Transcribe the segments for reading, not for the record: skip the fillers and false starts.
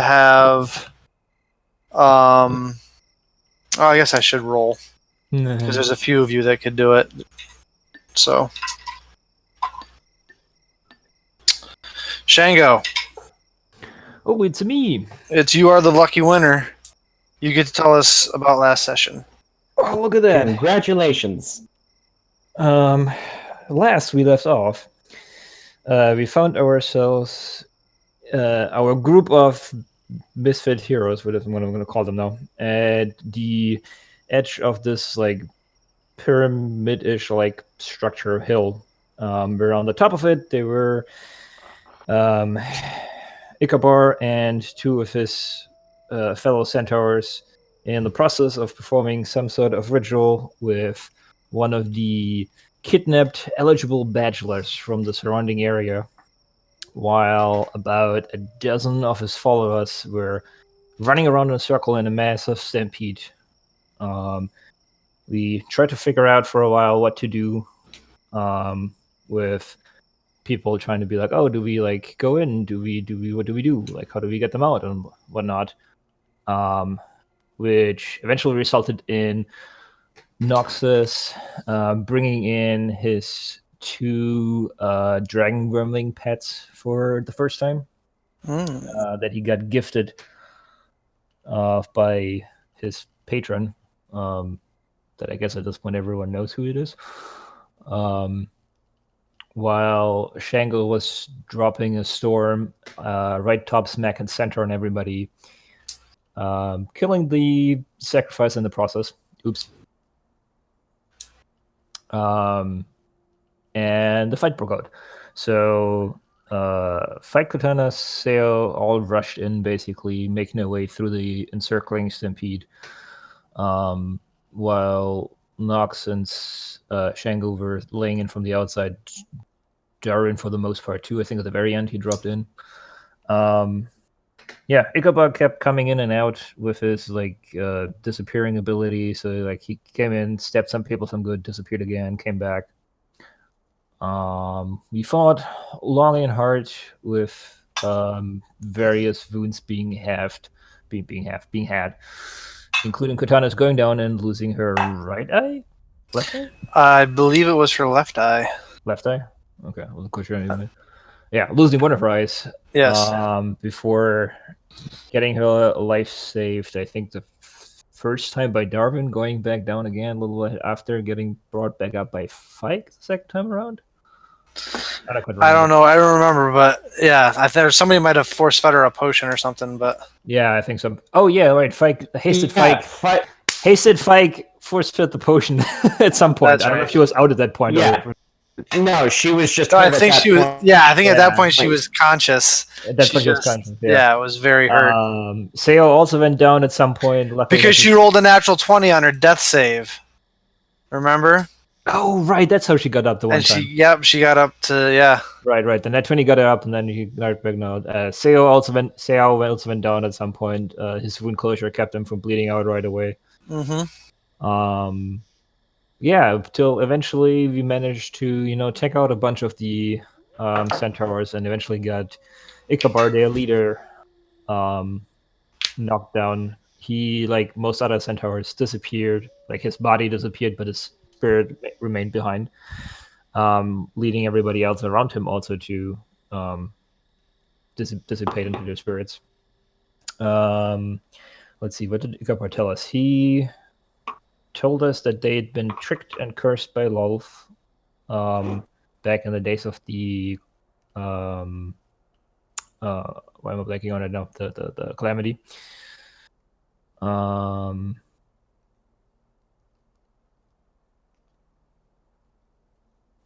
have. Oh, I guess I should roll because there's a few of you that could do it. So, Shango, Oh, it's me. you are the lucky winner. You get to tell us about last session. Oh, look at that. Congratulations. Last we left off, we found ourselves, our group of misfit heroes, what I'm going to call them now, at the edge of this like pyramid-ish like structure hill. Where on the top of it they were Ichabod and two of his fellow centaurs in the process of performing some sort of ritual with one of the kidnapped eligible bachelors from the surrounding area, while about a dozen of his followers were running around in a circle in a massive stampede. We tried to figure out for a while what to do, with people trying to be like, oh, do we like go in? What do we do? Like, how do we get them out and whatnot? Which eventually resulted in Noxus bringing in his two dragon wormling pets for the first time that he got gifted by his patron. That I guess at this point everyone knows who it is. While Shango was dropping a storm right top smack and center on everybody, killing the sacrifice in the process. Oops. And the fight broke out. So Fight Katana, Seo all rushed in, basically making their way through the encircling stampede, while Nox and Shango were laying in from the outside. Darwin, for the most part, too. I think at the very end he dropped in. Yeah, Ichabod kept coming in and out with his like disappearing ability. So like he came in, stabbed some people some good, disappeared again, came back. We fought long and hard with various wounds being had, including Katana's going down and losing her right eye, left eye. I believe it was her left eye. Left eye. Okay, I wasn't quite sure anyway. Yeah, losing one of her eyes. Yes. Before getting her life saved, I think the first time by Darwin, going back down again a little bit after getting brought back up by Fike the second time around. I don't know. I don't remember, but yeah, I think somebody might have force fed her a potion or something. But yeah, I think so. Oh yeah, right. Fike hasted Yeah, Fike. Hasted Fike force fed the potion at some point. That's I don't know right. if she was out at that point. Yeah. No, she was just. I think she was. Yeah, I think at that point she was conscious. At that point she was conscious. Yeah, it was very hurt. Seo also went down at some point because she rolled a natural 20 on her death save. Remember? Oh right, that's how she got up the one time. She got up to Right. The net 20 got her up, and then he got back now. Seo also went down at some point. His wound closure kept him from bleeding out right away. Mm-hmm. Yeah, till eventually we managed to, take out a bunch of the centaurs, and eventually got Ichabod, their leader, knocked down. He, like most other centaurs, disappeared. Like his body disappeared, but his spirit remained behind, leading everybody else around him also to dissipate into their spirits. Let's see, what did Ichabod tell us? He told us that they had been tricked and cursed by Lolth back in the days of the why am I blanking on it now? The calamity.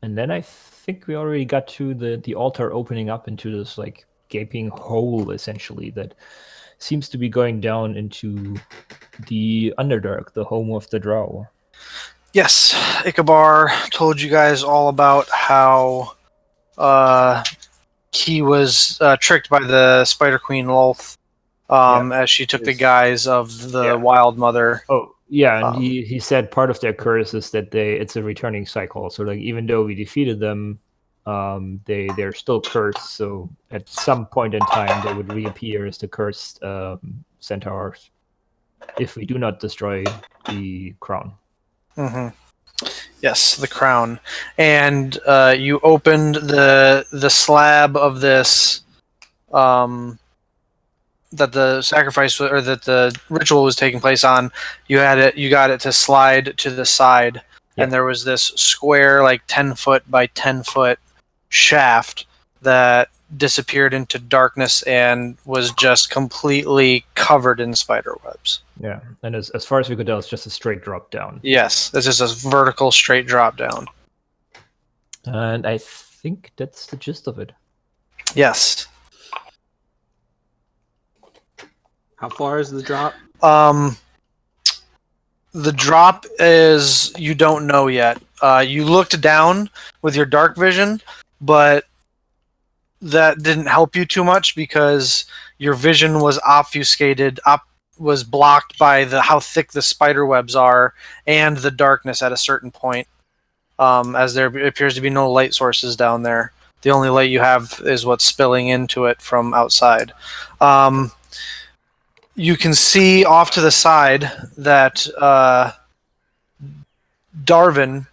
And then I think we already got to the altar opening up into this like gaping hole, essentially, that seems to be going down into the Underdark, the home of the Drow. Yes, Ichabod told you guys all about how he was tricked by the Spider Queen Lolth as she took the guise of the Wild Mother. Oh, yeah, and he said part of their curse is that it's a returning cycle. So like even though we defeated them they're still cursed. So at some point in time, they would reappear as the cursed centaurs if we do not destroy the crown. Mm-hmm. Yes, the crown. And you opened the slab of this that the sacrifice or that the ritual was taking place on. You got it to slide to the side, and there was this square, like 10-foot by 10-foot shaft that disappeared into darkness and was just completely covered in spider webs. Yeah, and as far as we could tell, it's just a straight drop down. Yes, it's just a vertical straight drop down. And I think that's the gist of it. Yes. How far is the drop? The drop is, you don't know yet. You looked down with your dark vision, but that didn't help you too much because your vision was obfuscated, was blocked by how thick the spider webs are and the darkness at a certain point, as there appears to be no light sources down there. The only light you have is what's spilling into it from outside. You can see off to the side that Darvin,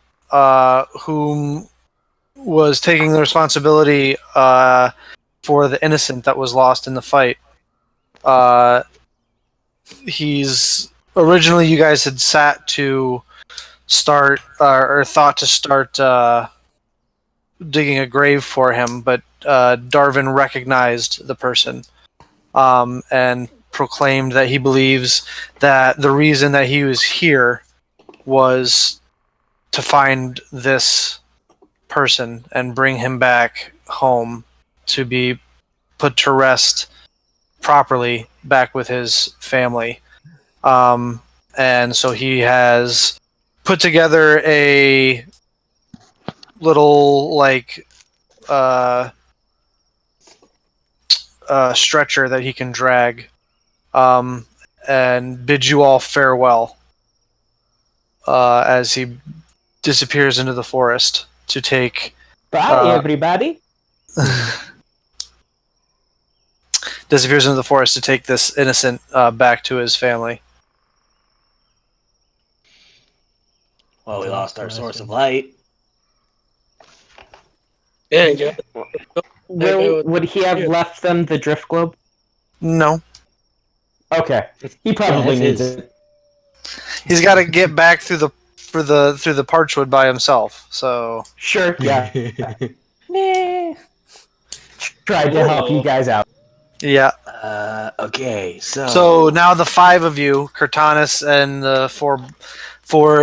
whom was taking the responsibility for the innocent that was lost in the fight. He's originally, you guys had sat to start or thought to start digging a grave for him, but Darvin recognized the person and proclaimed that he believes that the reason that he was here was to find this person and bring him back home to be put to rest properly back with his family. And so he has put together a little stretcher that he can drag and bid you all farewell as he disappears into the forest to take... Bye, everybody! disappears into the forest to take this innocent back to his family. Well, we lost our source of light. Yeah. Would he have left them the drift globe? No. Okay. He probably needs it. He's got to get back through the parchwood by himself. So sure, yeah. Tried to help you guys out. Yeah. Okay, so now the five of you, Cortanus and the four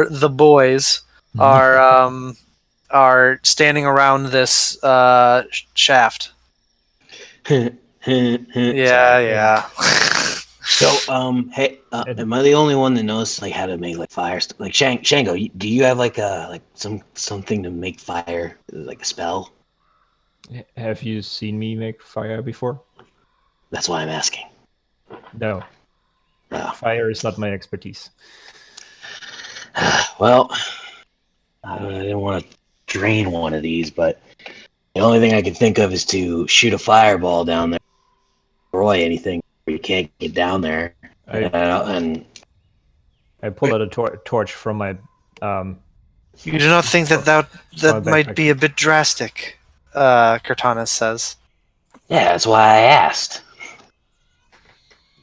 the boys, are standing around this shaft. Yeah. So, hey, am I the only one that knows like how to make like fire? Like Shango, do you have like something to make fire, like a spell? Have you seen me make fire before? That's why I'm asking. No. Fire is not my expertise. Well, I didn't want to drain one of these, but the only thing I can think of is to shoot a fireball down there, destroy anything where you can't get down there. And I pull out a torch from my. You do not think that might be a bit drastic? Cortanus says. Yeah, that's why I asked.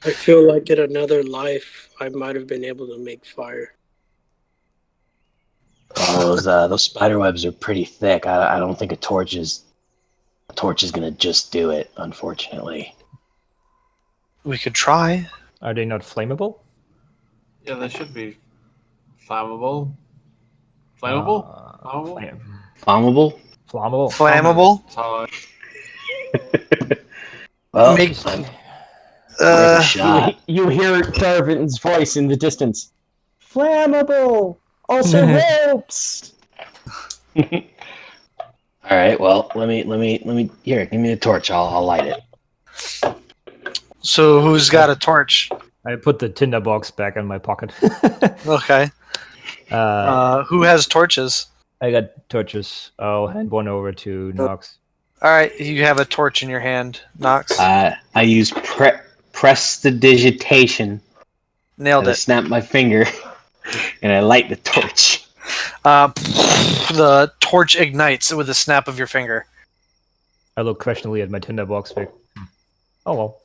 I feel like in another life, I might have been able to make fire. Oh, those spider webs are pretty thick. I don't think a torch is gonna just do it. Unfortunately, we could try. Are they not flammable? Yeah, they should be flammable. Flammable? Flammable? Flammable? Well, you hear Darvin's voice in the distance. Flammable! Also ropes! All right, well, let me here, give me a torch. I'll light it. So who's got a torch? I put the tinderbox back in my pocket. Okay. Who has torches? I got torches. I'll hand one over to Nox. All right, you have a torch in your hand, Nox. I use prestidigitation. Nailed And I it. snap my finger, and I light the torch. The torch ignites with a snap of your finger. I look questionably at my tinderbox pick. Oh well.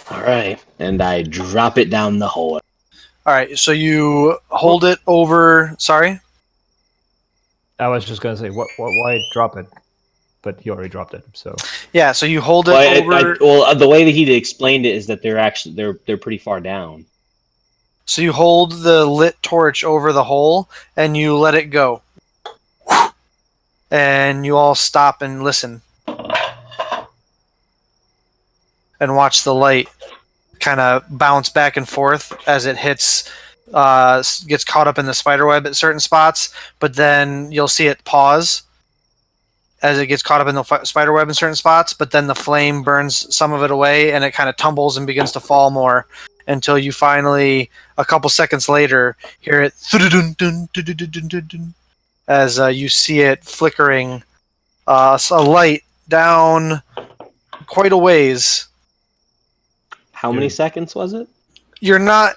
All right, and I drop it down the hole. All right, so you hold it over. Sorry. I was just gonna say, why drop it? But he already dropped it, so. Yeah, so you hold it Well, over. the way that he explained it is that they're pretty far down. So you hold the lit torch over the hole and you let it go. And you all stop and listen. And watch the light kind of bounce back and forth as it hits, gets caught up in the spiderweb at certain spots. But then you'll see it pause as it gets caught up in the spiderweb in certain spots. But then the flame burns some of it away and it kind of tumbles and begins to fall more. Until you finally, a couple seconds later, hear it as you see it flickering a light down quite a ways. How many seconds was it? You're not.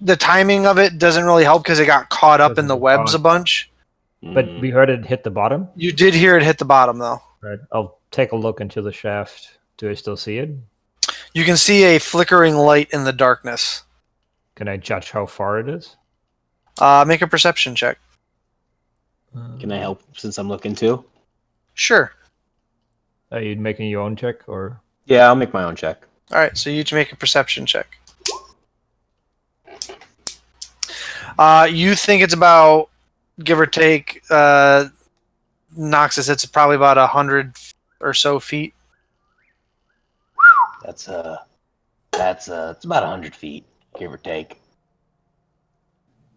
The timing of it doesn't really help because it got caught up in the webs a bunch. But we heard it hit the bottom. You did hear it hit the bottom, though. Right. I'll take a look into the shaft. Do I still see it? You can see a flickering light in the darkness. Can I judge how far it is? Make a perception check. Can I help since I'm looking too? Sure. Are you making your own check or? Yeah, I'll make my own check. All right, so you each make a perception check. You think it's about, give or take, Noxus, it's probably about 100 or so feet. It's about 100 feet, give or take.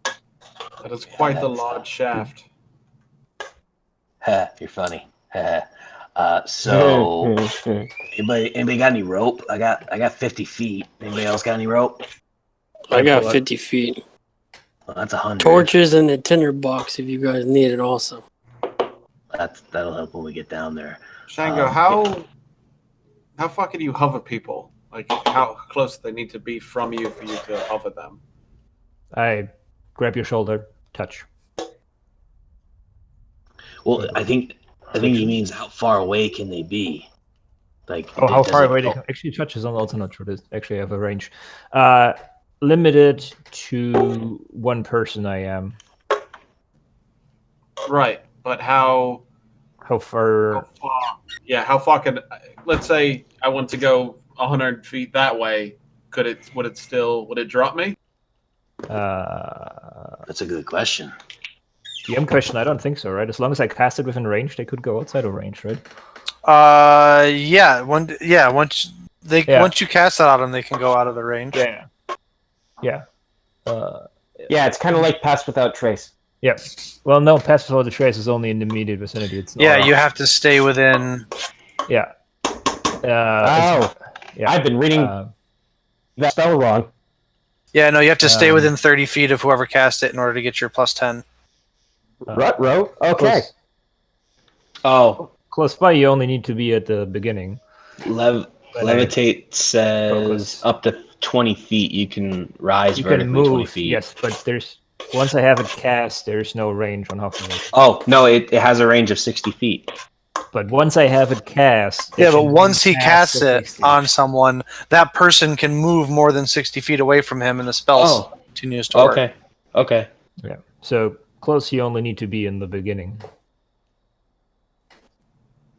That is quite the large shaft. You're funny. So anybody got any rope? I got 50 feet. Anybody else got any rope? I got 50 feet. Well, that's 100. Torches and the tinder box if you guys need it also. That'll help when we get down there. Shango, how far can you hover people? Like, how close do they need to be from you for you to hover them? I grab your shoulder, touch. Well, I think he means how far away can they be? Like, how far away they can actually touch is also not true. Actually, I have a range. Limited to one person. I am. Right, but how far? How far can? Let's say I want to go 100 feet that way. Would it drop me? That's a good question. DM question. I don't think so. Right? As long as I cast it within range, they could go outside of range, right? Once you cast that on them, they can go out of the range. Yeah. Yeah, it's kind of like Pass Without Trace. Yeah. Well, no, Pass Without the Trace is only in the immediate vicinity. It's you have to stay within. Yeah. I've been reading that spell wrong. Yeah, no, you have to stay within 30 feet of whoever cast it in order to get your plus 10. Rut-row? Okay. Close by, you only need to be at the beginning. Levitate says up to 20 feet you can rise vertically move, 20 feet. Yes, but once I have it cast, there's no range on hovering. Oh, no, it has a range of 60 feet. But once I have it cast... Yeah, but once he casts it on someone, that person can move more than 60 feet away from him and the spell continues to work. Okay. Yeah, so close you only need to be in the beginning.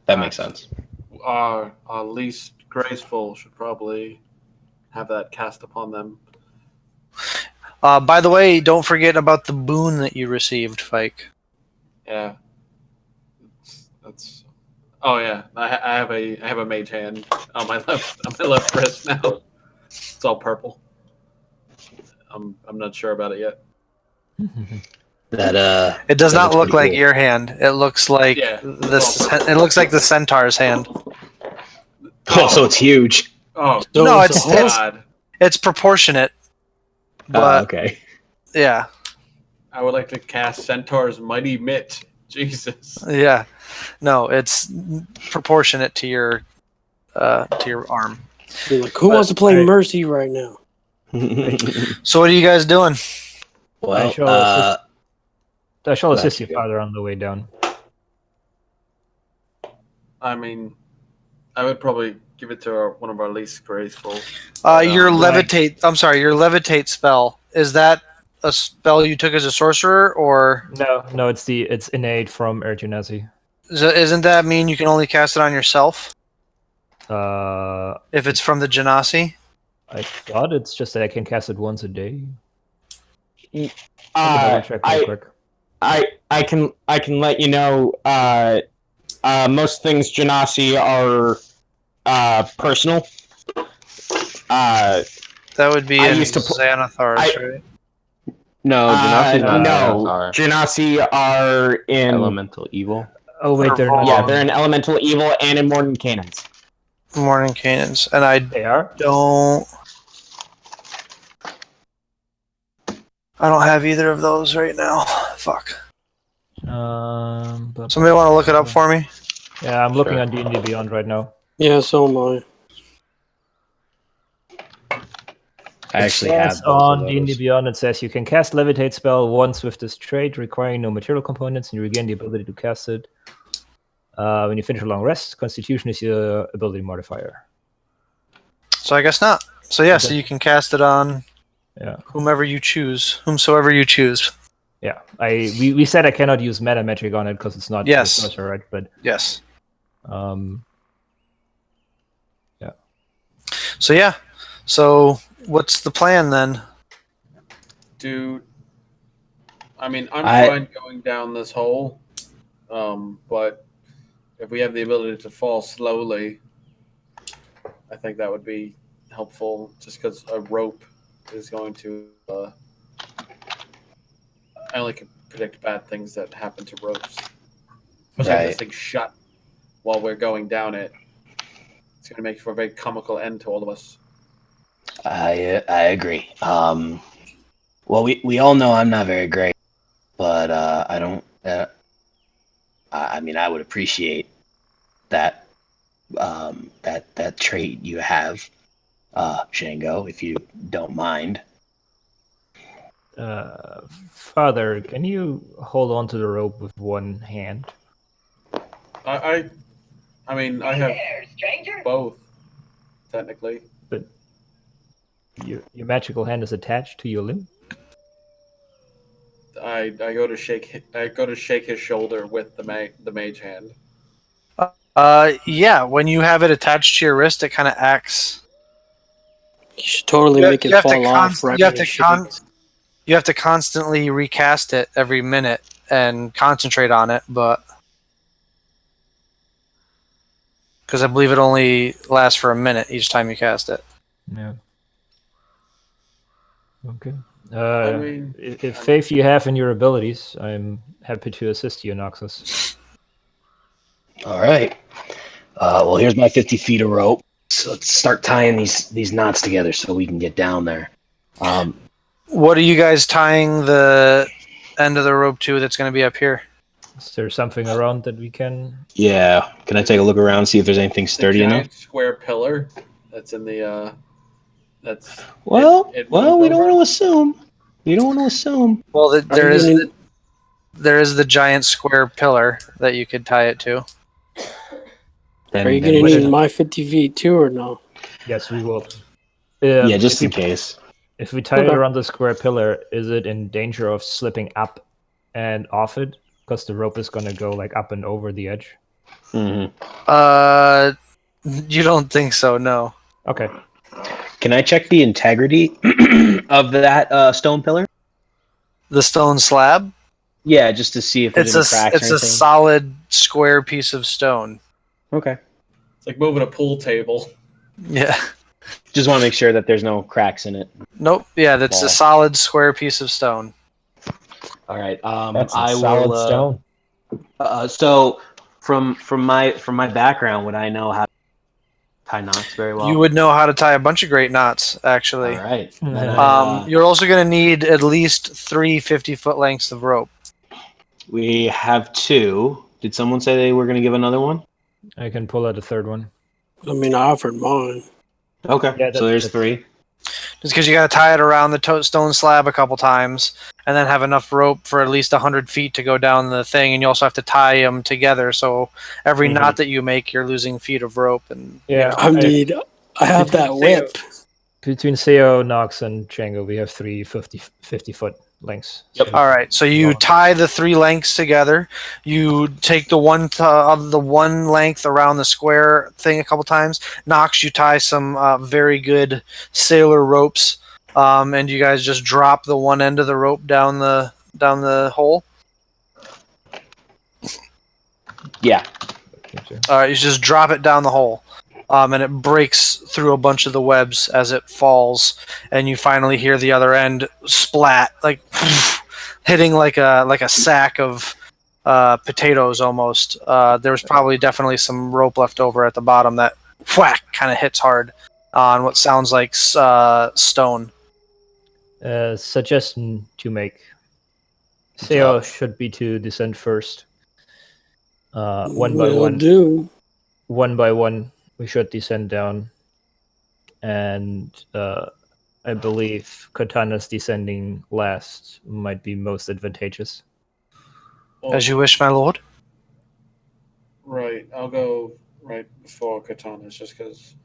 That makes sense. Our least graceful should probably have that cast upon them. By the way, don't forget about the boon that you received, Fike. Yeah. That's. Oh yeah, I have a mage hand on my left wrist now. It's all purple. I'm not sure about it yet. It does not look like your hand. It looks like this. It looks like the centaur's hand. Oh, so it's huge. Oh no, it's proportionate. But, okay. Yeah. I would like to cast Centaur's Mighty Mitt Jesus. Yeah. No, it's proportionate to your arm. You're like, who But- wants to play Alright. Mercy right now? So what are you guys doing? Well, I shall Go ahead, assist you Hugo. farther on the way down. I mean, I would probably give it to one of our least graceful. Your Right. levitate. I'm sorry, your levitate spell. Is that a spell you took as a sorcerer, or No, it's innate from Ergenasi. isn't that mean you can only cast it on yourself if it's from the Genasi? I thought it's just that I can cast it once a day. Let me Uh, double check real quick. I can let you know. Most things Genasi are personal. That would be I in used to Xanathar's, right? No, Genasi's not no, are Genasi are in. elemental evil. Oh wait, they're not. Yeah, they're in elemental evil and in Morning Cannons. Morning Canaans, and I They are. don't have either of those right now. Fuck. Somebody want to look it up for me? Yeah, I'm looking Sure. on D&D Beyond right now. Yeah, so am I. I actually It have says both on of D&D those. Beyond, it says you can cast Levitate spell once with this trait, requiring no material components, and you regain the ability to cast it. When you finish a long rest, Constitution is your ability modifier. So I guess not. So yeah, so Okay. you can cast it on Yeah. whomsoever you choose. Yeah, we said I cannot use meta magic on it because it's not Yes. a sorcerer, right? But Yes. yeah. So yeah. So what's the plan then? Dude, I mean, I'm I- fine going down this hole, but if we have the ability to fall slowly, I think that would be helpful. Just because a rope is going to, I only can predict bad things that happen to ropes. Especially if this Right. thing's shut while we're going down it. It's going to make for a very comical end to all of us. I agree. Well, we all know I'm not very great, but I don't. I mean, I would appreciate that that trait you have, Shango, if you don't mind. Father, can you hold on to the rope with one hand? I mean, I have both, technically. But your magical hand is attached to your limb. I go to shake his shoulder with the mage hand. Yeah, when you have it attached to your wrist, it kind of acts. You should totally You- make you it have to fall off const- right you have when to it shakes. You have to constantly recast it every minute and concentrate on it, but because I believe it only lasts for a minute each time you cast it. Yeah. Okay. I mean, If faith you have in your abilities, I'm happy to assist you, Noxus. All right. Well, here's my 50 feet of rope. So let's start tying these knots together so we can get down there. What are you guys tying the end of the rope to that's going to be up here? Is there something around that we can? Yeah. Can I take a look around, see if there's anything the sturdy enough? giant square pillar that's in the that's Well, it we moved don't over. want to assume. We don't want to assume. Well, there is gonna- the giant square pillar that you could tie it to. Are you going to need my 50 feet too or no? Yes, we will. Yeah, just if in we, case. if we tie it Okay. around the square pillar, is it in danger of slipping up and off it? Because the rope is gonna go like up and over the edge. Hmm. You don't think so? No. Okay. Can I check the integrity of that stone pillar? The stone slab. Yeah, just to see if there's It's any cracks or a anything. solid square piece of stone. Okay. It's like moving a pool table. Yeah. Just want to make sure that there's no cracks in it. Nope. Yeah, that's a Ball. solid square piece of stone. All right. That's a I solid will. stone. So from my background, would I know how to tie knots very well? You would know how to tie a bunch of great knots, actually. All right. Then Yeah. You're also going to need at least 3 50-foot lengths of rope. We have 2. Did someone say they were going to give another one? I can pull out a third one. I mean, I offered mine. Okay, Yeah, so there's that's 3. Just because you got to tie it around the stone slab a couple times, and then have enough rope for at least 100 feet to go down the thing, and you also have to tie them together. So every knot that you make, you're losing feet of rope, and Yeah. I need. I have Between that whip. Between Seo, Nox, and Django, we have 3 50-foot lengths. Yep. All right, so you tie the 3 lengths together. You take the one of the one length around the square thing a couple times. Nox, you tie some very good sailor ropes, and you guys just drop the one end of the rope down the hole. Yeah. All right, you just drop it down the hole, and it breaks through a bunch of the webs as it falls, and you finally hear the other end splat, like hitting like a sack of potatoes almost. There's probably definitely some rope left over at the bottom that whack kind of hits hard on what sounds like stone. Suggestion to make. up? Seo should be to descend first. One by Will one. do. One by one, we should descend down. And I believe Katana's descending last might be most advantageous. As you wish, my lord. Right, I'll go right before Katana's just because,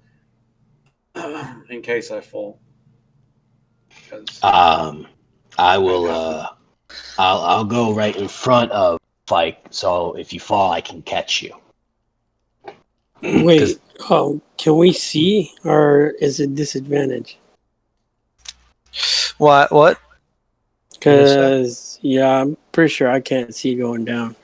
in case I fall. 'Cause I will. I'll go right in front of Fike, so if you fall, I can catch you. Wait. Oh, can we see, or is it disadvantage? What? Because I'm pretty sure I can't see going down.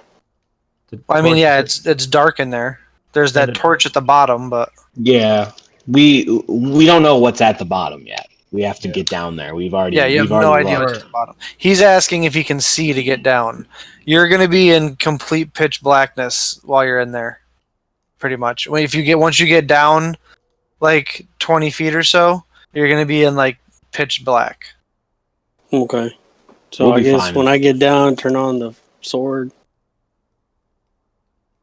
I mean, yeah, it's dark in there. There's that torch at the bottom, but Yeah, we don't know what's at the bottom yet. We have to get down there. We've already yeah, you have no idea looked. what's at the bottom. He's asking if he can see to get down. You're going to be in complete pitch blackness while you're in there, pretty much. Once you get down, like 20 feet or so, you're going to be in like pitch black. Okay. So We'll I be guess fine. when I get down, turn on the sword.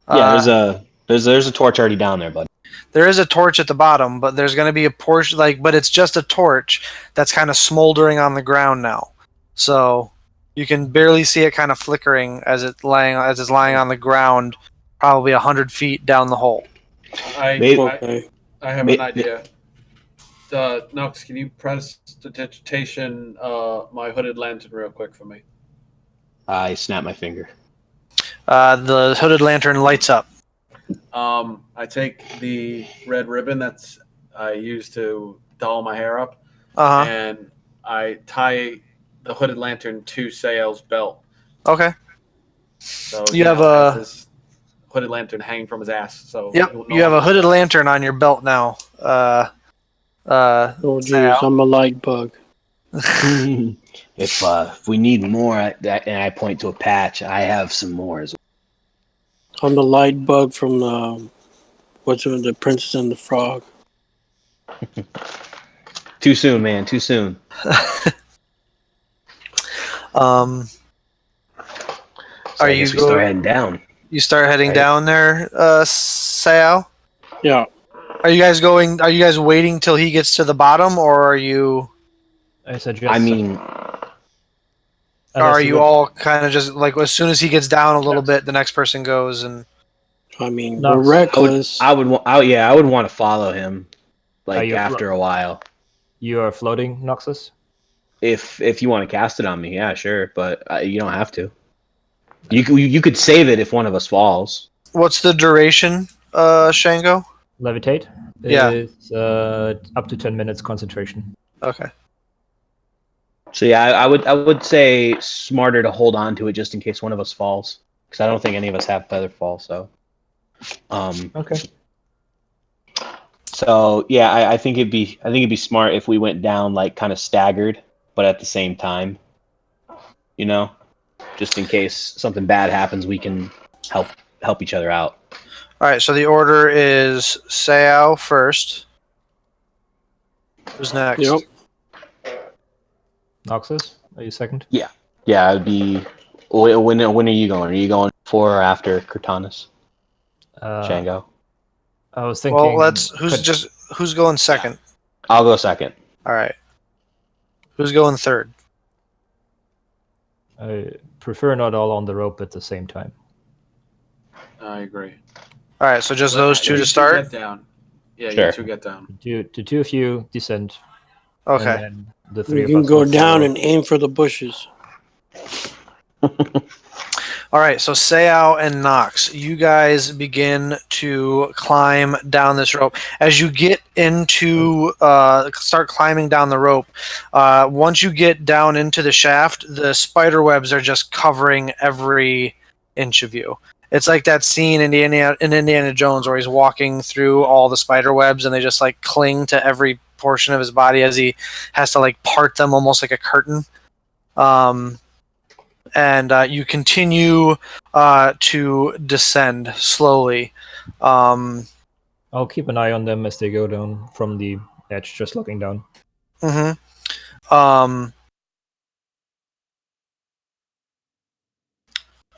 Yeah, there's a torch already down there, bud. There is a torch at the bottom, but there's going to be a portion but it's just a torch that's kind of smoldering on the ground now. So you can barely see it kind of flickering as it's lying on the ground, probably 100 feet down the hole. I have an idea. Nox, can you press digitation my hooded lantern real quick for me? I snap my finger. The hooded lantern lights up. I take the red ribbon that's I use to doll my hair up, and I tie the hooded lantern to Sael's belt. Okay. So you have has this hooded lantern hanging from his ass. So yep, you have a hooded lantern on your belt now. Oh jeez, I'm a light bug. If we need more, and I point to a patch, I have some more as well. I'm the light bug from the Princess and the Frog. Too soon, man. Too soon. Are I guess we start heading down? You start heading down there, Sao? Yeah. Are you guys waiting till he gets to the bottom, or are you? Are you all kind of just like as soon as he gets down a little bit, the next person goes and? I mean, we're reckless. I would want to follow him, like after a while. You are floating, Noxus? If you want to cast it on me, yeah, sure, but you don't have to. You could save it if one of us falls. What's the duration, Shango? Levitate? Yeah. It's up to 10 minutes concentration. Okay. So yeah, I would say smarter to hold on to it just in case one of us falls, because I don't think any of us have feather fall. So. Okay. So yeah, I think it'd be smart if we went down like kind of staggered, but at the same time, just in case something bad happens, we can help each other out. All right. So the order is Sao first. Who's next? Yep. Noxus, are you second? Yeah, it'd be When are you going? Are you going before or after Cortanus? Uh, Shango? I was thinking. Well, who's going second? I'll go second. All right. Who's going third? I prefer not all on the rope at the same time. I agree. All right, so just those two You to start. Get down. Yeah, Sure. you two get down. The two of you descend. Okay. And then the three You of can us go will down follow. and aim for the bushes. All right, so Seau and Nox, you guys begin to climb down this rope. As you get into, start climbing down the rope, once you get down into the shaft, the spider webs are just covering every inch of you. It's like that scene in Indiana Jones where he's walking through all the spider webs and they just like cling to every portion of his body as he has to like part them almost like a curtain. And you continue to descend slowly. I'll keep an eye on them as they go down from the edge, just looking down.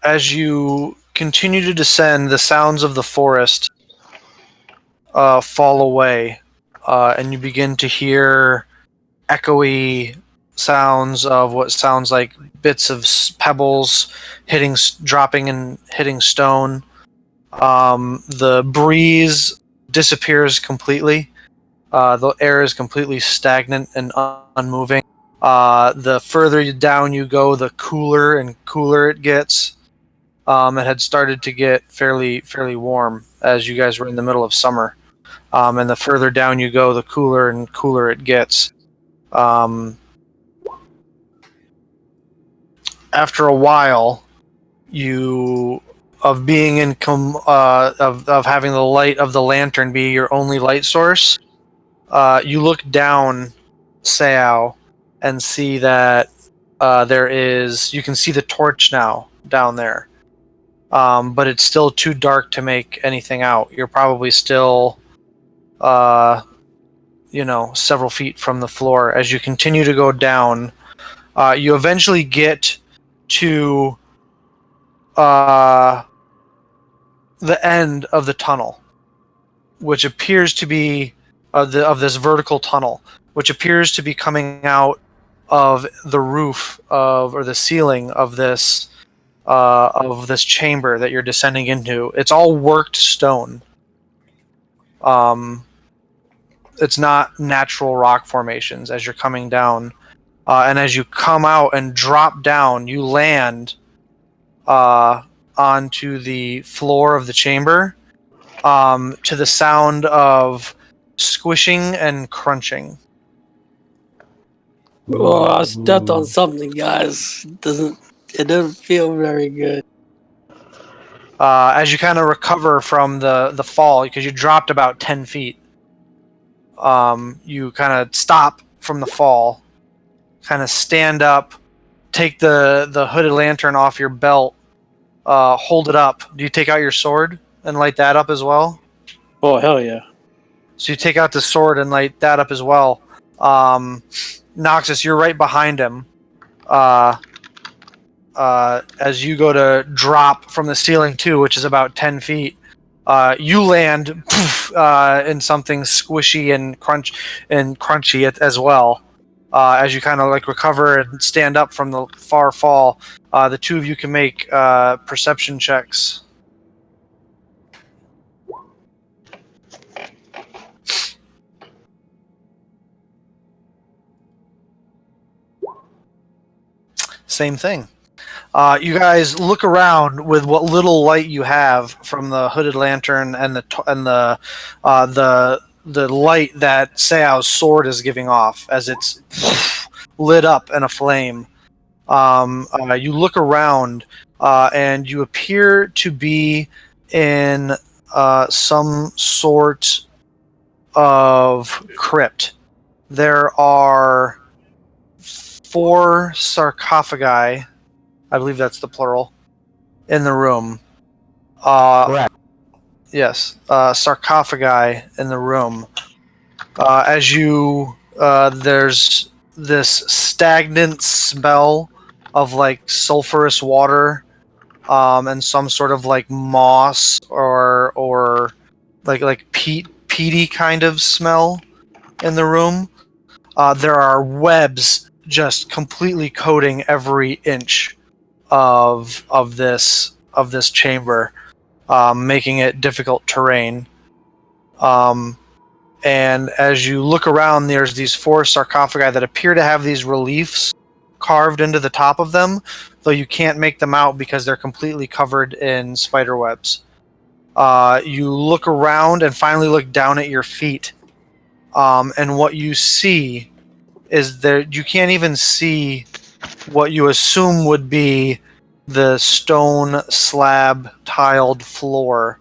As you continue to descend, the sounds of the forest fall away, and you begin to hear echoey sounds of what sounds like bits of pebbles dropping and hitting stone. The breeze disappears completely. The air is completely stagnant and unmoving. The further down you go, the cooler and cooler it gets. It had started to get fairly warm as you guys were in the middle of summer. And the further down you go, the cooler and cooler it gets. After a while, of being of having the light of the lantern be your only light source, you look down Seau and see that you can see the torch now down there, but it's still too dark to make anything out. You're probably still several feet from the floor. As you continue to go down, you eventually get to the end of the tunnel, which appears to be of this vertical tunnel, which appears to be coming out of the roof or the ceiling of this chamber that you're descending into. It's all worked stone. It's not natural rock formations as you're coming down. And as you come out and drop down, you land onto the floor of the chamber, to the sound of squishing and crunching. Oh, I stepped on something, guys. It doesn't feel very good. As you kind of recover from the fall, because you dropped about 10 feet, you kind of stop from the fall, kind of stand up, take the hooded lantern off your belt, hold it up. Do you take out your sword and light that up as well? Oh, hell yeah. So you take out the sword and light that up as well. Noxus, you're right behind him. As you go to drop from the ceiling too, which is about 10 feet, you land in something squishy and crunchy as well. As you kind of like recover and stand up from the far fall, the two of you can make perception checks. Same thing. You guys look around with what little light you have from the hooded lantern and the light that Seau's sword is giving off as it's lit up in a flame. You look around and you appear to be in some sort of crypt. There are 4 sarcophagi, I believe that's the plural, in the room. Correct. Yes, sarcophagi in the room. There's this stagnant smell of like sulfurous water, and some sort of like moss or like peaty kind of smell in the room. There are webs just completely coating every inch of this chamber, making it difficult terrain. And as you look around, there's these 4 sarcophagi that appear to have these reliefs carved into the top of them, though you can't make them out because they're completely covered in spider webs. You look around and finally look down at your feet, and what you see is that you can't even see what you assume would be the stone slab tiled floor.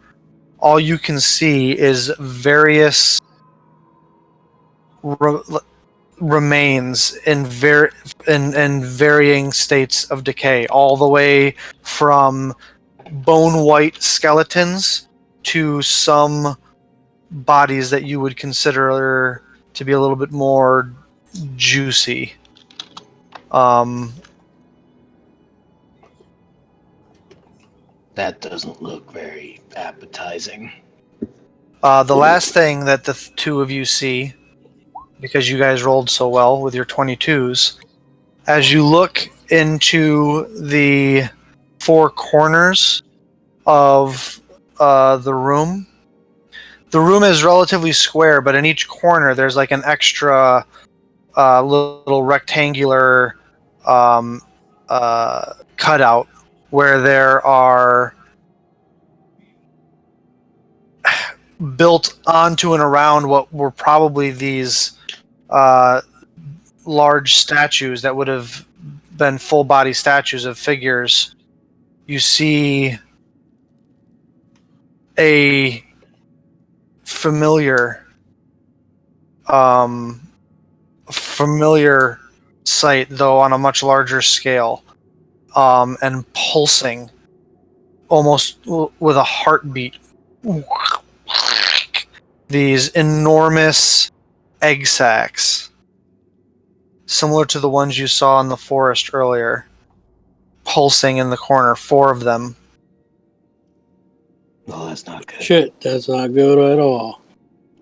All you can see is various remains in varying states of decay, all the way from bone white skeletons to some bodies that you would consider to be a little bit more juicy. That doesn't look very appetizing. The last thing that the two of you see, because you guys rolled so well with your 22s, as you look into the 4 corners of the room is relatively square, but in each corner there's like an extra little rectangular cutout where there are built onto and around what were probably these large statues that would have been full body statues of figures. You see a familiar sight, though on a much larger scale, and pulsing almost with a heartbeat. These enormous egg sacs, similar to the ones you saw in the forest earlier, pulsing in the corner, 4 of them. Well, that's not good. Shit, that's not good at all.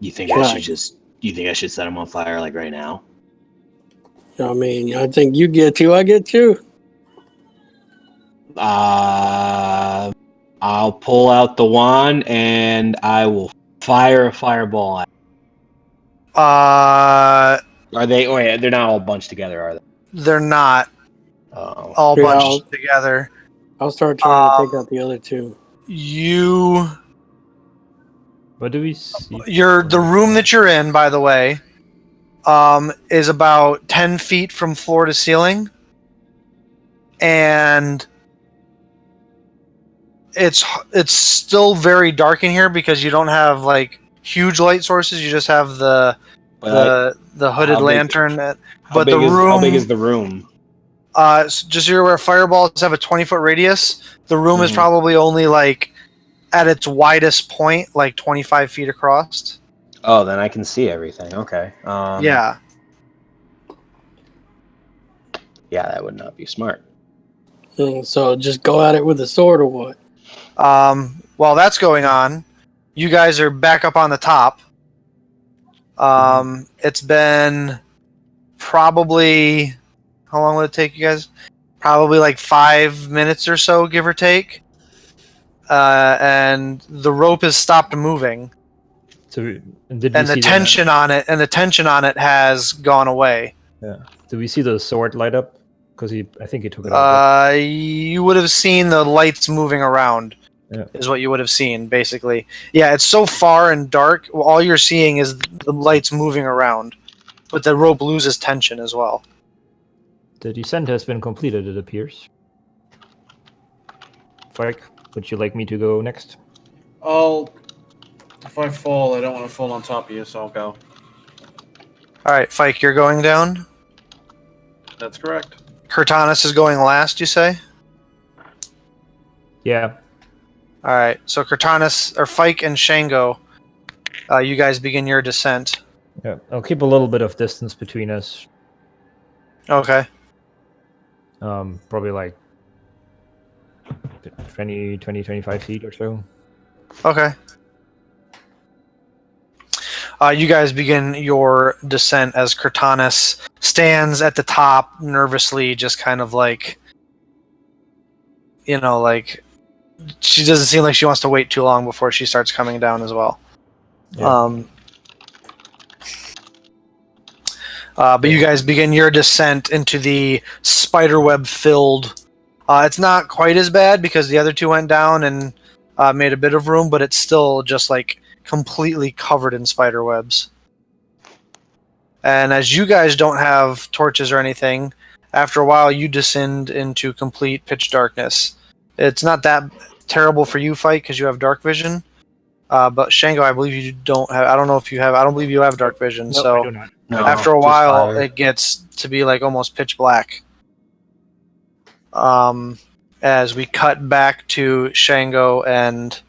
You think Can I I- should You think I should set them on fire like right now? I mean, I think you get 2, I get 2. I'll pull out the wand and I will fire a fireball at. Are they? Oh yeah, they're not all bunched together, are they? They're not Oh, all Yeah, bunched together. I'll start trying to take out the other 2. What do we see? The room that you're in, by the way, is about 10 feet from floor to ceiling, and it's still very dark in here because you don't have like huge light sources. You just have the hooded how big- lantern. how big is the room? Just so you're aware, fireballs have a 20-foot radius. The room is Mhm. probably only like at its widest point, like 25 feet across. Oh, then I can see everything. Okay. Yeah. Yeah, that would not be smart. So just go at it with a sword or what? While that's going on, you guys are back up on the top. It's been probably, how long will it take you guys? Probably like 5 minutes or so, give or take. And the rope has stopped moving, So, did and we the see tension on it has gone away. Yeah. Do we see the sword light up? Because I think he took it out. You would have seen the lights moving around. Yeah. Is what you would have seen, basically. Yeah, it's so far and dark. All you're seeing is the lights moving around, but the rope loses tension as well. The descent has been completed, it appears. Fike, would you like me to go next? If I fall, I don't want to fall on top of you, so I'll go. All right, Fike, you're going down. That's correct. Cortanus is going last, you say? Yeah. All right, so Cortanus, or Fike and Shango, you guys begin your descent. Yeah. I'll keep a little bit of distance between us. Okay. Probably like 25 feet or so. Okay. You guys begin your descent as Cortanis stands at the top nervously, just kind of like, like she doesn't seem like she wants to wait too long before she starts coming down as well. Yeah. But you guys begin your descent into the spiderweb filled. It's not quite as bad because the other two went down and made a bit of room, but it's still just like completely covered in spider webs. And as you guys don't have torches or anything, after a while you descend into complete pitch darkness. It's not that terrible for you, Fight, because you have dark vision. But Shango, I believe you don't have. I don't know if you have. I don't believe you have dark vision. No, so I do not. No, after a just while, fire. it gets to be like almost pitch black. As we cut back to Shango to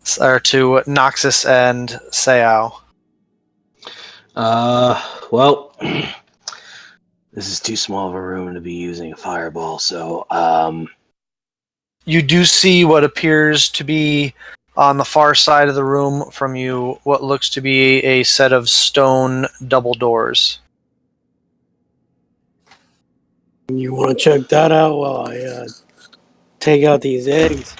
Noxus and Sayao. Well, this is too small of a room to be using a fireball, so, You do see what appears to be on the far side of the room from you, what looks to be a set of stone double doors. You want to check that out while I take out these eggs?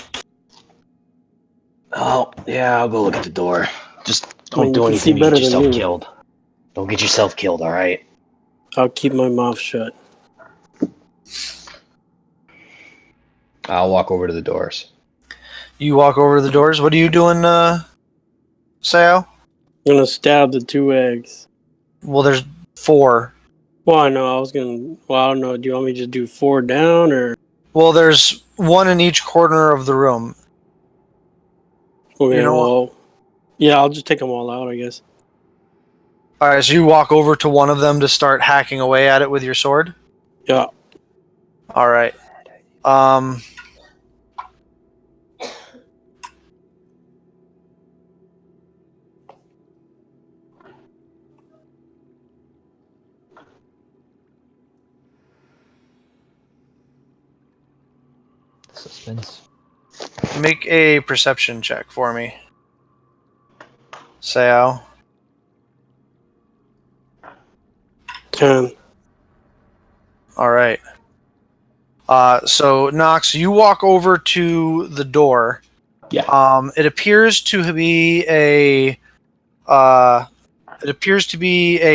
oh, yeah, I'll go look at the door. Just I mean, don't you do can see anything to get better than yourself me. killed. Don't get yourself killed, alright? I'll keep my mouth shut. I'll walk over to the doors. You walk over to the doors. What are you doing, Sayao? I'm gonna stab the 2 eggs. Well, there's 4. Well, I know. I was gonna. Well, I don't know. Do you want me to just do 4 down or? Well, there's 1 in each corner of the room. Okay. You know what? Well, yeah. I'll just take them all out, I guess. All right, so you walk over to one of them to start hacking away at it with your sword. Yeah. All right. Suspense. Make a perception check for me, Sayao. 10. All right. So Nox, you walk over to the door. Yeah. It appears to be a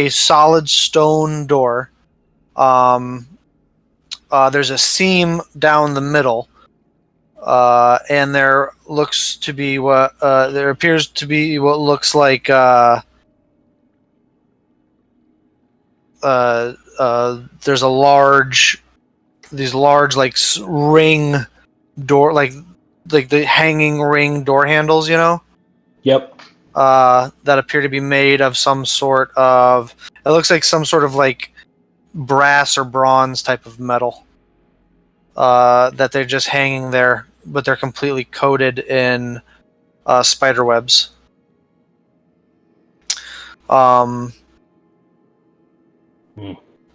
solid stone door. There's a seam down the middle, and there appears to be what looks like there's these large like ring door, like the hanging ring door handles, Yep. that appear to be made of some sort of. It looks like some sort of like brass or bronze type of metal. That they're just hanging there, but they're completely coated in spider webs.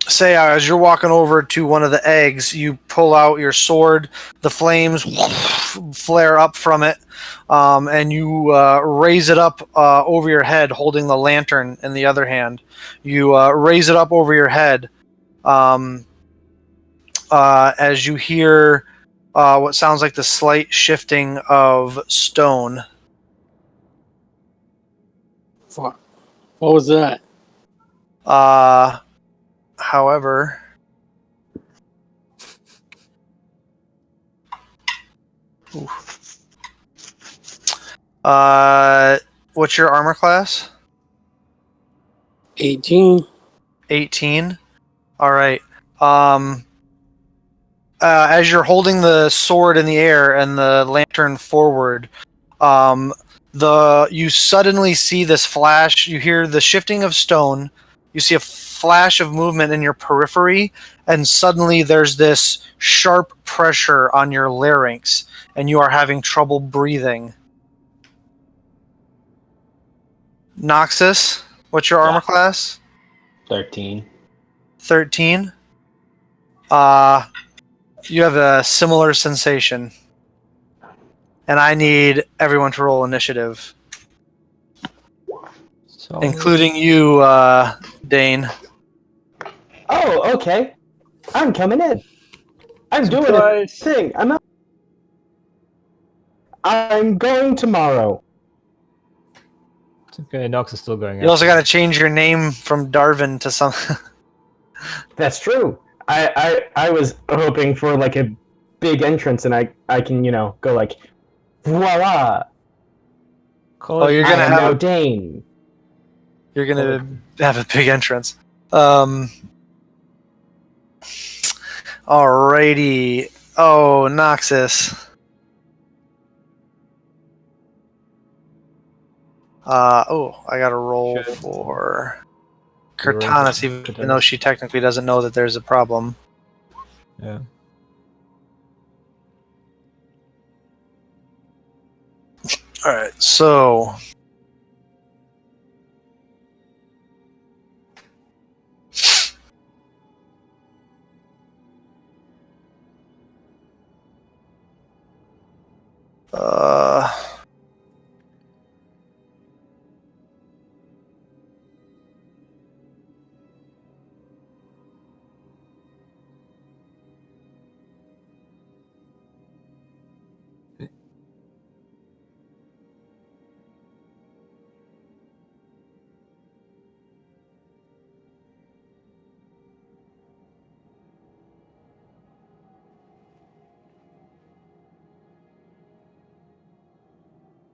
Say, as you're walking over to one of the eggs, you pull out your sword. The flames flare up from it, and you raise it up over your head, holding the lantern in the other hand. You raise it up over your head as you hear what sounds like the slight shifting of stone. Fuck. What was that? However, what's your armor class? 18. 18. All right. As you're holding the sword in the air and the lantern forward, you suddenly see this flash. You hear the shifting of stone. You see a flash of movement in your periphery, and suddenly there's this sharp pressure on your larynx, and you are having trouble breathing. Noxus, what's your armor class? 13. 13. You have a similar sensation. And I need everyone to roll initiative, So, including you, Dane. Oh, okay. I'm coming in. I'm doing a surprise. thing. I'm going tomorrow. It's okay, Nox is still going You also after got to change your name from Darvin to some. That's true. I was hoping for like a big entrance, and I can go like, voila! Call Oh, it you're I gonna am have now a Dane. you're Call gonna have a big entrance. Alrighty. Oh, Noxus. I got to roll Should for you roll for Cortanis, even though Cortanis? she technically doesn't know that there's a problem. Yeah. All right, so uh,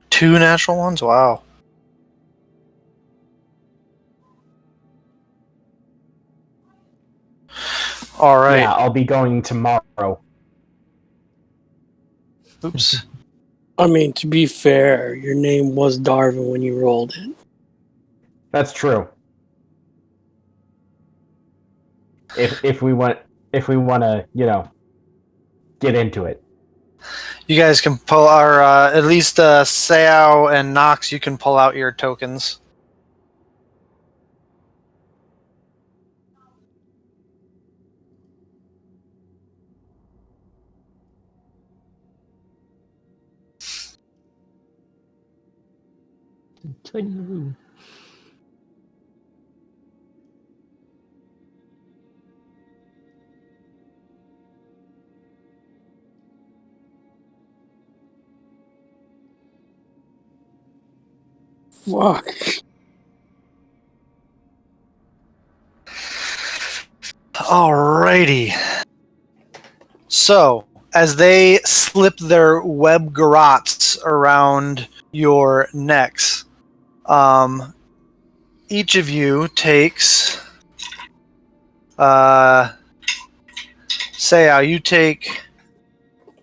two natural ones. Wow. All right. Yeah, I'll be going tomorrow. Oops. I mean, to be fair, your name was Darvin when you rolled it. That's true. If we want to get into it. You guys can pull our at least Sao and Nox. You can pull out your tokens. Tiny room. Fuck. Alrighty. So, as they slip their web garrots around your necks, each of you takes. Sao, you take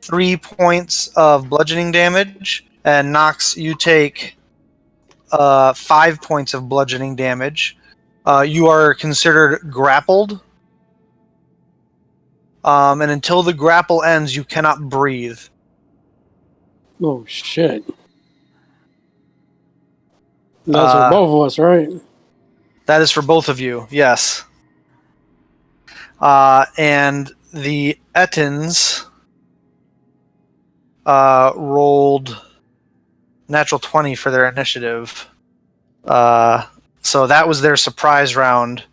3 points of bludgeoning damage, and Nox, you take 5 points of bludgeoning damage. You are considered grappled. And until the grapple ends, you cannot breathe. Oh, shit. That's for both of us, right? That is for both of you, yes. And the Ettins rolled natural 20 for their initiative. So that was their surprise round.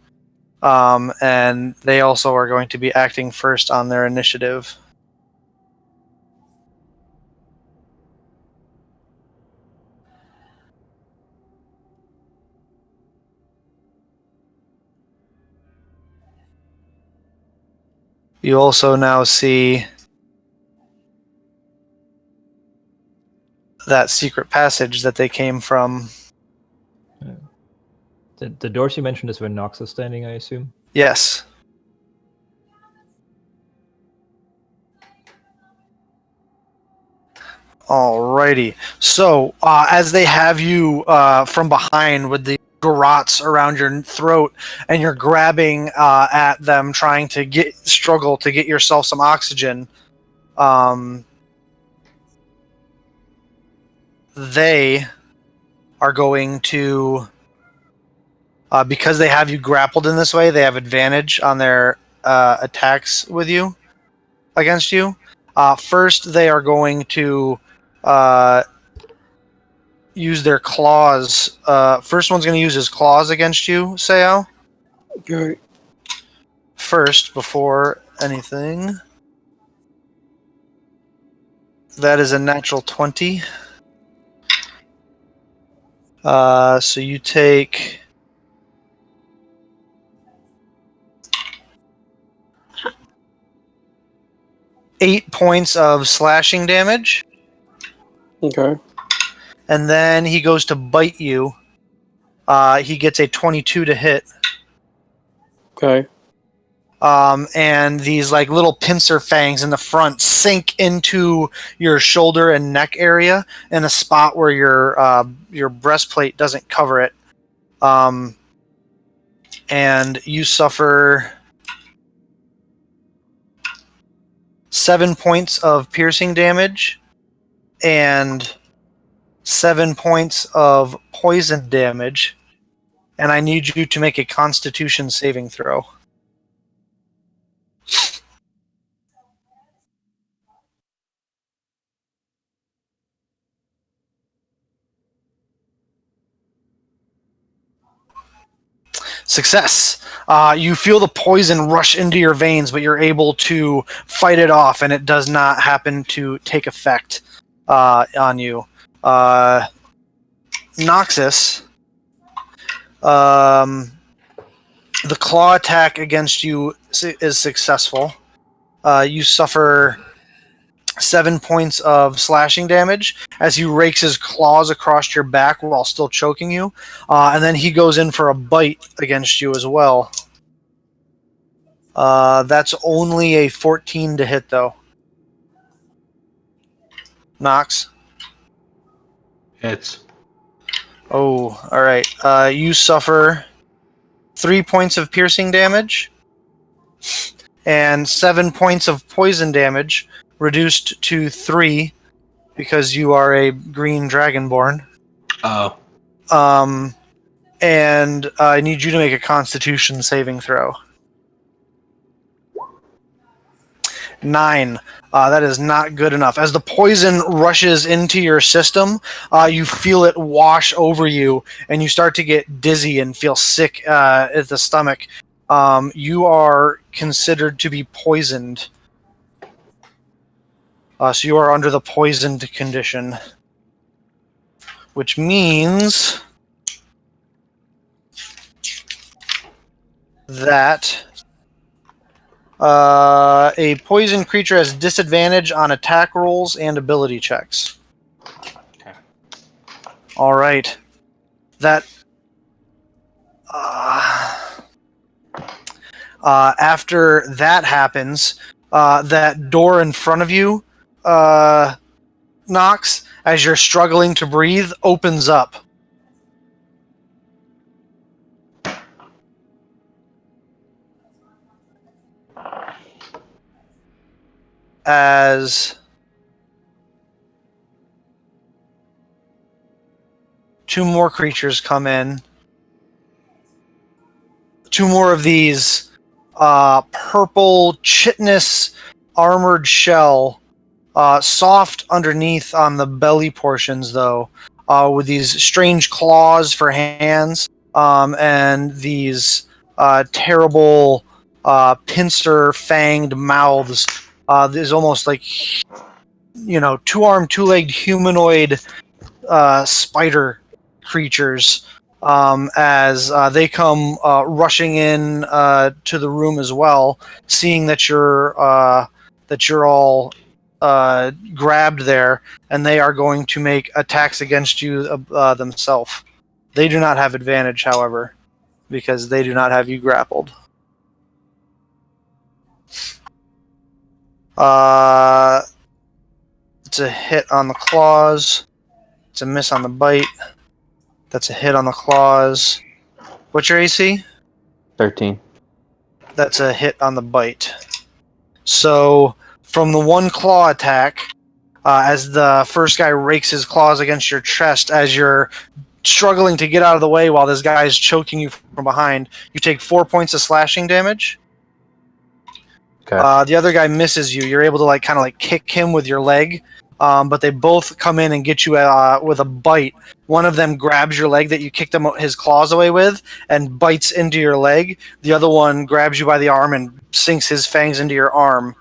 And they also are going to be acting first on their initiative. You also now see that secret passage that they came from. The doors you mentioned is where Nox is standing, I assume. Yes. Alrighty. So, as they have you from behind with the garrots around your throat, and you're grabbing at them, trying to struggle to get yourself some oxygen, they are going to, because they have you grappled in this way, they have advantage on their attacks with you against you. First, they are going to use their claws. First one's going to use his claws against you, Seo. Okay. First, before anything. That is a natural 20. So you take 8 points of slashing damage, Okay. and then he goes to bite you. He gets a 22 to hit. Okay. And these like little pincer fangs in the front sink into your shoulder and neck area in a spot where your breastplate doesn't cover it. And you suffer 7 points of piercing damage and 7 points of poison damage. And I need you to make a Constitution saving throw. Success. You feel the poison rush into your veins, but you're able to fight it off, and it does not happen to take effect on you. Noxus, the claw attack against you is successful. You suffer 7 points of slashing damage as he rakes his claws across your back while still choking you. And then he goes in for a bite against you as well. That's only a 14 to hit, though. Nox? Hits. Oh, alright. You suffer 3 points of piercing damage and 7 points of poison damage, reduced to 3 because you are a green dragonborn. Oh. And I need you to make a Constitution saving throw. 9. That is not good enough. As the poison rushes into your system, you feel it wash over you, and you start to get dizzy and feel sick at the stomach. You are considered to be poisoned. So you are under the poisoned condition. Which means that a poison creature has disadvantage on attack rolls and ability checks. Okay. All right. That after that happens, that door in front of you, Nox, as you're struggling to breathe, opens up. As 2 more creatures come in. 2 more of these purple chitinous armored shell, soft underneath on the belly portions, though, with these strange claws for hands, and these terrible pincer fanged mouths. There's almost like, 2-armed, 2-legged humanoid spider creatures, as they come rushing in to the room as well, seeing that you're all grabbed there, and they are going to make attacks against you themselves. They do not have advantage, however, because they do not have you grappled. It's a hit on the claws. It's a miss on the bite. That's a hit on the claws. What's your AC? 13. That's a hit on the bite. So, from the one claw attack, as the first guy rakes his claws against your chest, as you're struggling to get out of the way while this guy is choking you from behind, you take 4 points of slashing damage. Okay. The other guy misses you. You're able to like kind of like kick him with your leg, but they both come in and get you with a bite. One of them grabs your leg that you kicked his claws away with and bites into your leg. The other one grabs you by the arm and sinks his fangs into your arm.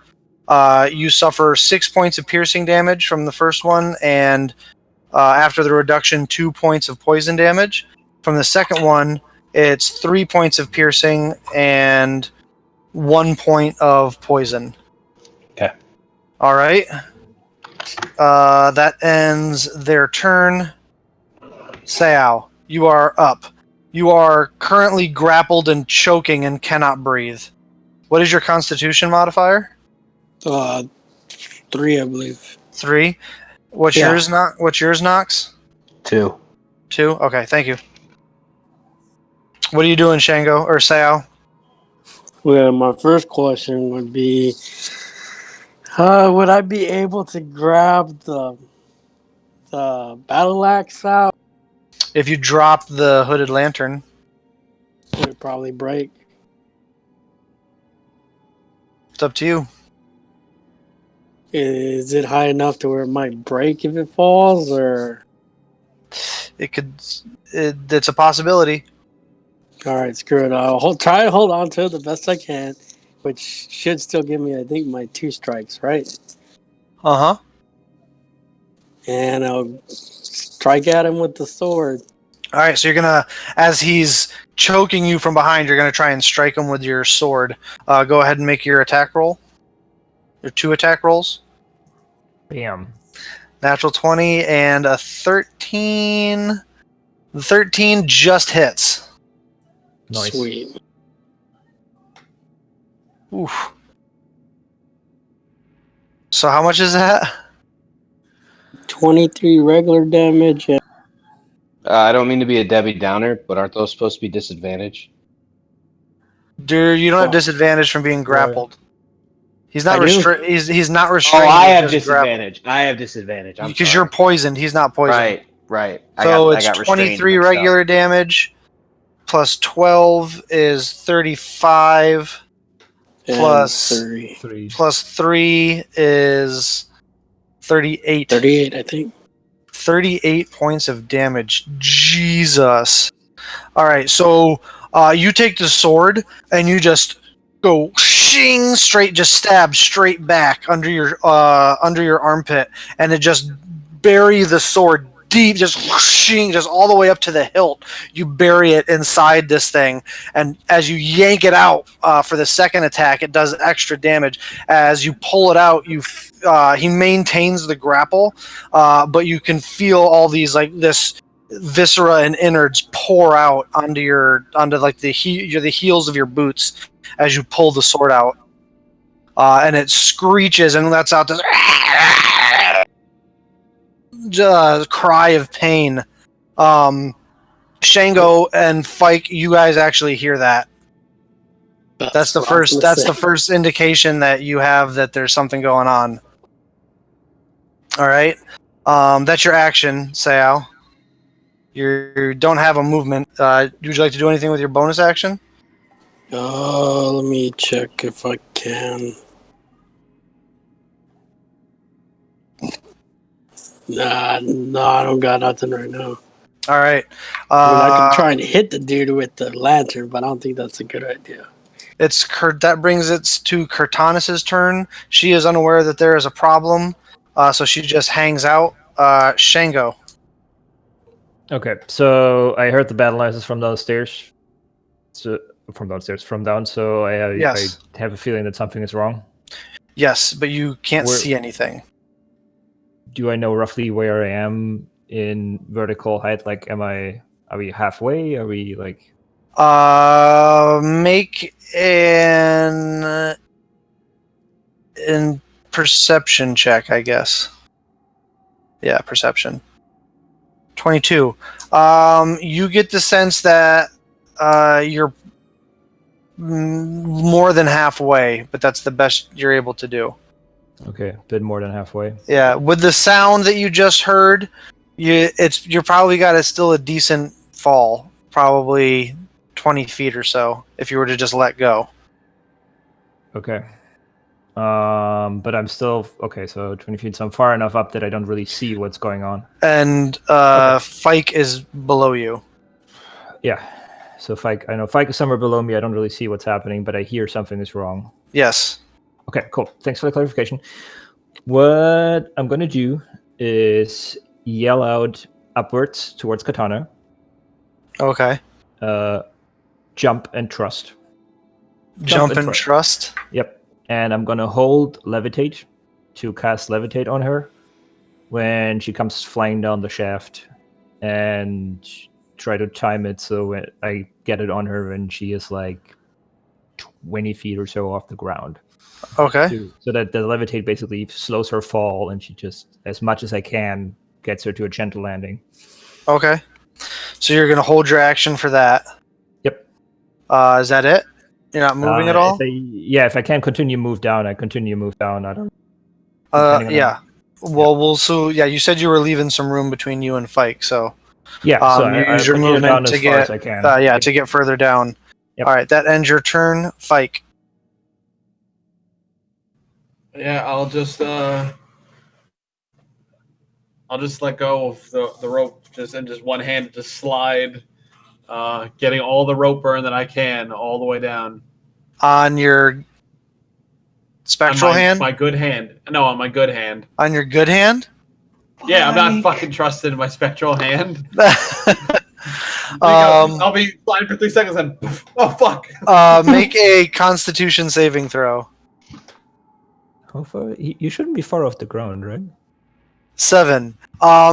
You suffer 6 points of piercing damage from the first one, and after the reduction, 2 points of poison damage. From the second one, it's 3 points of piercing and 1 point of poison. Okay. All right. That ends their turn. Sao, you are up. You are currently grappled and choking and cannot breathe. What is your Constitution modifier? 3, I believe. 3. What's Yeah. yours? What's yours, Nox? 2. 2. Okay, thank you. What are you doing, Shango or Sao? Well, my first question would be, would I be able to grab the battle axe out? If you drop the hooded lantern, Would it probably break? it's up to you. Is it high enough to where it might break if it falls, or? It could. It's a possibility. All right, screw it. Try to hold on to it the best I can, which should still give me, I think, my 2 strikes, right? Uh huh. And I'll strike at him with the sword. All right, so you're gonna, as he's choking you from behind, you're gonna try and strike him with your sword. Go ahead and make your attack roll. Your 2 attack rolls. Bam. Natural 20 and a 13. The 13 just hits. Nice. Sweet. Oof. So how much is that? 23 regular damage. And I don't mean to be a Debbie Downer, but aren't those supposed to be disadvantaged? Dude, you don't have Oh. disadvantage from being grappled. He's not I do. He's not Oh, restrained. I he's have just disadvantage. I have disadvantage. I'm because sorry. you're poisoned. He's not poisoned. Right. So I it's got restrained 23 mixed up. regular damage plus 12 is 35 plus 3. 3. plus 3 is 38. 38, I think. 38 points of damage. Jesus. All right, so you take the sword and you just go shing straight, just stab straight back under your armpit, and it just bury the sword deep, just shing, just all the way up to the hilt. You bury it inside this thing, and as you yank it out for the second attack, it does extra damage. As you pull it out, he maintains the grapple, but you can feel all these like this viscera and innards pour out onto like the heels of your boots as you pull the sword out, and it screeches and lets out this cry of pain. Shango and Fike, you guys actually hear that. That's the what I was first. gonna That's say. the first indication that you have that there's something going on. All right, that's your action, Sao. You don't have a movement. Would you like to do anything with your bonus action? Let me check if I can. Nah, no, I don't got nothing right now. All right. I mean, I could try and hit the dude with the lantern, but I don't think that's a good idea. That brings it to Cortanis's turn. She is unaware that there is a problem, so she just hangs out. Shango. Okay, so I heard the battle axes from downstairs. From down. So Yes. I have a feeling that something is wrong. Yes, but you can't Where- see anything. Do I know roughly where I am in vertical height? Like, are we halfway? Are we like? Make an perception check, I guess. Yeah, perception. 22. You get the sense that you're more than halfway, but that's the best you're able to do. Okay, a bit more than halfway. Yeah, with the sound that you just heard, you're probably got still a decent fall, probably 20 feet or so, if you were to just let go. Okay. But I'm still okay. So 20 feet. So I'm far enough up that I don't really see what's going on. And Fike is below you. Yeah. So I know Fike is somewhere below me. I don't really see what's happening, but I hear something is wrong. Yes. Okay, cool. Thanks for the clarification. What I'm gonna do is yell out upwards towards Katana. Okay. Jump and trust. Jump and trust. Yep. And I'm gonna hold levitate to cast levitate on her when she comes flying down the shaft, and try to time it so I get it on her when she is like 20 feet or so off the ground. Okay. So that the levitate basically slows her fall, and she just, as much as I can, gets her to a gentle landing. Okay. So you're gonna hold your action for that. Yep. Is that it? You're not moving at all? If I can continue move down, I continue move down. I don't. Yeah. Well, so you said you were leaving some room between you and Fike, so yeah. So you I use your continue down movement to as far get as I can. to get further down. Yep. All right, that ends your turn, Fike. Yeah, I'll just let go of the rope, just one hand, just slide, getting all the rope burn that I can all the way down. On your spectral hand? My good hand. No, on my good hand. On your good hand? Yeah, I'm not fucking trusted in my spectral hand. Um, I'll be flying for 3 seconds and oh fuck. Make a Constitution saving throw. How far? You shouldn't be far off the ground, right? 7.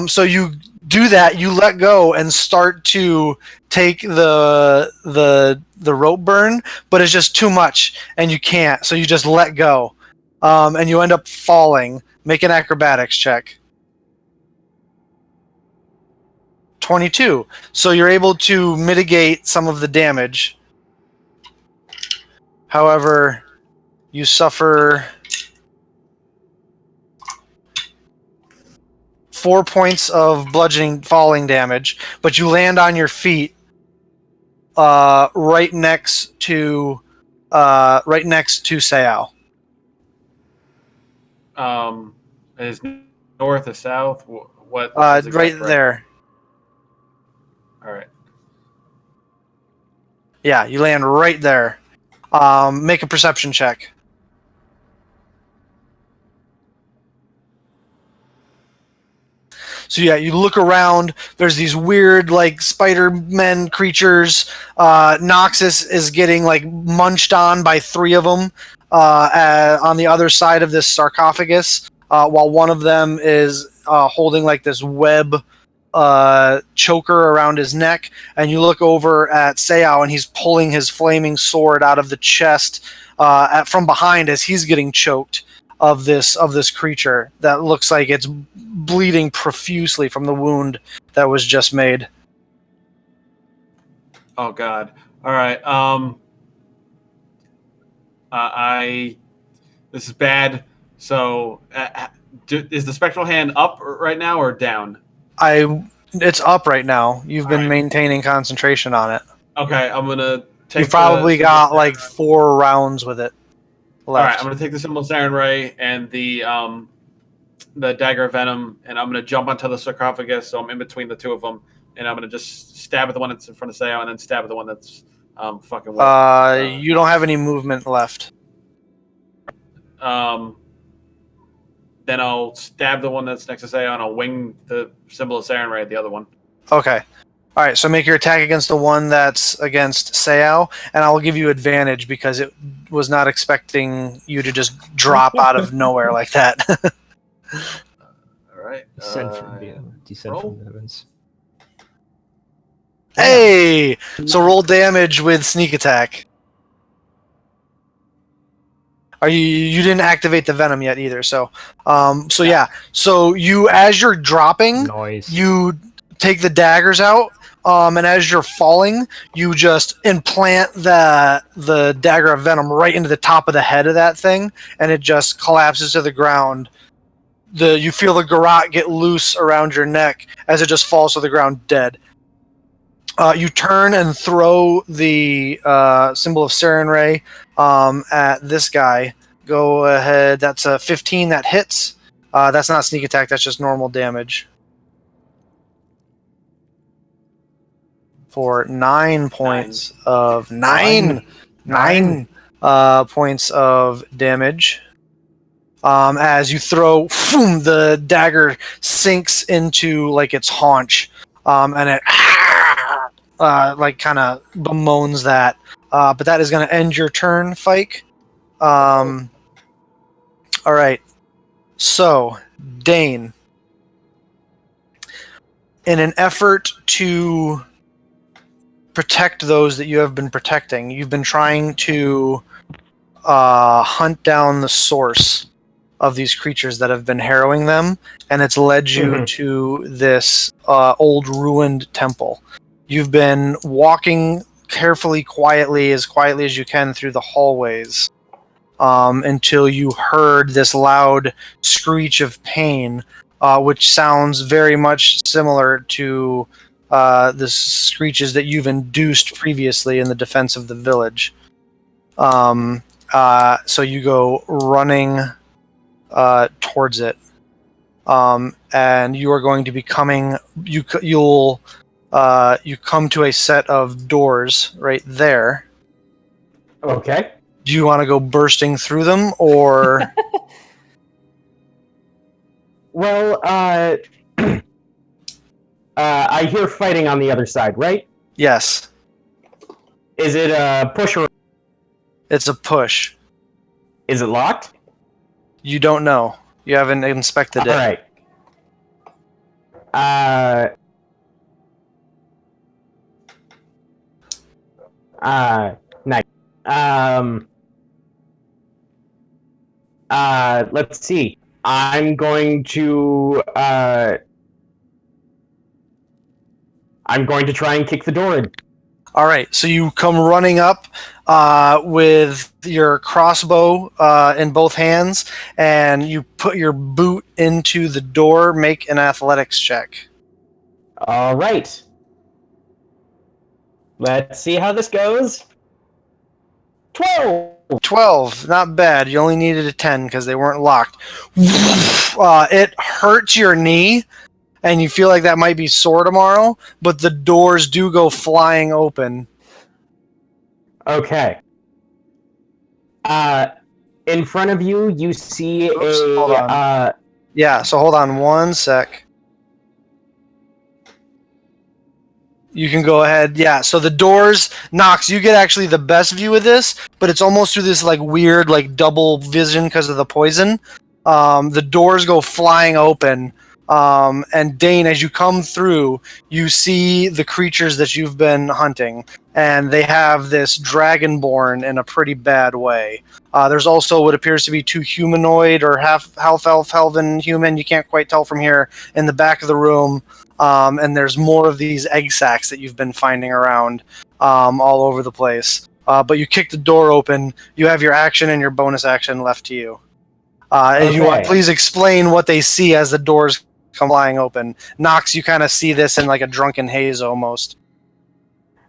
So you do that. You let go and start to take the rope burn, but it's just too much, and you can't. So you just let go, and you end up falling. Make an acrobatics check. 22. So you're able to mitigate some of the damage. However, you suffer 4 points of bludgeoning falling damage, but you land on your feet right next to Sayao. Is north or south? What? Right there. All right. Yeah, you land right there. Make a perception check. So yeah, you look around. There's these weird, like, Spider-Men creatures. Noxus is getting like munched on by 3 of them on the other side of this sarcophagus, while one of them is holding like this web choker around his neck. And you look over at Sayao, and he's pulling his flaming sword out of the chest from behind as he's getting choked of this creature that looks like it's bleeding profusely from the wound that was just made. Oh god. All right. This is bad. So, is the spectral hand up right now or down? It's up right now. You've been maintaining concentration on it. Okay, I'm gonna take. You've probably got like 4 rounds with it left. All right, I'm gonna take the symbol Siren Ray and the dagger of venom, and I'm gonna jump onto the sarcophagus. So I'm in between the 2 of them, and I'm gonna just stab at the one that's in front of Sayao, and then stab at the one that's fucking. You don't have any movement left. Then I'll stab the one that's next to Sayao, and I'll wing the symbol of Siren Ray at the other one. Okay. All right, so make your attack against the one that's against Sayao, and I'll give you advantage because it was not expecting you to just drop out of nowhere like that. All right. Descent from the heavens. Hey! So roll damage with sneak attack. You didn't activate the venom yet either, so yeah. So you, as you're dropping, you take the daggers out, and as you're falling, you just implant the dagger of venom right into the top of the head of that thing, and it just collapses to the ground. You feel the garrote get loose around your neck as it just falls to the ground dead. You turn and throw the symbol of Siren Ray at this guy, Go ahead. That's a 15 that hits. That's not sneak attack. That's just normal damage. For 9 points of nine points of damage. As you throw, the dagger sinks into like its haunch, and it like kind of bemoans that. But that is going to end your turn, Fike. All right. So, Dane, in an effort to protect those that you have been protecting, you've been trying to hunt down the source of these creatures that have been harrowing them, and it's led you to this old ruined temple. You've been walking quietly as you can through the hallways until you heard this loud screech of pain, which sounds very much similar to the screeches that you've induced previously in the defense of the village. So you go running towards it, and you are going to be coming. You come to a set of doors right there. Okay. Do you want to go bursting through them, or? Well, I hear fighting on the other side, right? Yes. Is it a push or? It's a push. Is it locked? You don't know. You haven't inspected it. All right. Nice. Let's see. I'm going to try and kick the door in. All right, so you come running up with your crossbow in both hands, and you put your boot into the door. Make an athletics check. All right. Let's see how this goes. 12! 12, not bad. You only needed a 10 because they weren't locked. It hurts your knee, and you feel like that might be sore tomorrow, but the doors do go flying open. Okay. In front of you, you see Hold on. Yeah, so hold on one sec. You can go ahead. Yeah, so the doors, Nox, you get actually the best view of this, but it's almost through this like weird like double vision because of the poison. The doors go flying open, and Dane, as you come through, you see the creatures that you've been hunting, and they have this dragonborn in a pretty bad way. There's also what appears to be two humanoid or half elf, elven human, you can't quite tell from here, in the back of the room. And there's more of these egg sacs that you've been finding around all over the place. But you kick the door open. You have your action and your bonus action left to you. And you want, please explain what they see as the doors come flying open. Nox, you kind of see this in like a drunken haze almost.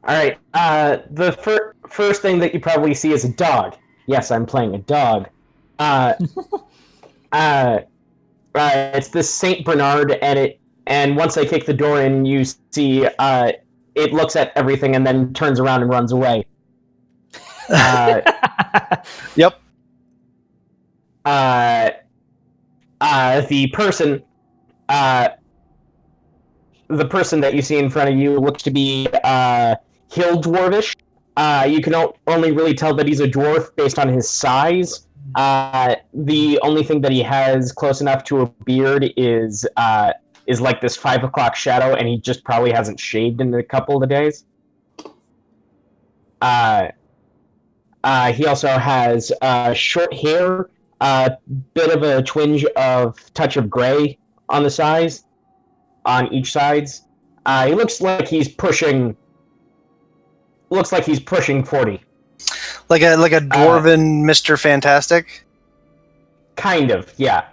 All right. The first thing that you probably see is a dog. Yes, I'm playing a dog. It's this Saint Bernard, and once I kick the door in, you see it looks at everything and then turns around and runs away. Yep. The person that you see in front of you looks to be hill dwarvish. You can only really tell that he's a dwarf based on his size. The only thing that he has close enough to a beard is like this 5 o'clock shadow, and he just probably hasn't shaved in a couple of days. He also has short hair, bit of a twinge of touch of gray on the sides, on each sides. He looks like he's pushing 40. Like a dwarven Mr. Fantastic? Kind of, yeah.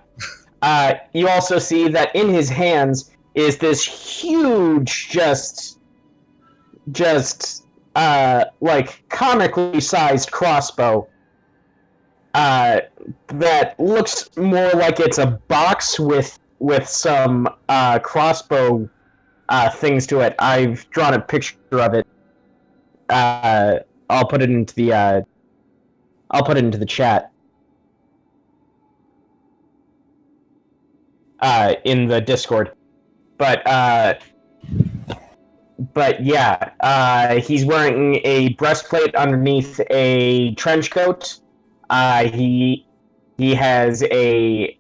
You also see that in his hands is this huge, just like comically sized crossbow. that looks more like it's a box with some crossbow things to it. I've drawn a picture of it. I'll put it into the chat. In the Discord. But yeah, he's wearing a breastplate underneath a trench coat. He has in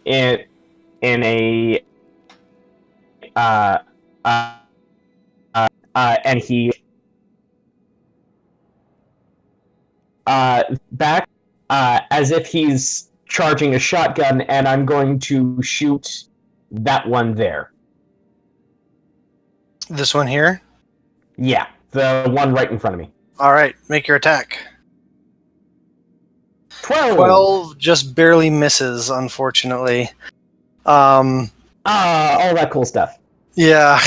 a and he back as if he's charging a shotgun, and I'm going to shoot that one there. This one here? Yeah, the one right in front of me. All right, make your attack. 12! 12 just barely misses, unfortunately. All that cool stuff. Yeah.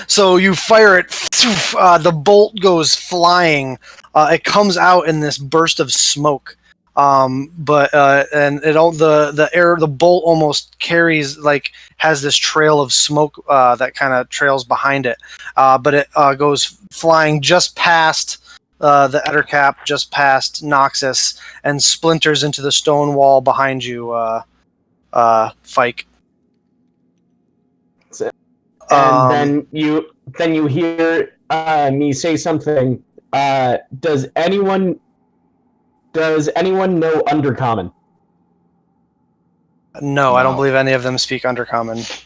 So you fire it. The bolt goes flying. It comes out in this burst of smoke. But the bolt almost carries, like, has this trail of smoke that kind of trails behind it. But it goes flying just past the Ettercap, just past Noxus, and splinters into the stone wall behind you, Fike. And then you hear me say something. Does anyone know Undercommon? No, I don't believe any of them speak Undercommon.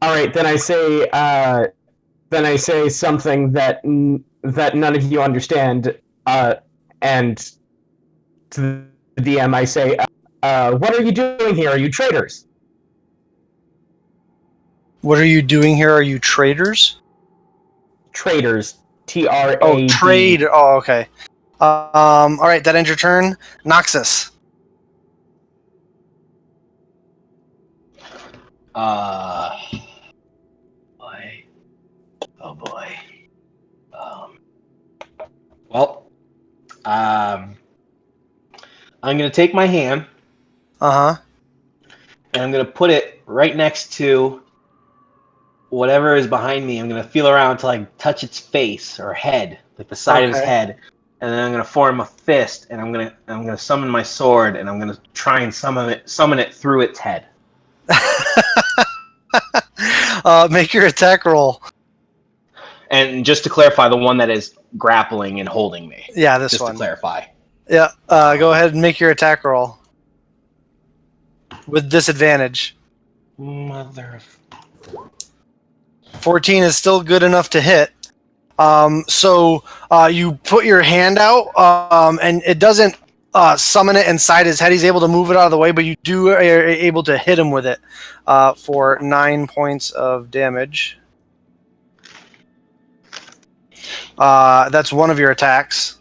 All right, then I say something that none of you understand. And to the DM, I say, "What are you doing here? Are you traitors?" What are you doing here? Are you traders? Traitors. TRAD. Oh, trade. Oh, okay. All right, that ends your turn. Noxus. Boy. Oh boy. Well, I'm gonna take my hand Uh-huh. and I'm gonna put it right next to whatever is behind me. I'm gonna feel around until I touch its face or head, like the side of his Okay. head, and then I'm gonna form a fist, and I'm gonna summon my sword, and I'm gonna try and summon it through its head. Make your attack roll. And just to clarify, the one that is grappling and holding me. Yeah, this just one. to clarify. Yeah. Go ahead and make your attack roll. With disadvantage. Mother. 14 is still good enough to hit. So you put your hand out, and it doesn't summon it inside his head. He's able to move it out of the way, but you are able to hit him with it for 9 points of damage. That's one of your attacks.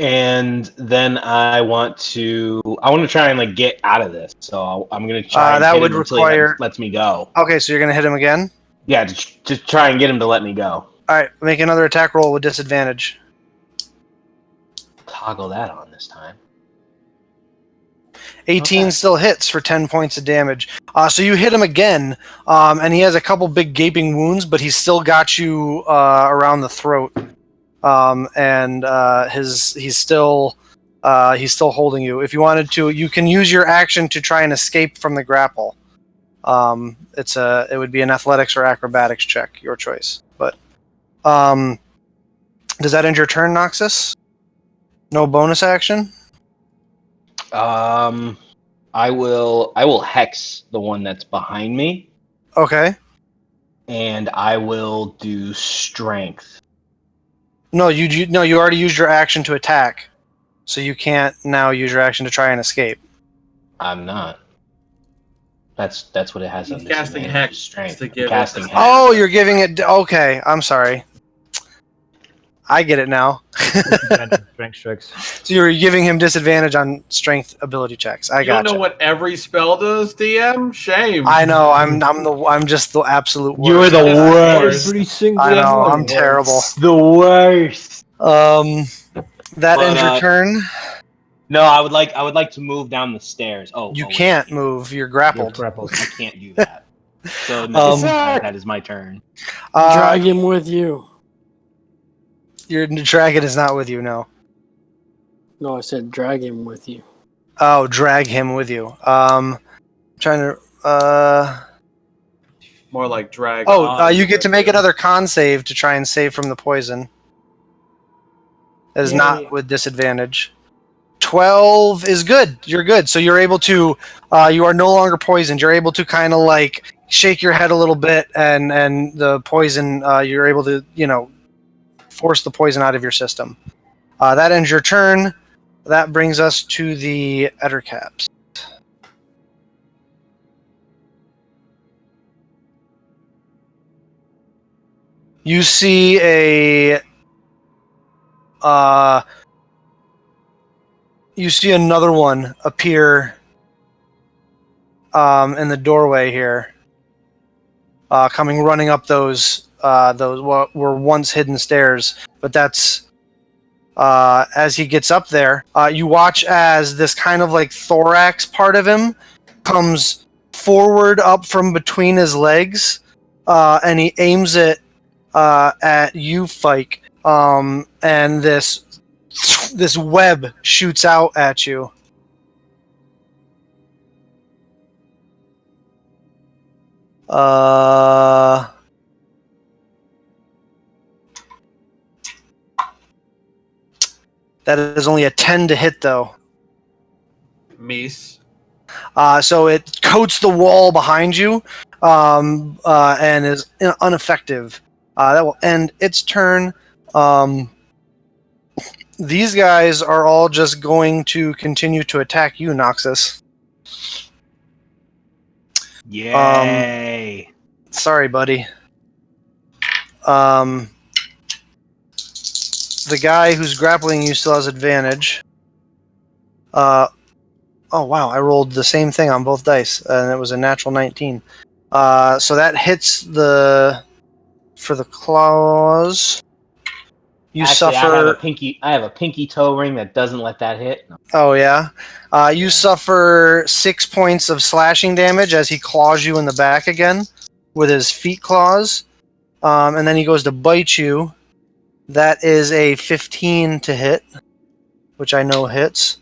And then I want to try and get out of this. So I'm gonna try and that hit would him until require. he lets me go. Okay, so you're gonna hit him again. Yeah, just try and get him to let me go. All right, make another attack roll with disadvantage. Toggle that on this time. 18 still hits for 10 points of damage. So you hit him again, and he has a couple big gaping wounds, but he's still got you around the throat, and he's still holding you. If you wanted to, you can use your action to try and escape from the grapple. It would be an athletics or acrobatics check, your choice. But does that end your turn, Noxus? No bonus action? I will hex the one that's behind me. Okay. And I will do strength. No, you already used your action to attack, so you can't now use your action to try and escape. I'm not. That's what it has on this. Casting hex strength. to give casting it. hex. Oh, you're giving it. Okay, I'm sorry. I get it now. Strength checks. So you're giving him disadvantage on strength ability checks. I You gotcha. don't know what every spell does, DM? Shame. I know. I'm just the absolute worst. You are the worst. Every single I know. one. I'm terrible. The worst. That ends your turn. No, I would like to move down the stairs. You Wait, can't move. You're You're grappled. grappled. I can't do that. So no, Um, that is my turn. Drag him with you. Your dragon is not with you, no. No, I said drag him with you. Oh, drag him with you. Trying to. More like drag on. You get to with make you. another con save to try and save from the poison. That is Yay. not with disadvantage. 12 is good. You're good. So you're able to. You are no longer poisoned. You're able to kind of like shake your head a little bit, and the poison. You're able to force the poison out of your system. That ends your turn. That brings us to the Ettercaps. You see another one appear in the doorway here, coming running up those what were once hidden stairs. But that's as he gets up there, you watch as this kind of like thorax part of him comes forward up from between his legs, and he aims it at you, Fike, and this web shoots out at you. That is only a 10 to hit, though. Meese. So it coats the wall behind you, and is ineffective. That will end its turn. These guys are all just going to continue to attack you, Noxus. Yay! Sorry, buddy. The guy who's grappling you still has advantage. Oh wow, I rolled the same thing on both dice, and it was a natural 19. So that hits for the claws. You Actually, suffer. I have a pinky toe ring that doesn't let that hit. No. Oh yeah. You suffer 6 points of slashing damage as he claws you in the back again with his feet claws, and then he goes to bite you. That is a 15 to hit, which I know hits.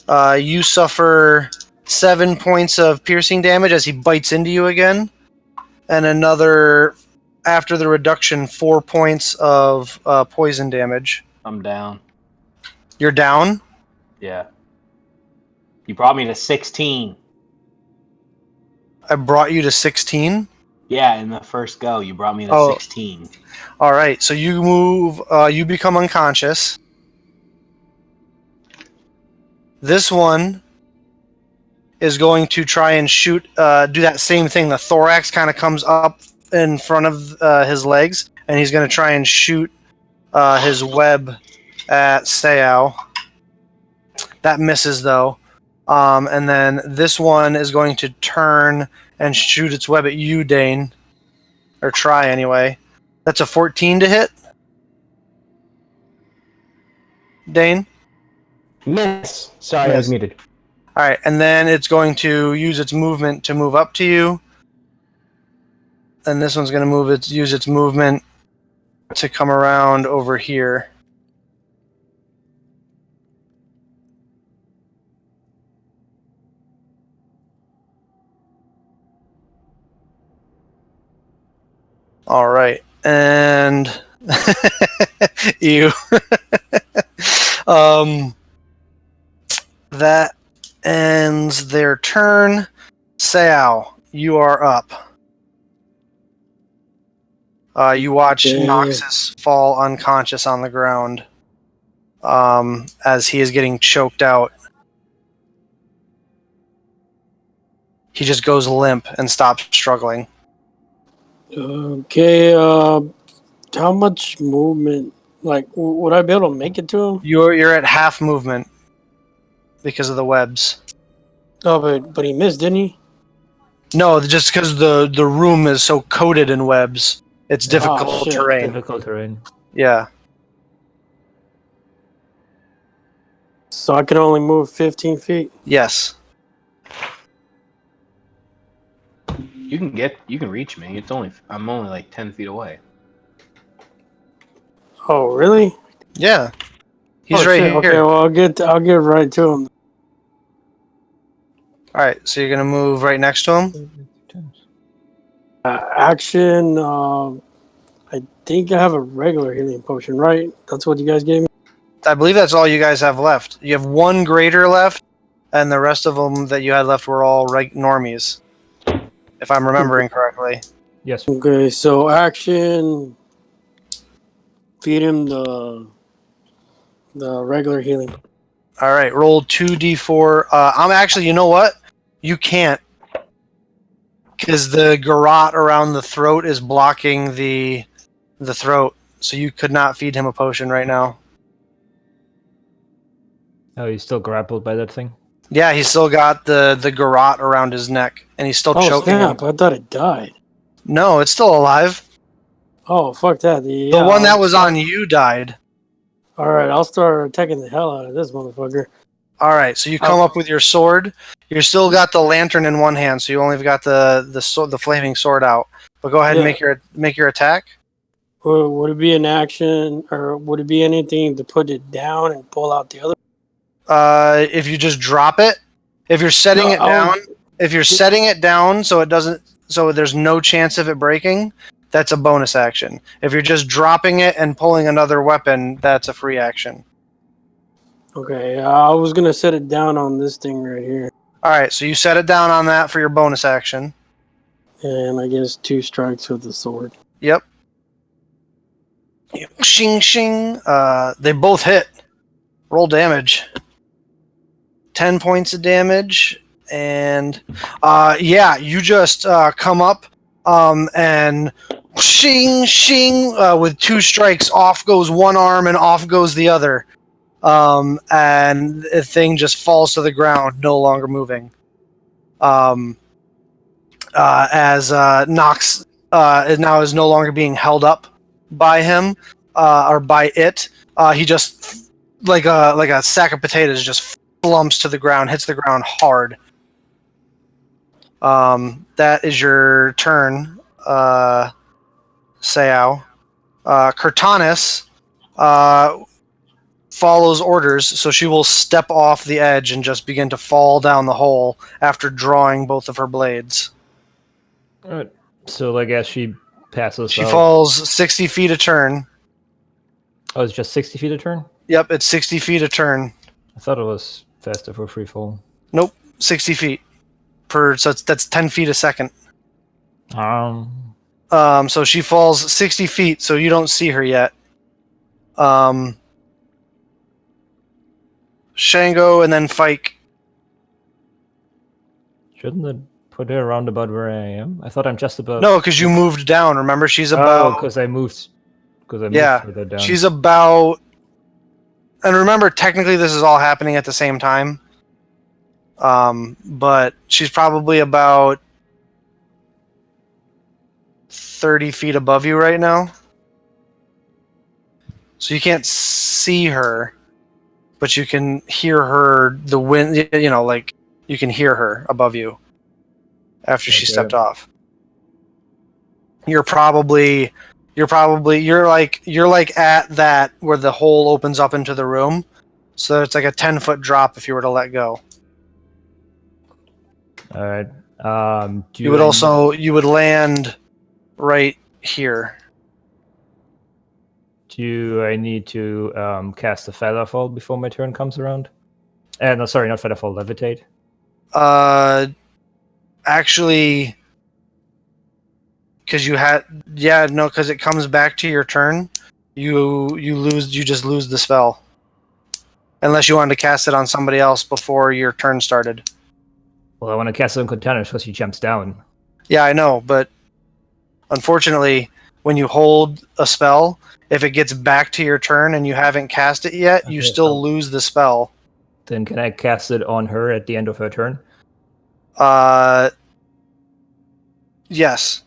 You suffer 7 points of piercing damage as he bites into you again, and another, after the reduction, 4 points of poison damage. I'm down. You're down? Yeah. You brought me to 16. I brought you to 16? Yeah, in the first go, you brought me to 16. All right, so you move, you become unconscious. This one is going to try and shoot, do that same thing. The thorax kind of comes up in front of his legs, and he's going to try and shoot his web at Seau. That misses, though. And then this one is going to turn and shoot its web at you, Dane. Or try, anyway. That's a 14 to hit. Dane? Miss. Sorry, I was muted. All right, and then it's going to use its movement to move up to you. And this one's going to use its movement to come around over here. All right, and you. That ends their turn. Seau, you are up. You watch Noxus fall unconscious on the ground as he is getting choked out. He just goes limp and stops struggling. Okay, how much movement? Like, would I be able to make it to him? You're at half movement because of the webs. Oh, but he missed, didn't he? No, just because the room is so coated in webs. It's difficult shit. terrain. Difficult terrain. Yeah. So I can only move 15 feet. Yes. You can reach me. I'm only like 10 feet away. Oh, really? Yeah. He's Oh right shit. here. Okay, well I'll get right to him. All right, so you're gonna move right next to him. Action. I think I have a regular healing potion, right? That's what you guys gave me. I believe that's all you guys have left. You have one greater left, and the rest of them that you had left were all normies, if I'm remembering correctly. Yes. Okay, so action. Feed him the regular healing. All right, roll 2d4. I'm actually, you know what? You can't, because the garrote around the throat is blocking the throat, so you could not feed him a potion right now. Oh, he's still grappled by that thing? Yeah, he's still got the garrote around his neck, and he's still Oh choking him. snap! I thought it died. No, it's still alive. Oh fuck that! The one I'll that was start- on you died. All right, I'll start attacking the hell out of this motherfucker. All right, so you come up with your sword. You're still got the lantern in one hand, so you only got the flaming sword out. But go ahead and make your attack. Would it be an action, or would it be anything to put it down and pull out the other? If you just drop it, if you're setting No, it down, if you're setting it down so it doesn't, so there's no chance of it breaking, that's a bonus action. If you're just dropping it and pulling another weapon, that's a free action. Okay, I was gonna set it down on this thing right here, All right, so you set it down on that for your bonus action. and I guess 2 strikes with the sword. Yep. Shing shing. They both hit. Roll damage. 10 points of damage, and yeah, you just come up and shing shing with 2 strikes. Off goes one arm and off goes the other, and the thing just falls to the ground, no longer moving. As Nox now is no longer being held up by him or by it. He just like a sack of potatoes just flumps to the ground, hits the ground hard. That is your turn, Sayao. Cortanis follows orders, so she will step off the edge and just begin to fall down the hole after drawing both of her blades. Alright. So, like, as she passes She out... falls 60 feet a turn. Oh, it's just 60 feet a turn? Yep, it's 60 feet a turn. I thought it was faster for free fall. Nope, 60 feet per. So that's 10 feet a second. So she falls 60 feet, so you don't see her yet. Shango and then Fike. Shouldn't it put her around about where I am? I thought I'm just about... No, because you moved down. Remember, she's Oh, about. because I moved Yeah, further down. she's about. And remember, technically, this is all happening at the same time. But she's probably about 30 feet above you right now. So you can't see her, but you can hear her, the wind, like you can hear her above you after she stepped off. You're like at that where the hole opens up into the room. So it's like a 10-foot drop if you were to let go. All right. You would land right here. Do I need to cast a Featherfall before my turn comes around? No, sorry, not Featherfall, Levitate. Actually, because because it comes back to your turn. You just lose the spell. Unless you wanted to cast it on somebody else before your turn started. Well, I want to cast it on Container because he jumps down. Yeah, I know, but unfortunately, when you hold a spell, if it gets back to your turn and you haven't cast it yet, you still lose the spell. Then can I cast it on her at the end of her turn? Yes.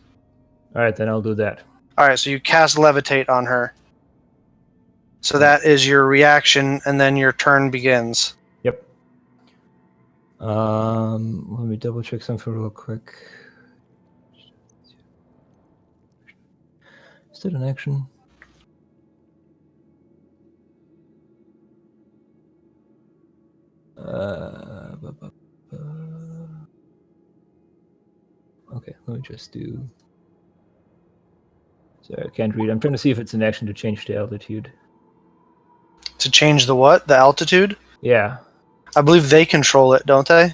Alright, then I'll do that. Alright, so you cast Levitate on her. So that is your reaction, and then your turn begins. Let me double check something real quick. Is that an action? Okay, let me just do. Sorry, I can't read. I'm trying to see if it's an action to change the altitude. To change the what? The altitude? Yeah. I believe they control it, don't they?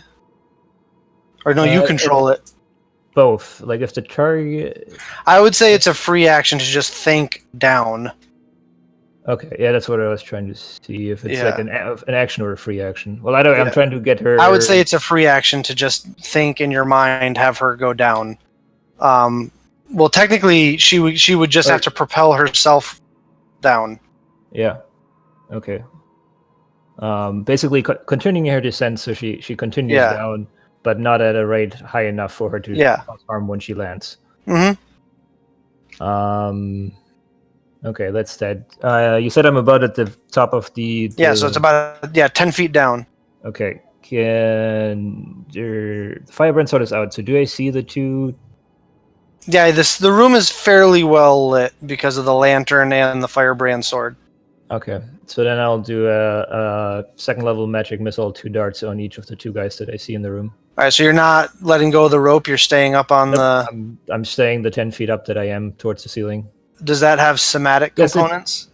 Or no, you control it. Both. Like if the target. I would say it's a free action to just think down. Okay, yeah, that's what I was trying to see if it's Yeah. like an action or a free action. Well, I don't. Yeah. I'm trying to get her. I would say it's a free action to just think in your mind, have her go down. Well, technically, she would just have to propel herself down. Yeah. Okay. Basically, continuing her descent, so she continues Yeah. down, but not at a rate high enough for her to cause harm when she lands. Mm-hmm. Okay, that's that. You said I'm about at the top of the. Yeah, so it's about 10 feet down. Okay. The firebrand sword is out. So do I see the two? Yeah, the room is fairly well lit because of the lantern and the firebrand sword. Okay, so then I'll do a second level magic missile, 2 darts on each of the 2 guys that I see in the room. All right, so you're not letting go of the rope. You're staying up on the. I'm staying the 10 feet up that I am towards the ceiling. Does that have somatic components?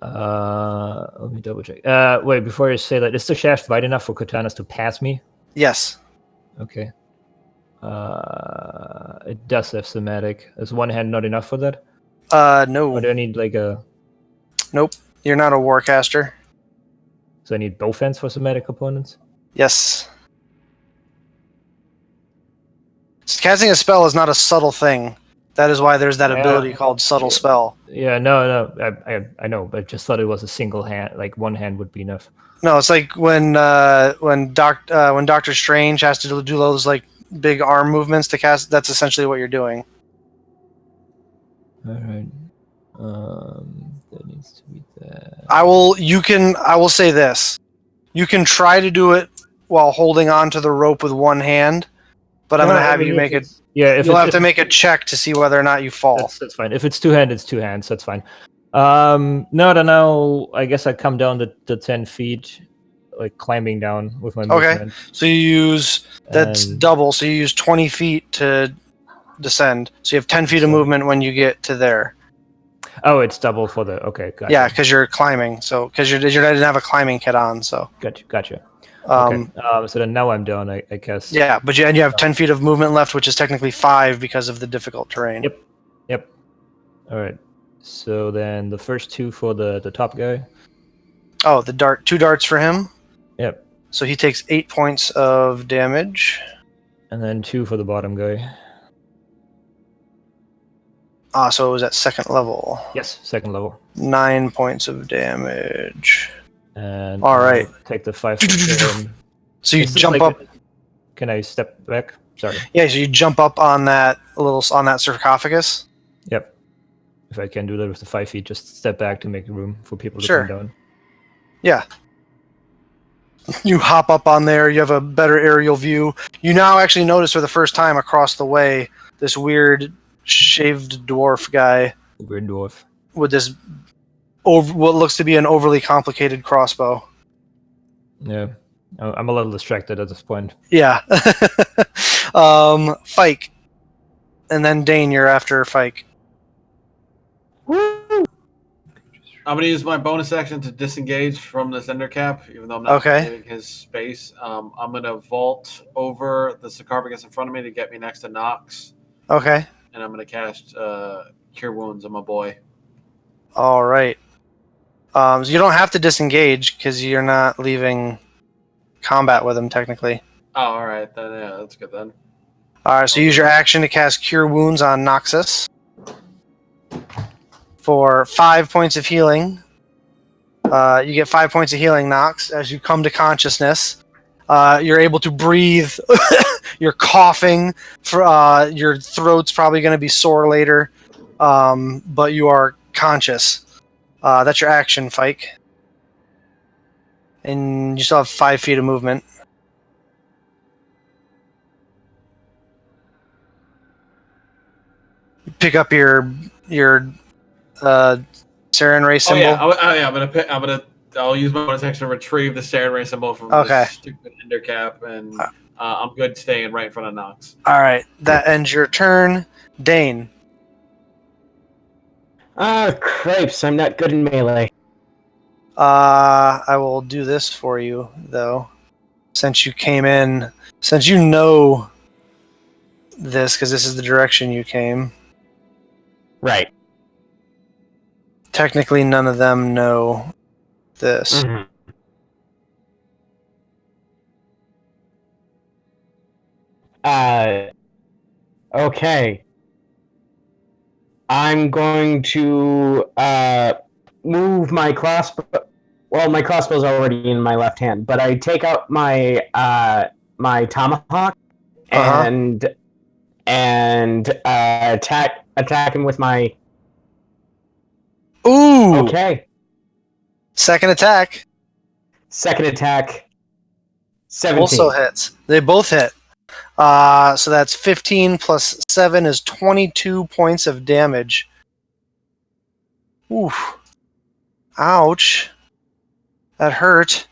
Let me double check. Wait, before I say that, is the shaft wide enough for katanas to pass me? Yes. Okay. It does have somatic. Is one hand not enough for that? No. Or do I need like a? Nope. You're not a warcaster. So I need both hands for somatic components? Yes. Casting a spell is not a subtle thing. That is why there's that ability called subtle spell. Yeah, no, I know, but I just thought it was a single hand, like one hand would be enough. No, it's like when Doctor Strange has to do those like big arm movements to cast. That's essentially what you're doing. All right. That needs to be that. I will say this. You can try to do it while holding on to the rope with one hand, but I'm going to have you make it. Yeah, you'll have to make a check to see whether or not you fall. That's fine. If it's two hands, it's 2 hands. That's fine. No, then I guess I come down the 10 feet, like climbing down with my movement. Okay, so you use that's double. So you use 20 feet to descend. So you have 10 feet of movement when you get to there. Oh, it's double for the gotcha. Yeah, because you're climbing. So because you didn't have a climbing kit on. So gotcha. Okay. So then now I'm down, I guess. Yeah, but you have 10 feet of movement left, which is technically 5 because of the difficult terrain. Yep. All right. So then the first 2 for the top guy. Oh, 2 darts for him. Yep. So he takes 8 points of damage. And then 2 for the bottom guy. So it was at second level. Yes, second level. 9 points of damage. And all right, take the 5. So you jump up. Can I step back? Sorry. Yeah, so you jump up on that sarcophagus. Yep. If I can do that with the 5 feet, just step back to make room for people to come down. Yeah. You hop up on there. You have a better aerial view. You now actually notice for the first time across the way this weird shaved dwarf guy. Weird dwarf. With this what looks to be an overly complicated crossbow. Yeah. I'm a little distracted at this point. Yeah. Fike. And then Dane, you're after Fike. I'm going to use my bonus action to disengage from the Cinder Cap, even though I'm not getting his space. I'm going to vault over the sarcophagus in front of me to get me next to Nox. Okay. And I'm going to cast Cure Wounds on my boy. All right. So you don't have to disengage because you're not leaving combat with him, technically. Oh, all right. Then, yeah, that's good then. All right, so use your action to cast Cure Wounds on Noxus for 5 points of healing. You get 5 points of healing, Nox, as you come to consciousness. You're able to breathe. You're coughing. Your throat's probably going to be sore later, but you are conscious. That's your action, Fike. And you still have 5 feet of movement. Pick up your Sarin Ray Oh symbol. yeah, I'll use my bonus action to retrieve the Sarin Ray symbol from Okay. this stupid ender cap, and I'm good staying right in front of Nox. All right, that ends your turn, Dane. Cripes, I'm not good in melee. I will do this for you though, since you came in, since you know this, because this is the direction you came. Right. Technically, none of them know this. Mhm. Okay. I'm going to move my crossbow. Well, my crossbow's already in my left hand, but I take out my my tomahawk and attack him with my. Ooh! Okay. Second attack Second attack. 17. also hits. They both hit. So that's 15 plus 7 is 22 points of damage. Oof. Ouch. That hurt.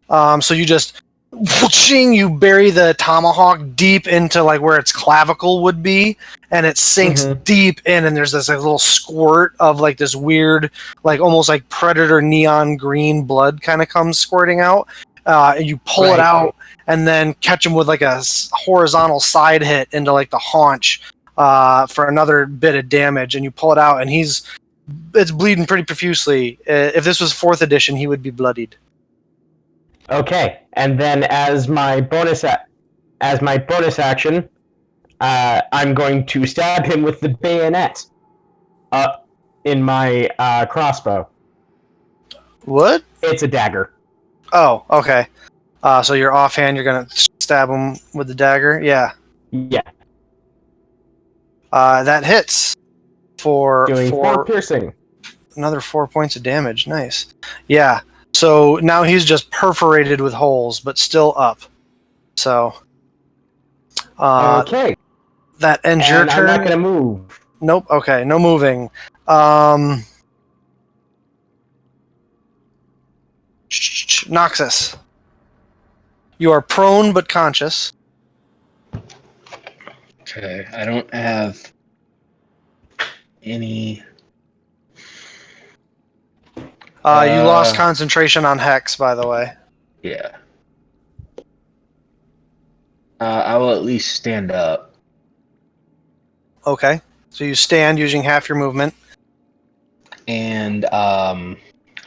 So you just whooshing, you bury the tomahawk deep into like where its clavicle would be, and it sinks deep in, and there's this like, little squirt of like this weird, like almost like predator neon green blood kind of comes squirting out. And you pull it out, and then catch him with like a horizontal side hit into like the haunch for another bit of damage, and you pull it out, and it's bleeding pretty profusely. If this was 4th edition, he would be bloodied. Okay, and then as my bonus action, I'm going to stab him with the bayonet in my crossbow. What? It's a dagger. Oh, okay. So you're offhand, you're gonna stab him with the dagger? Yeah. Yeah. That hits for Doing 4 piercing. Another 4 points of damage. Nice. Yeah. So now he's just perforated with holes, but still up. So. Okay. That ends your turn. I'm not gonna move. Nope. Okay. No moving. Noxus. You are prone but conscious. Okay, I don't have any. You lost concentration on Hex, by the way. Yeah. I will at least stand up. Okay. So you stand using half your movement. And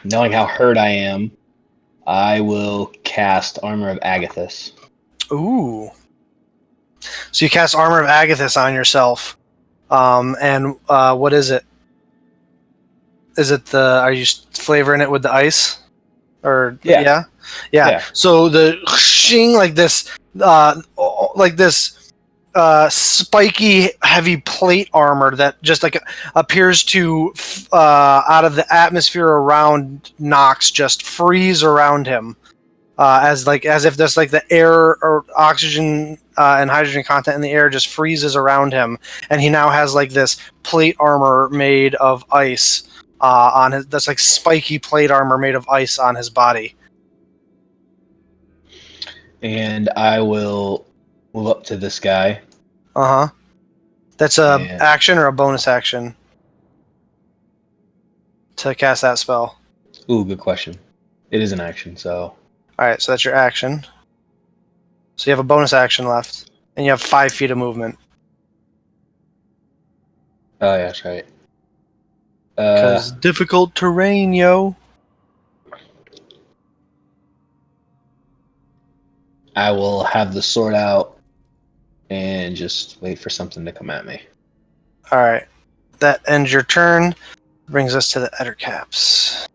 knowing how hurt I am, I will cast Armor of Agathis. Ooh. So you cast Armor of Agathis on yourself. And what is it? Is it are you flavoring it with the ice? Or yeah. So the shing like this spiky heavy plate armor that just like appears to out of the atmosphere around Nox just freeze around him. As if there's like the air or oxygen and hydrogen content in the air just freezes around him, and he now has like this plate armor made of ice on his. That's like spiky plate armor made of ice on his body. And I will move up to this guy. That's a action or a bonus action to cast that spell. Ooh, good question. It is an action, so. Alright, so that's your action. So you have a bonus action left. And you have 5 feet of movement. Oh, yeah, that's right. Because difficult terrain, yo. I will have the sword out and just wait for something to come at me. Alright. That ends your turn. Brings us to the Ettercaps.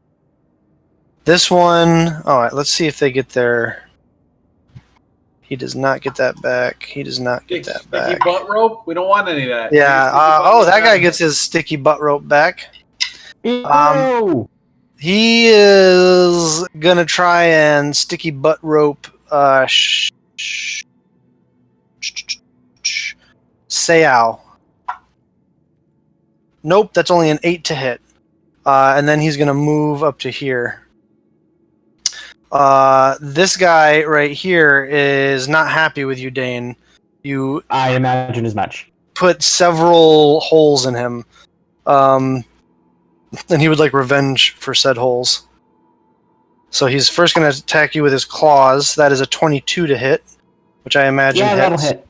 This one... Alright, let's see if they get their... He does not get that back. He does not get that back. Sticky butt rope? We don't want any of that. Yeah. That guy gets his sticky butt rope back. Ew! He is gonna try and sticky butt rope Sayao. Nope, that's only an 8 to hit. And then he's gonna move up to here. This guy right here is not happy with you, Dane. You I imagine as much. put several holes in him. And he would like revenge for said holes. So he's first going to attack you with his claws. That is a 22 to hit, which I imagine Yeah, that'll hits.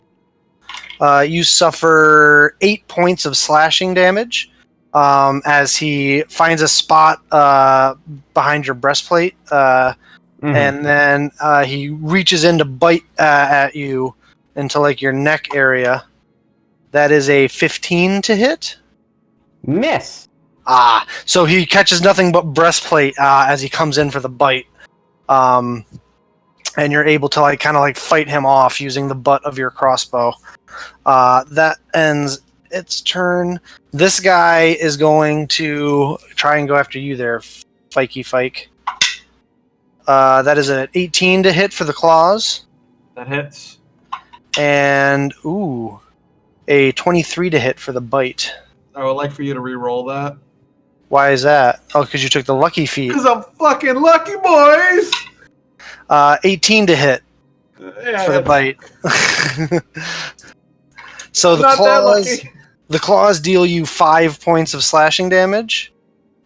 hit. You suffer 8 points of slashing damage as he finds a spot behind your breastplate. And then he reaches in to bite at you into like your neck area. That is a 15 to hit. Miss. So he catches nothing but breastplate as he comes in for the bite. And you're able to like kind of like fight him off using the butt of your crossbow. That ends its turn. This guy is going to try and go after you there, Fikey Fike. That is an 18 to hit for the claws. That hits. And, a 23 to hit for the bite. I would like for you to re-roll that. Why is that? Oh, because you took the lucky feat. Because I'm fucking lucky, boys! 18 to hit Yeah, for the bite. So I'm not that lucky. the claws deal you 5 points of slashing damage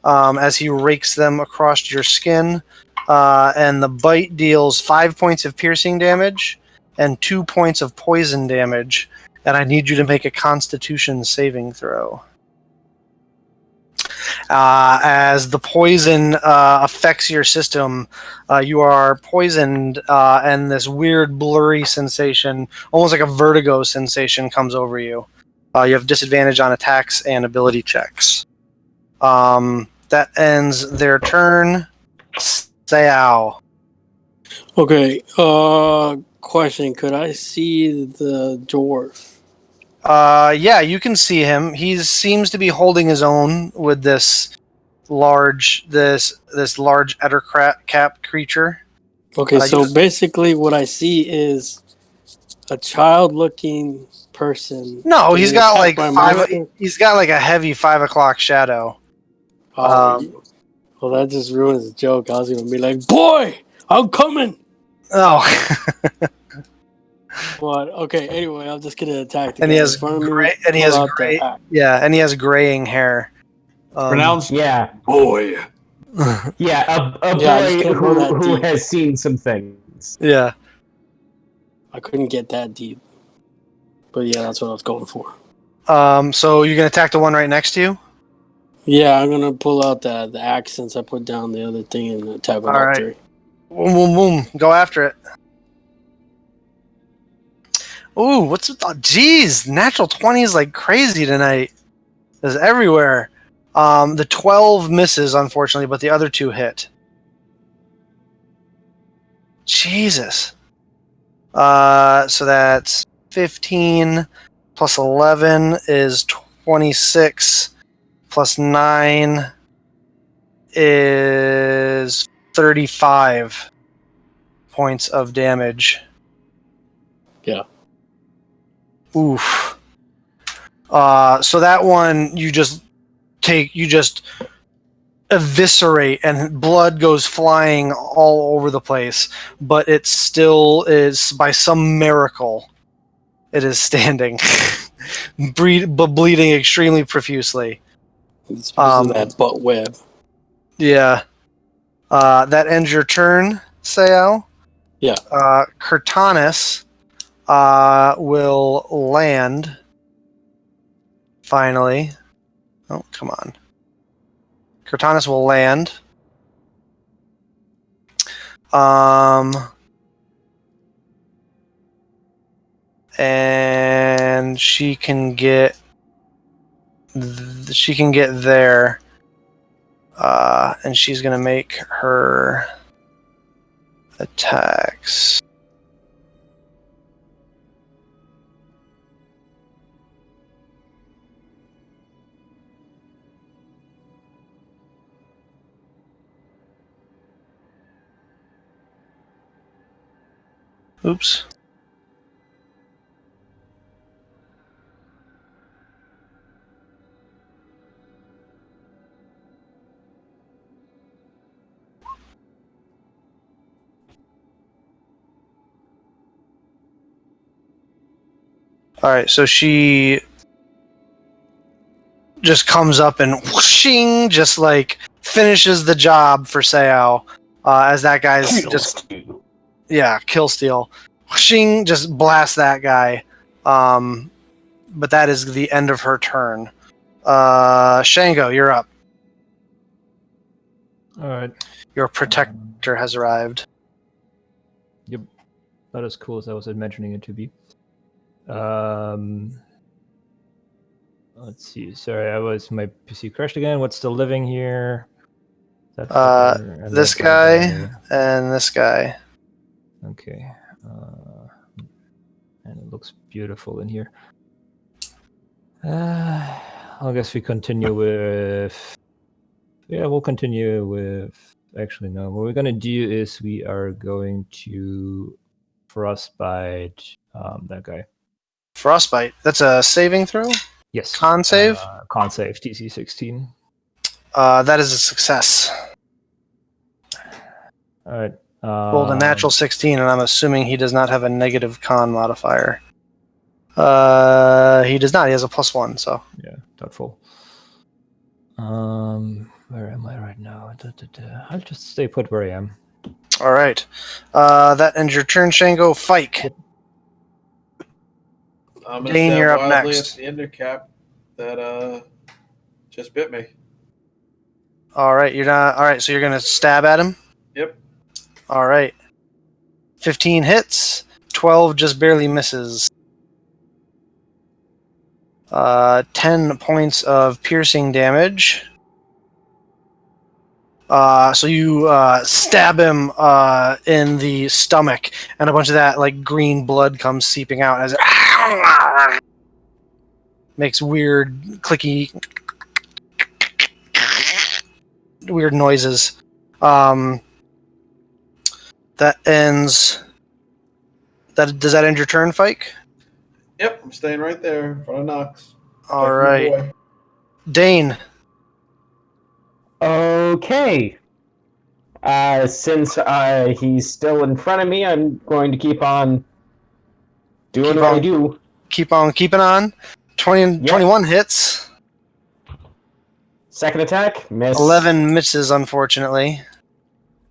as he rakes them across your skin. And the bite deals 5 points of piercing damage and 2 points of poison damage. And I need you to make a Constitution saving throw. As the poison affects your system, you are poisoned, and this weird blurry sensation, almost like a vertigo sensation, comes over you. You have disadvantage on attacks and ability checks. That ends their turn. Sayao. Okay. Question: could I see the dwarf? Yeah, you can see him. He seems to be holding his own with this large ettercap creature. Okay, so basically, what I see is a child-looking person. No, he's getting got attacked like by five. monsters. He's got like a heavy 5 o'clock shadow. Oh, well, that just ruins the joke. I was gonna be like, "Boy, I'm coming." Oh, But okay, anyway, I'm just gonna attack the and guy he in has front of me. gray. And he pull has out gray. the axe. Yeah, and he has graying hair. Pronounced Yeah. boy. Yeah, a Yeah, I just boy can't go that who deep. has seen some things. Yeah. I couldn't get that deep. But yeah, that's what I was going for. So you're gonna attack the one right next to you. Yeah, I'm gonna pull out the axe since I put down the other thing and attack with All all right. three. Boom, boom, boom. Go after it. Ooh, what's with? Jeez, natural 20s like crazy tonight. Is everywhere. The 12 misses, unfortunately, but the other 2 hit. Jesus. So that's 15 plus 11 is 26 plus 9 is 35 points of damage. Yeah. Oof. So that one you just eviscerate and blood goes flying all over the place, but it still is, by some miracle, it is standing, bleeding extremely profusely. It's because of that butt web. Yeah. That ends your turn, Sayao. Yeah. Cortanis will land. Finally. Oh, come on. Cortanis will land. And she can get there. And she's gonna make her attacks. Oops. All right, so she just comes up and whooshing, just like finishes the job for Sayao. As that guy's just kill steal, whooshing, just blast that guy. But that is the end of her turn. Shango, you're up. All right. Your protector has arrived. Yep. Not as cool as I was mentioning it to be. Let's see. Sorry, my PC crashed again. What's still living here? That's This guy and this guy. Okay. And it looks beautiful in here. I guess we continue with. Yeah, we'll continue with. Actually, no. What we're gonna do is we are going to frostbite that guy. Frostbite. That's a saving throw? Yes. Con save? Con save, DC 16. That is a success. All right. Rolled a natural 16, and I'm assuming he does not have a negative con modifier. He does not. He has a +1, so. Yeah, doubtful. Where am I right now? I'll just stay put where I am. All right. That ends your turn, Shango. Fike. I'm gonna Dane, stab you're up wildly next. at the undercap that just bit me. All right. You're not. All right. So you're gonna stab at him. Yep. All right. 15 hits. 12 just barely misses. 10 points of piercing damage. So you stab him in the stomach, and a bunch of that like green blood comes seeping out as it makes weird clicky, weird noises. That ends. Does that end your turn, Fike? Yep, I'm staying right there in front of Knox. All right, Dane. Okay. Since he's still in front of me, I'm going to keep on doing what I do. Keep on keeping on. 21 hits. Second attack, miss. 11 misses, unfortunately.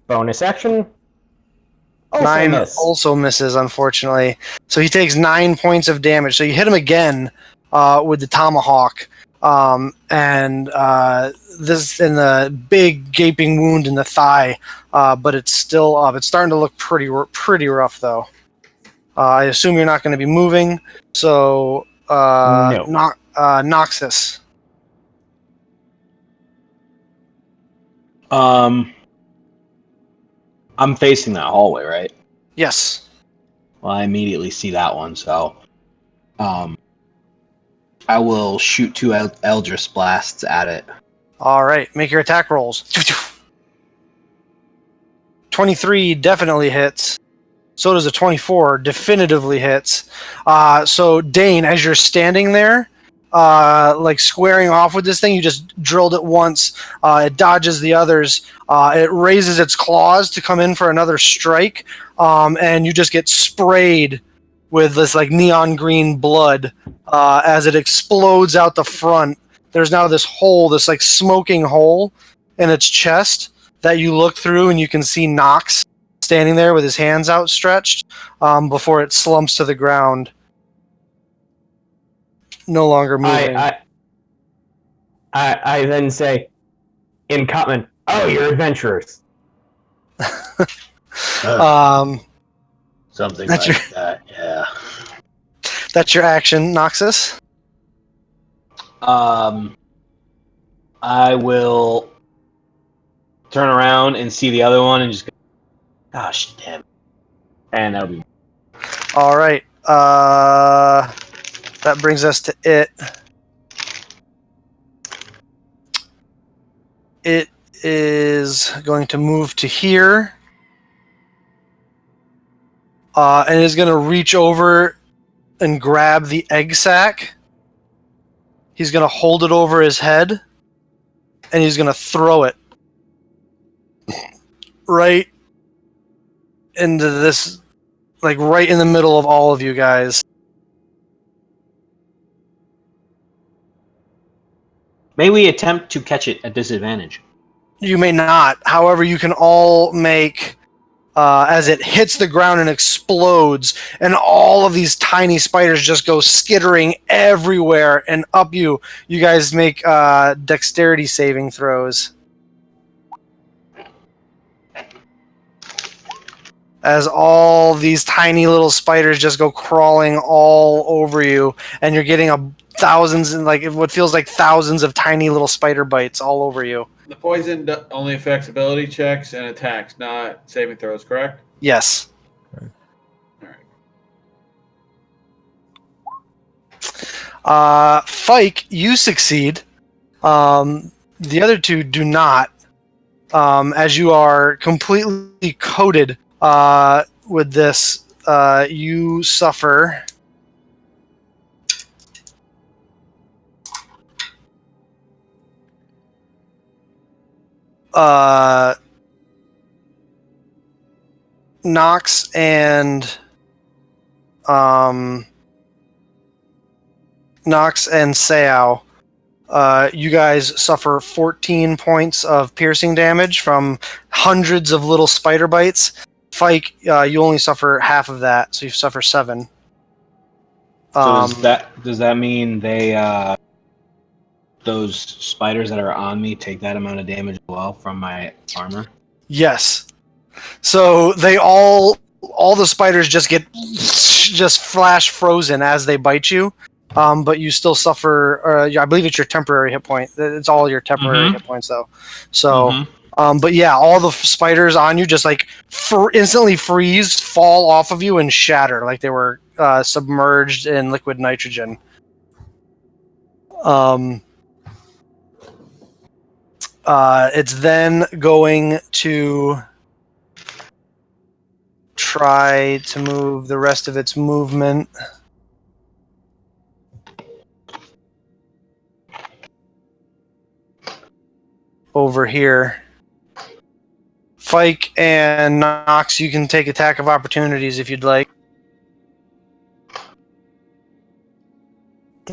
Bonus action. Also 9 miss. also misses, unfortunately. So he takes 9 points of damage. So you hit him again with the tomahawk. And this in the big gaping wound in the thigh, but it's still up. It's starting to look pretty rough, though. I assume you're not going to be moving, so No. Noxus. I'm facing that hallway, right? Yes. Well, I immediately see that one, so I will shoot 2 Eldritch blasts at it. All right, make your attack rolls. 23 definitely hits. So does a 24, definitively hits. So Dane, as you're standing there, like squaring off with this thing, you just drilled it once. It dodges the others. It raises its claws to come in for another strike, and you just get sprayed with this like neon green blood as it explodes out the front. There's now this hole, this like smoking hole in its chest that you look through, and you can see Nox standing there with his hands outstretched before it slumps to the ground, no longer moving. I then say, in common, oh, you're adventurers. Something like that, yeah. That's your action, Noxus. I will turn around and see the other one and just go, gosh damn it. And that'll be... All right. That brings us to it. It is going to move to here. and is going to reach over and grab the egg sac. He's going to hold it over his head, and he's going to throw it right into this, like right in the middle of all of you guys. May we attempt to catch it at disadvantage? You may not. However, you can all make, as it hits the ground and explodes, and all of these tiny spiders just go skittering everywhere and up you. You guys make dexterity saving throws. As all these tiny little spiders just go crawling all over you, and you're getting thousands and like what feels like thousands of tiny little spider bites all over you. The poison only affects ability checks and attacks, not saving throws, correct? Yes. All right. Fike, you succeed. The other two do not, as you are completely coated with this. You suffer Nox and Sao. You guys suffer 14 points of piercing damage from hundreds of little spider bites. Fike, you only suffer half of that, so you suffer 7. So does that mean they those spiders that are on me take that amount of damage as well from my armor? Yes. So they all the spiders just get flash frozen as they bite you, but you still suffer. I believe it's your temporary hit point. It's all your temporary hit points though. So, but yeah, all the spiders on you just like instantly freeze, fall off of you, and shatter like they were submerged in liquid nitrogen. It's then going to try to move the rest of its movement over here. Fike and Nox, you can take attack of opportunities if you'd like.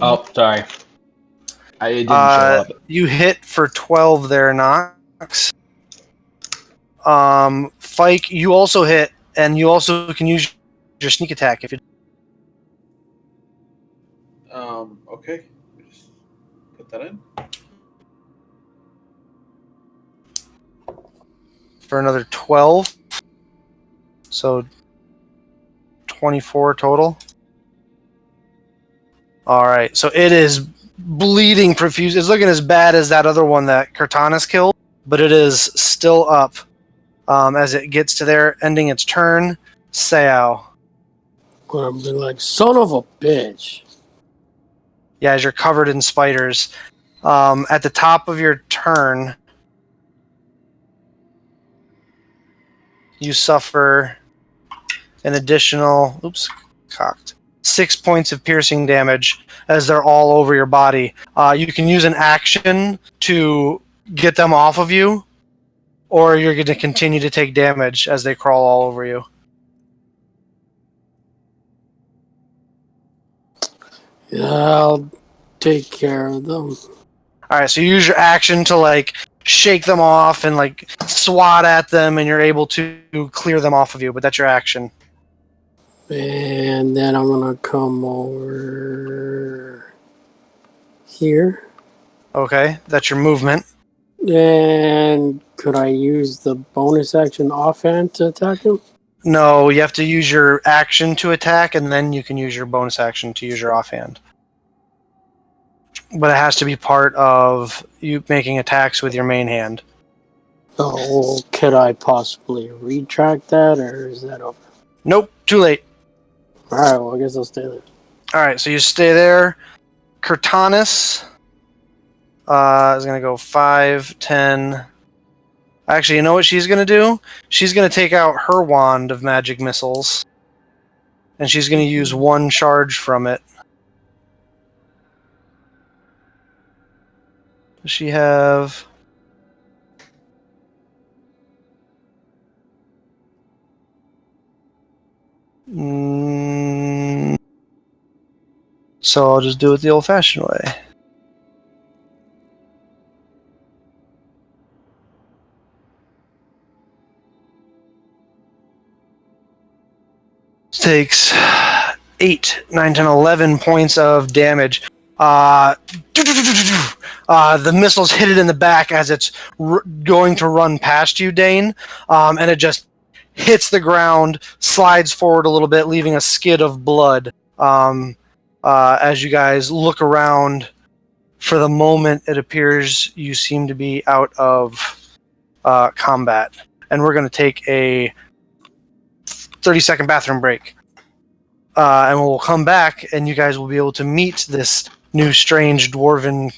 Oh, sorry. It didn't show up. You hit for 12 there, Nox. Fike, you also hit, and you also can use your sneak attack if you. Okay. Just put that in. For another 12. So 24 total. Alright, so it is bleeding profuse. It's looking as bad as that other one that Cortanis killed, but it is still up as it gets to there, ending its turn. Sao. Gonna be like, son of a bitch. Yeah, as you're covered in spiders. At the top of your turn, you suffer an additional 6 points of piercing damage as they're all over your body. You can use an action to get them off of you, or you're going to continue to take damage as they crawl all over you. Yeah, I'll take care of them. Alright, so you use your action to like shake them off and like swat at them, and you're able to clear them off of you, but that's your action. And then I'm gonna come over here. Okay, that's your movement. And could I use the bonus action offhand to attack him? No, you have to use your action to attack, and then you can use your bonus action to use your offhand. But it has to be part of you making attacks with your main hand. Oh, could I possibly retract that, or is that over? Nope, too late. Alright, well, I guess I'll stay there. Alright, so you stay there. Cortanis is going to go 5, 10. Actually, you know what she's going to do? She's going to take out her wand of magic missiles. and she's going to use 1 charge from it. Does she have... So I'll just do it the old-fashioned way. Takes 8, 9, 10, 11 points of damage. The missiles hit it in the back as it's going to run past you, Dane, and it just hits the ground, slides forward a little bit, leaving a skid of blood. As you guys look around, for the moment, it appears you seem to be out of combat. And we're going to take a 30-second bathroom break. And we'll come back, and you guys will be able to meet this new strange dwarven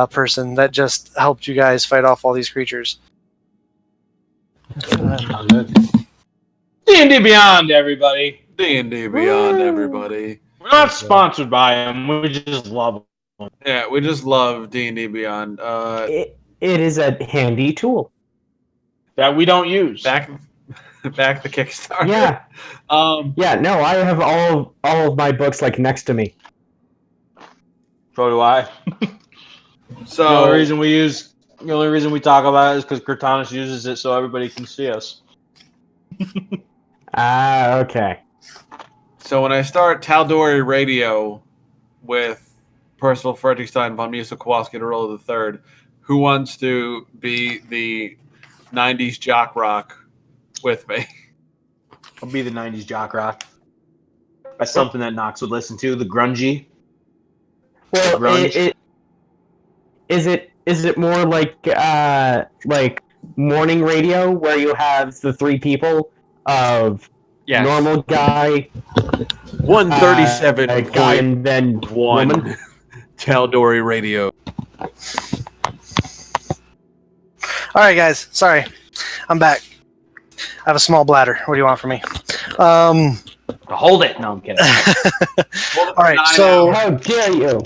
person that just helped you guys fight off all these creatures. D&D Beyond, everybody. D&D Beyond, everybody. We're not sponsored by them. We just love them. Yeah, we just love D&D Beyond. It is a handy tool that we don't use. Back the Kickstarter. Yeah. Yeah. No, I have all of my books like next to me. So do I. So the only reason we talk about it is because Cortanus uses it so everybody can see us. Okay. So when I start Tal'Dorei Radio with Percival Frederickstein von Musa Kowalski to roll the third, who wants to be the 90s jock rock with me? I'll be the 90s jock rock. That's something that Knox would listen to, the grungy. Well, grunge. Is it more like morning radio where you have the 3 people of normal guy, 137 guy, and then woman? Tal'Dorei Radio. All right, guys. Sorry. I'm back. I have a small bladder. What do you want from me? Hold it. No, I'm kidding. All right, so... How dare you?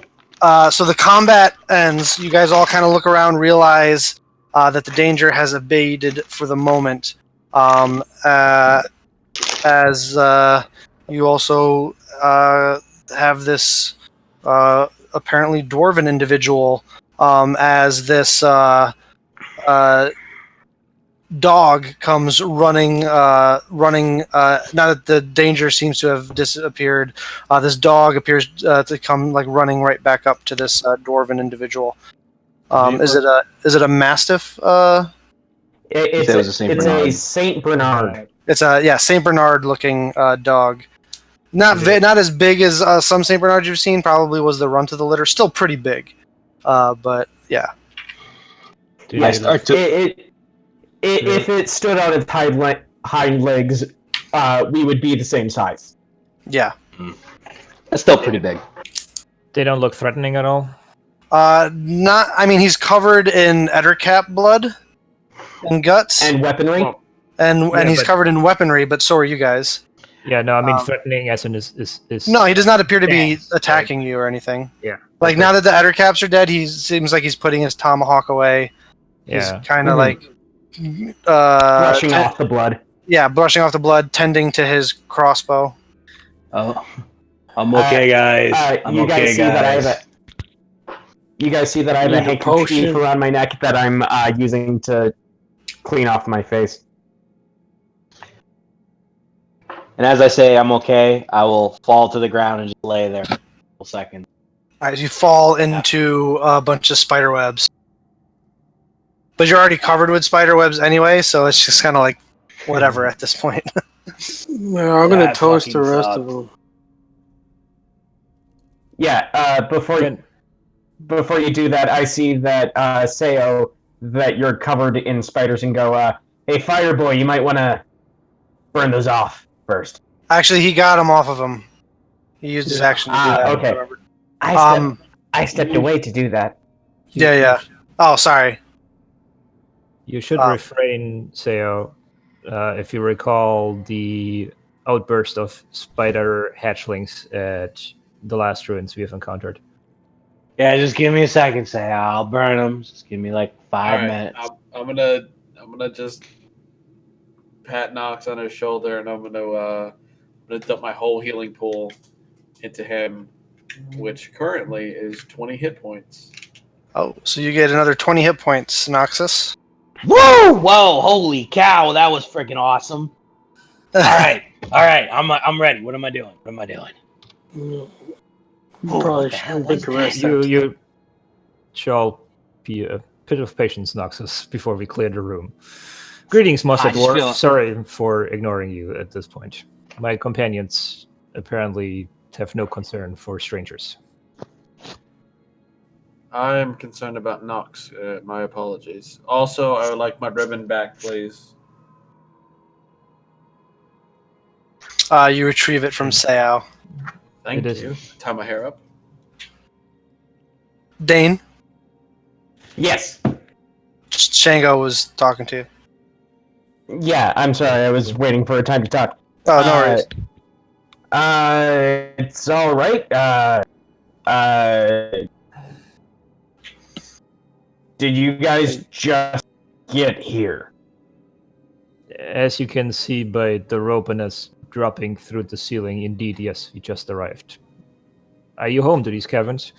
So the combat ends. You guys all kind of look around, realize that the danger has abated for the moment. As you also have this apparently dwarven individual as this dog comes running. Now that the danger seems to have disappeared, this dog appears to come running right back up to this dwarven individual. Is it a mastiff? It's a Saint Bernard. It's a Saint Bernard looking dog. Not as big as some Saint Bernards you've seen. Probably was the runt of the litter. Still pretty big, but yeah. If it stood on its hind legs, we would be the same size. Yeah. That's still pretty big. They don't look threatening at all? Not. I mean, he's covered in ettercap blood and guts. And weaponry. And he's covered in weaponry, but so are you guys. Yeah, no, I mean threatening as in is No, he does not appear to be attacking you or anything. Yeah. Like, now that the ettercaps are dead, he seems like he's putting his tomahawk away. Yeah. He's kind of brushing off the blood. Yeah, brushing off the blood, tending to his crossbow. Oh, I'm okay, guys. You guys see that I have a handkerchief around my neck that I'm using to clean off my face. And as I say, I'm okay. I will fall to the ground and just lay there for a couple seconds. All right, you fall into a bunch of spider webs. But you're already covered with spider webs anyway, so it's just kind of like whatever at this point. I'm going to toast the rest of them. Yeah, before you do that, I see that, Seo, that you're covered in spiders and go, hey, Fireboy, you might want to burn those off first. Actually, he got him off of him. He used his action to do that. Okay. I stepped away to do that. Yeah. Oh, sorry. You should refrain, Seo. If you recall, the outburst of spider hatchlings at the last ruins we have encountered. Yeah, just give me a second, say I'll burn them. Just give me like All 5 right, minutes. I'm gonna just pat Knox on his shoulder, and I'm gonna dump my whole healing pool into him, which currently is 20 hit points. Oh, so you get another 20 hit points, Noxus. Woo! Whoa! Holy cow! That was freaking awesome. All right, I'm ready. What am I doing? You Ooh, probably what the hell shouldn't was take a rest that? after. You shall be a bit of patience, Noxus, before we clear the room. Greetings, Master I just Dwarf. feel- Sorry for ignoring you at this point. My companions apparently have no concern for strangers. I'm concerned about Knox. My apologies. Also, I would like my ribbon back, please. You retrieve it from Sao. Thank It is- you. Tie my hair up. Dane, Yes. Shango was talking to you. Yeah, I'm sorry. I was waiting for a time to talk. Oh, no worries. It's all right. Did you guys just get here? As you can see by the ropiness dropping through the ceiling, indeed, yes, we just arrived. Are you home to these caverns?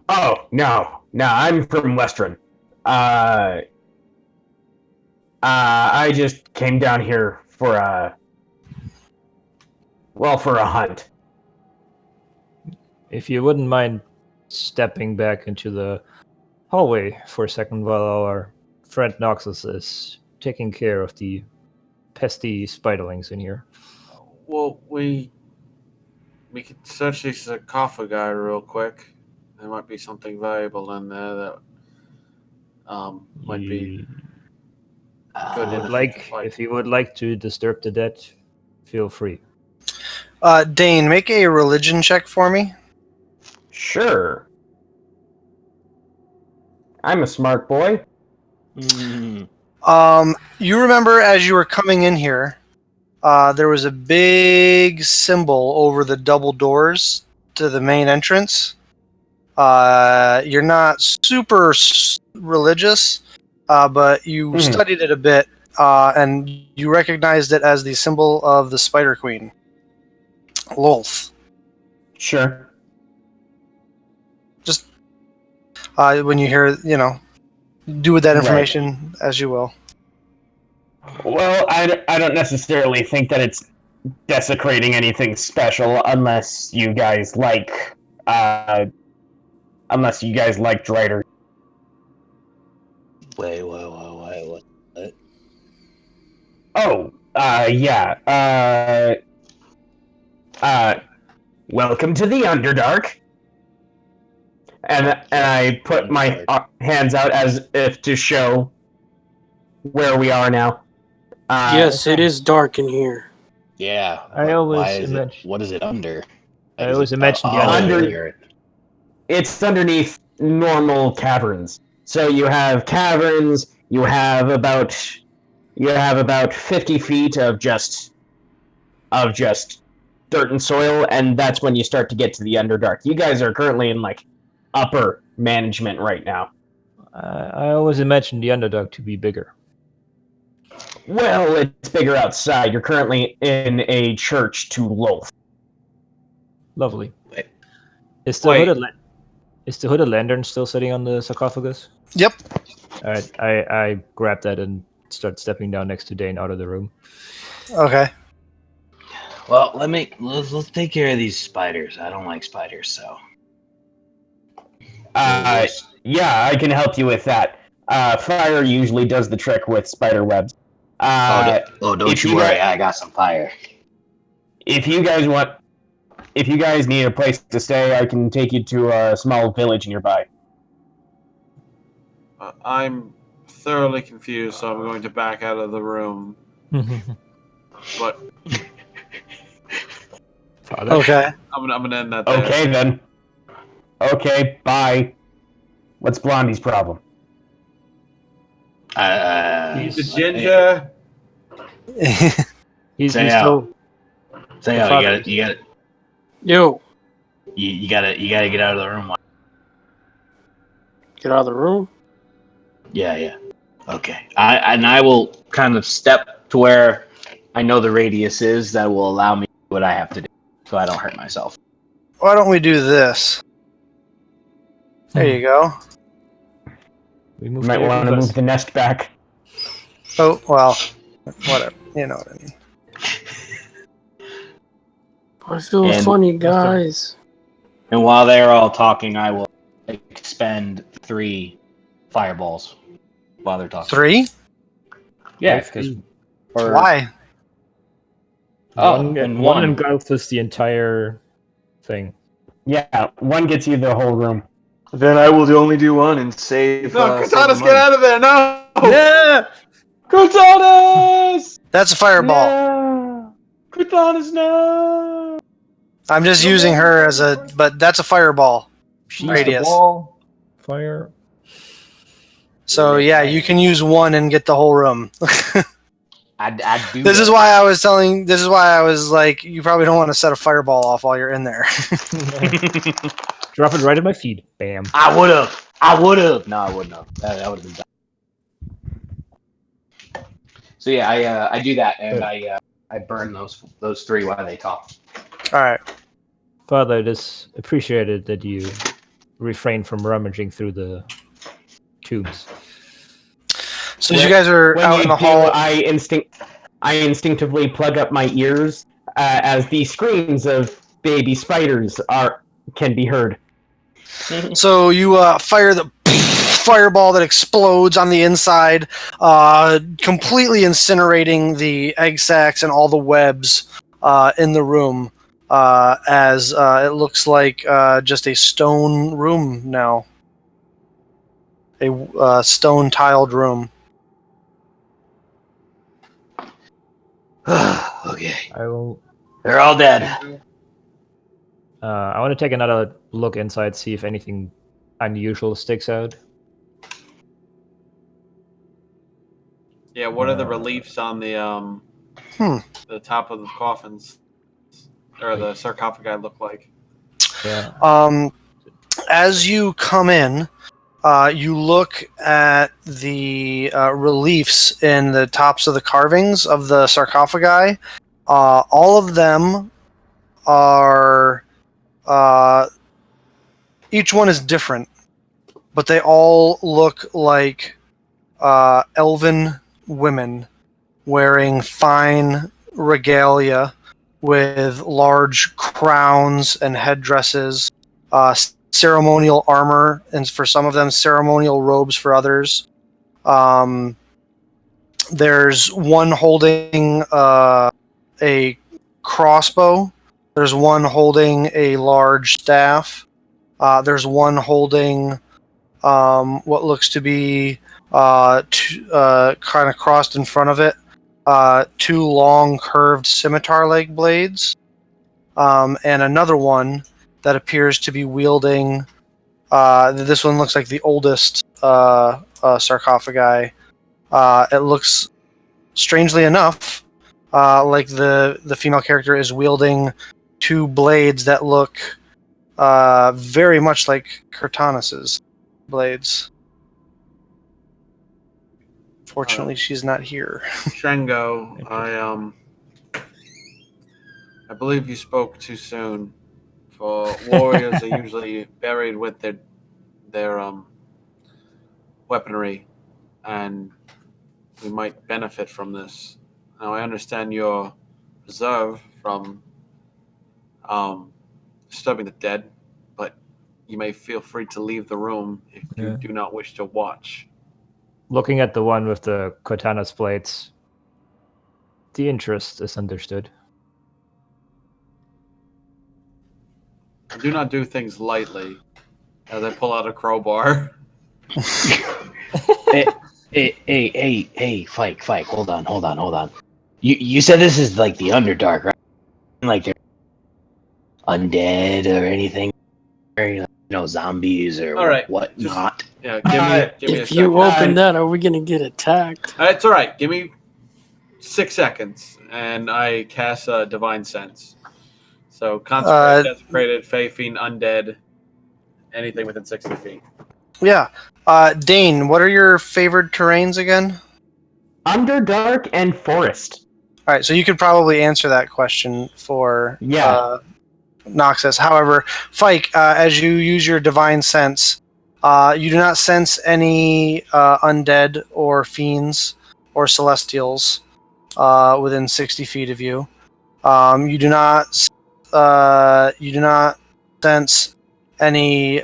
Oh, no. I'm from Western. I just came down here for a hunt. If you wouldn't mind stepping back into the hallway for a second while our friend Noxus is taking care of the pesky spiderlings in here. Well, we could search the sarcophagi real quick. There might be something valuable in there that might be good in a future fight. If you would like to disturb the dead, feel free. Dane, make a religion check for me. Sure. I'm a smart boy. Mm, You remember as you were coming in here, there was a big symbol over the double doors to the main entrance. You're not super religious, but you studied it a bit, and you recognized it as the symbol of the Spider Queen, Lolth. Sure. Just when you hear, do with that Right. information as you will. Well, I don't necessarily think that it's desecrating anything special unless you guys like Drider. wait, what? Oh, yeah. Welcome to the Underdark. And I put my hands out as if to show where we are now. Yes, it is dark in here. Yeah. I but always why is it? imagine- What is it under? I is always it- imagine the oh, Under- you're- It's underneath normal caverns. So you have caverns. You have about 50 feet of just dirt and soil, and that's when you start to get to the Underdark. You guys are currently in like upper management right now. I always imagine the Underdog to be bigger. Well, it's bigger outside. You're currently in a church to Lolth. Lovely. Wait. Is the hooded lantern still sitting on the sarcophagus? Yep. All right, I grab that and start stepping down next to Dane out of the room. Okay. Well, let's take care of these spiders. I don't like spiders, so. Yeah, I can help you with that. Fire usually does the trick with spider webs. Don't if you you worry. got- I got some fire. If you guys need a place to stay, I can take you to a small village nearby. I'm thoroughly confused, so I'm going to back out of the room. But Father. Okay. I'm gonna end that there. Okay then. Okay, bye. What's Blondie's problem? He's a ginger. He's Say still. Say The out. father is- You gotta get out of the room. Get out of the room. Yeah. Okay. I will kind of step to where I know the radius is that will allow me to do what I have to do, so I don't hurt myself. Why don't we do this? There you go. We You moved might here want to with move us. the nest back. Oh, well, whatever. You know what I mean. I feel And- funny, guys. And while they're all talking, I will expend 3 fireballs while they're talking. 3? Yeah, Why because 3? Why? Oh, One, and one one. engulfs the entire thing. Yeah, one gets you the whole room. Then I will only do one and save. No, save the Katanas, money. get out of there! No. Yeah. Katanas! That's a fireball. No! Katanas, no! I'm just using her as a, but that's a fireball. She's Radius. the ball. Fire. So yeah, you can use one and get the whole room. I'd do This that. is why I was telling. This is why I was like, you probably don't want to set a fireball off while you're in there. Drop it right at my feet. Bam. I would have. No, I wouldn't have. That would have been dumb. So yeah, I do that, and I burn those 3 while they talk. All right. Father, it is appreciated that you refrain from rummaging through the tombs. So as you guys are When out you in the do, hall. I instinctively plug up my ears as the screams of baby spiders can be heard. So you fire the fireball that explodes on the inside, completely incinerating the egg sacs and all the webs in the room, as it looks like just a stone room now. A stone-tiled room. Okay. I will. They're all dead. I want to take another look inside, see if anything unusual sticks out. Yeah, what are the reliefs on the the top of the coffins or the sarcophagi look like? Yeah. As you come in, you look at the reliefs in the tops of the carvings of the sarcophagi. All of them are. Each one is different, but they all look like elven women wearing fine regalia with large crowns and headdresses, ceremonial armor, and for some of them, ceremonial robes for others. There's one holding a crossbow. There's one holding a large staff. There's one holding what looks to be kind of crossed in front of it, 2 long curved scimitar-like blades, and another one that appears to be wielding. This one looks like the oldest sarcophagi. It looks, strangely enough, like the female character is wielding 2 blades that look very much like Cortanus's blades. Fortunately, she's not here. Shengo, I believe you spoke too soon. For warriors are usually buried with their weaponry, and we might benefit from this. Now, I understand your reserve from disturbing the dead, but you may feel free to leave the room if you do not wish to watch. Looking at the one with the Cortanus plates, the interest is understood. Do not do things lightly. As I pull out a crowbar. Hey, Fike, hold on. You said this is like the Underdark, right? Like they're undead or anything, or zombies or All right, whatnot. Yeah, give me a If you second. open that, are we gonna get attacked? It's all right. Give me 6 seconds, and I cast Divine Sense. So consecrated, desecrated, fey, fiend, undead, anything within 60 feet. Yeah. Dane, what are your favored terrains again? Underdark and forest. All right, so you could probably answer that question for Noxus. However, Fike, as you use your divine sense, you do not sense any undead or fiends or celestials within 60 feet of you. You do not sense any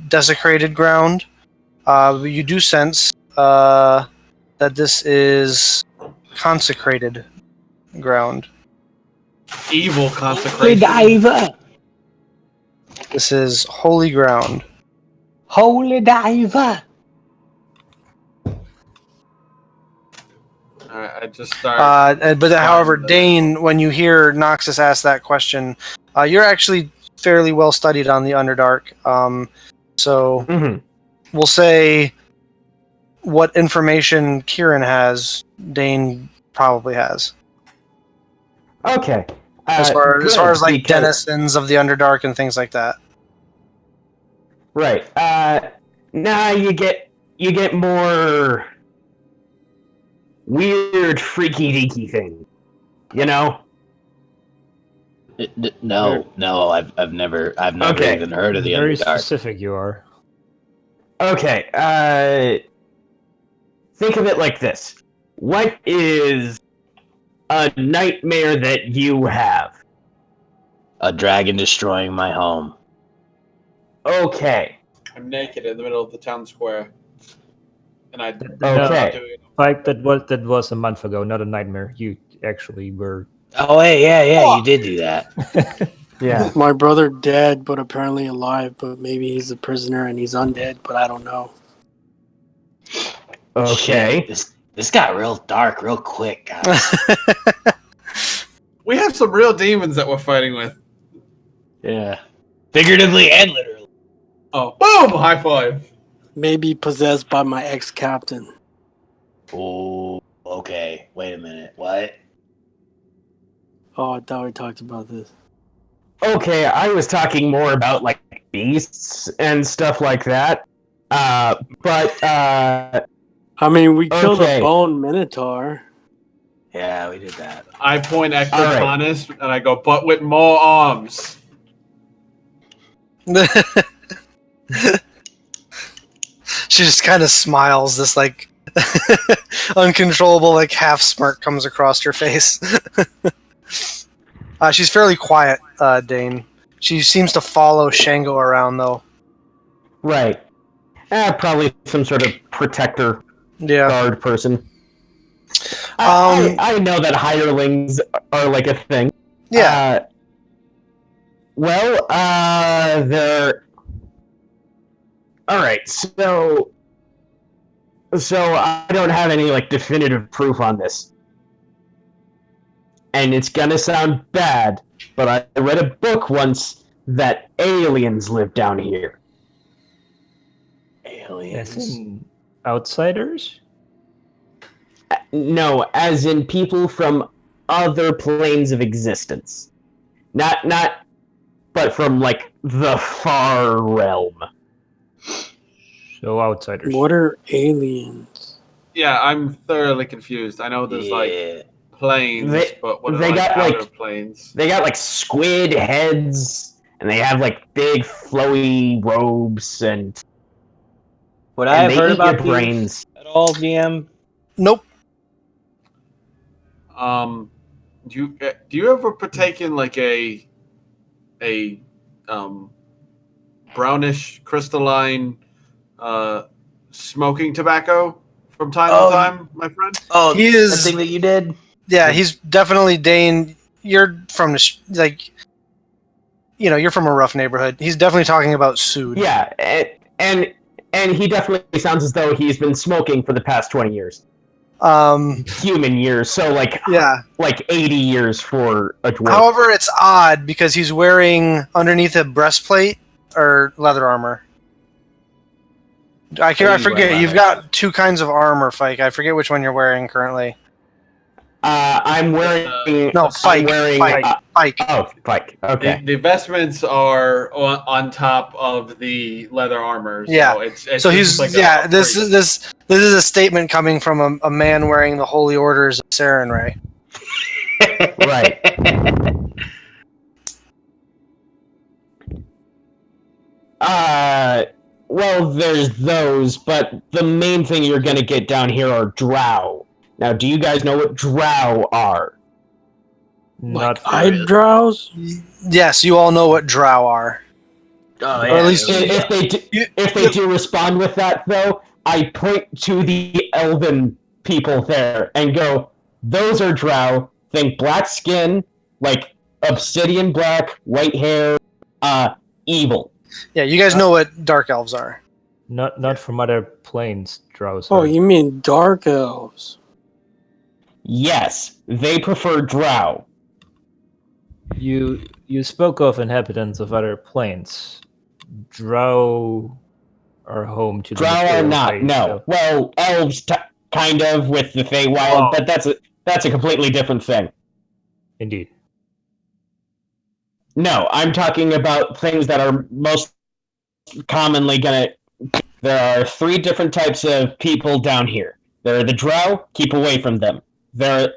desecrated ground. But you do sense that this is consecrated ground. Evil Holy consecration. diver! This is holy ground. Holy diver! Alright, I just start. However, the- Dane, when you hear Noxus ask that question, you're actually fairly well studied on the Underdark. So Mhm. we'll say what information Kieran has, Dane probably has. Okay. As far as like because- denizens of the Underdark and things like that. Right. Now you get more weird, freaky deaky thing. You know? No, I've never Okay. even heard of the Very Underdark. specific you are. Okay. Think of it like this. What is a nightmare that you have? A dragon destroying my home. Okay. I'm naked in the middle of the town square. And I. Okay. Like that was a month ago, not a nightmare. You actually were. Oh, hey, yeah, you did do that. Yeah. My brother dead, but apparently alive. But maybe he's a prisoner and he's undead. But I don't know. Okay. Shit, this got real dark real quick, guys. We have some real demons that we're fighting with. Yeah. Figuratively and literally. Oh, boom! High five. Maybe possessed by my ex-captain. Oh, okay. Wait a minute. What? Oh, I thought we talked about this. Okay, I was talking more about like beasts and stuff like that. But I mean, we killed Okay. a bone minotaur. Yeah, we did that. I point at All right. Cortanus and I go, but with more arms. She just kind of smiles. This like uncontrollable like half smirk comes across her face. She's fairly quiet, Dane. She seems to follow Shango around though. right. Probably some sort of protector Yeah. guard person. Um, I know that hirelings are like a thing. Yeah. They're all right. So I don't have any like definitive proof on this, and it's gonna sound bad, but I read a book once that aliens live down here. Aliens. As in outsiders? No, as in people from other planes of existence. Not, but from like the far realm. So outsiders. What are aliens? Yeah, I'm thoroughly confused. I know there's like Yeah. planes, but what are they like got, outer like- planes? They got like squid heads, and they have like big flowy robes, and Would I have they heard eat about your these brains. at all, DM? Nope. Do you ever partake in like a brownish crystalline smoking tobacco from time Oh, to time, my friend? Oh, He the is- thing that you did? Yeah, he's definitely Dane. You're from the like, you're from a rough neighborhood. He's definitely talking about Sood. Yeah, and he definitely sounds as though he's been smoking for the past 20 years. Human years, so Yeah. like 80 years for a dwarf. However, it's odd because he's wearing underneath a breastplate or leather armor. I What are you forget. wearing, You've Leather? got two kinds of armor, Fike. I forget which one you're wearing currently. I'm wearing. No, I'm Fike. wearing. Fike. Oh, Pike. Okay. The vestments are on top of the leather armor, so Yeah. it's So this he's is like a this priest. this is a statement coming from a man wearing the holy orders of Sarenrae. Right. Well, there's those, but the main thing you're gonna get down here are drow. Now, do you guys know what drow are? Like Not for eye drows? Yes, you all know what drow are. Oh Or yeah. at least If they do respond with that, though, I point to the elven people there and go, "Those are drow. Think black skin, like obsidian black, white hair, evil." Yeah, you guys know what dark elves are. not from other planes, Drows. Oh, you mean dark elves? Yes, they prefer drow. You spoke of inhabitants of other planes. Drow are home to the Drow are material not. plane, No. so- Well, elves kind of with the Feywild, Oh. but that's a completely different thing. Indeed. No, I'm talking about things that are most commonly gonna. There are 3 different types of people down here. There are the drow, keep away from them. There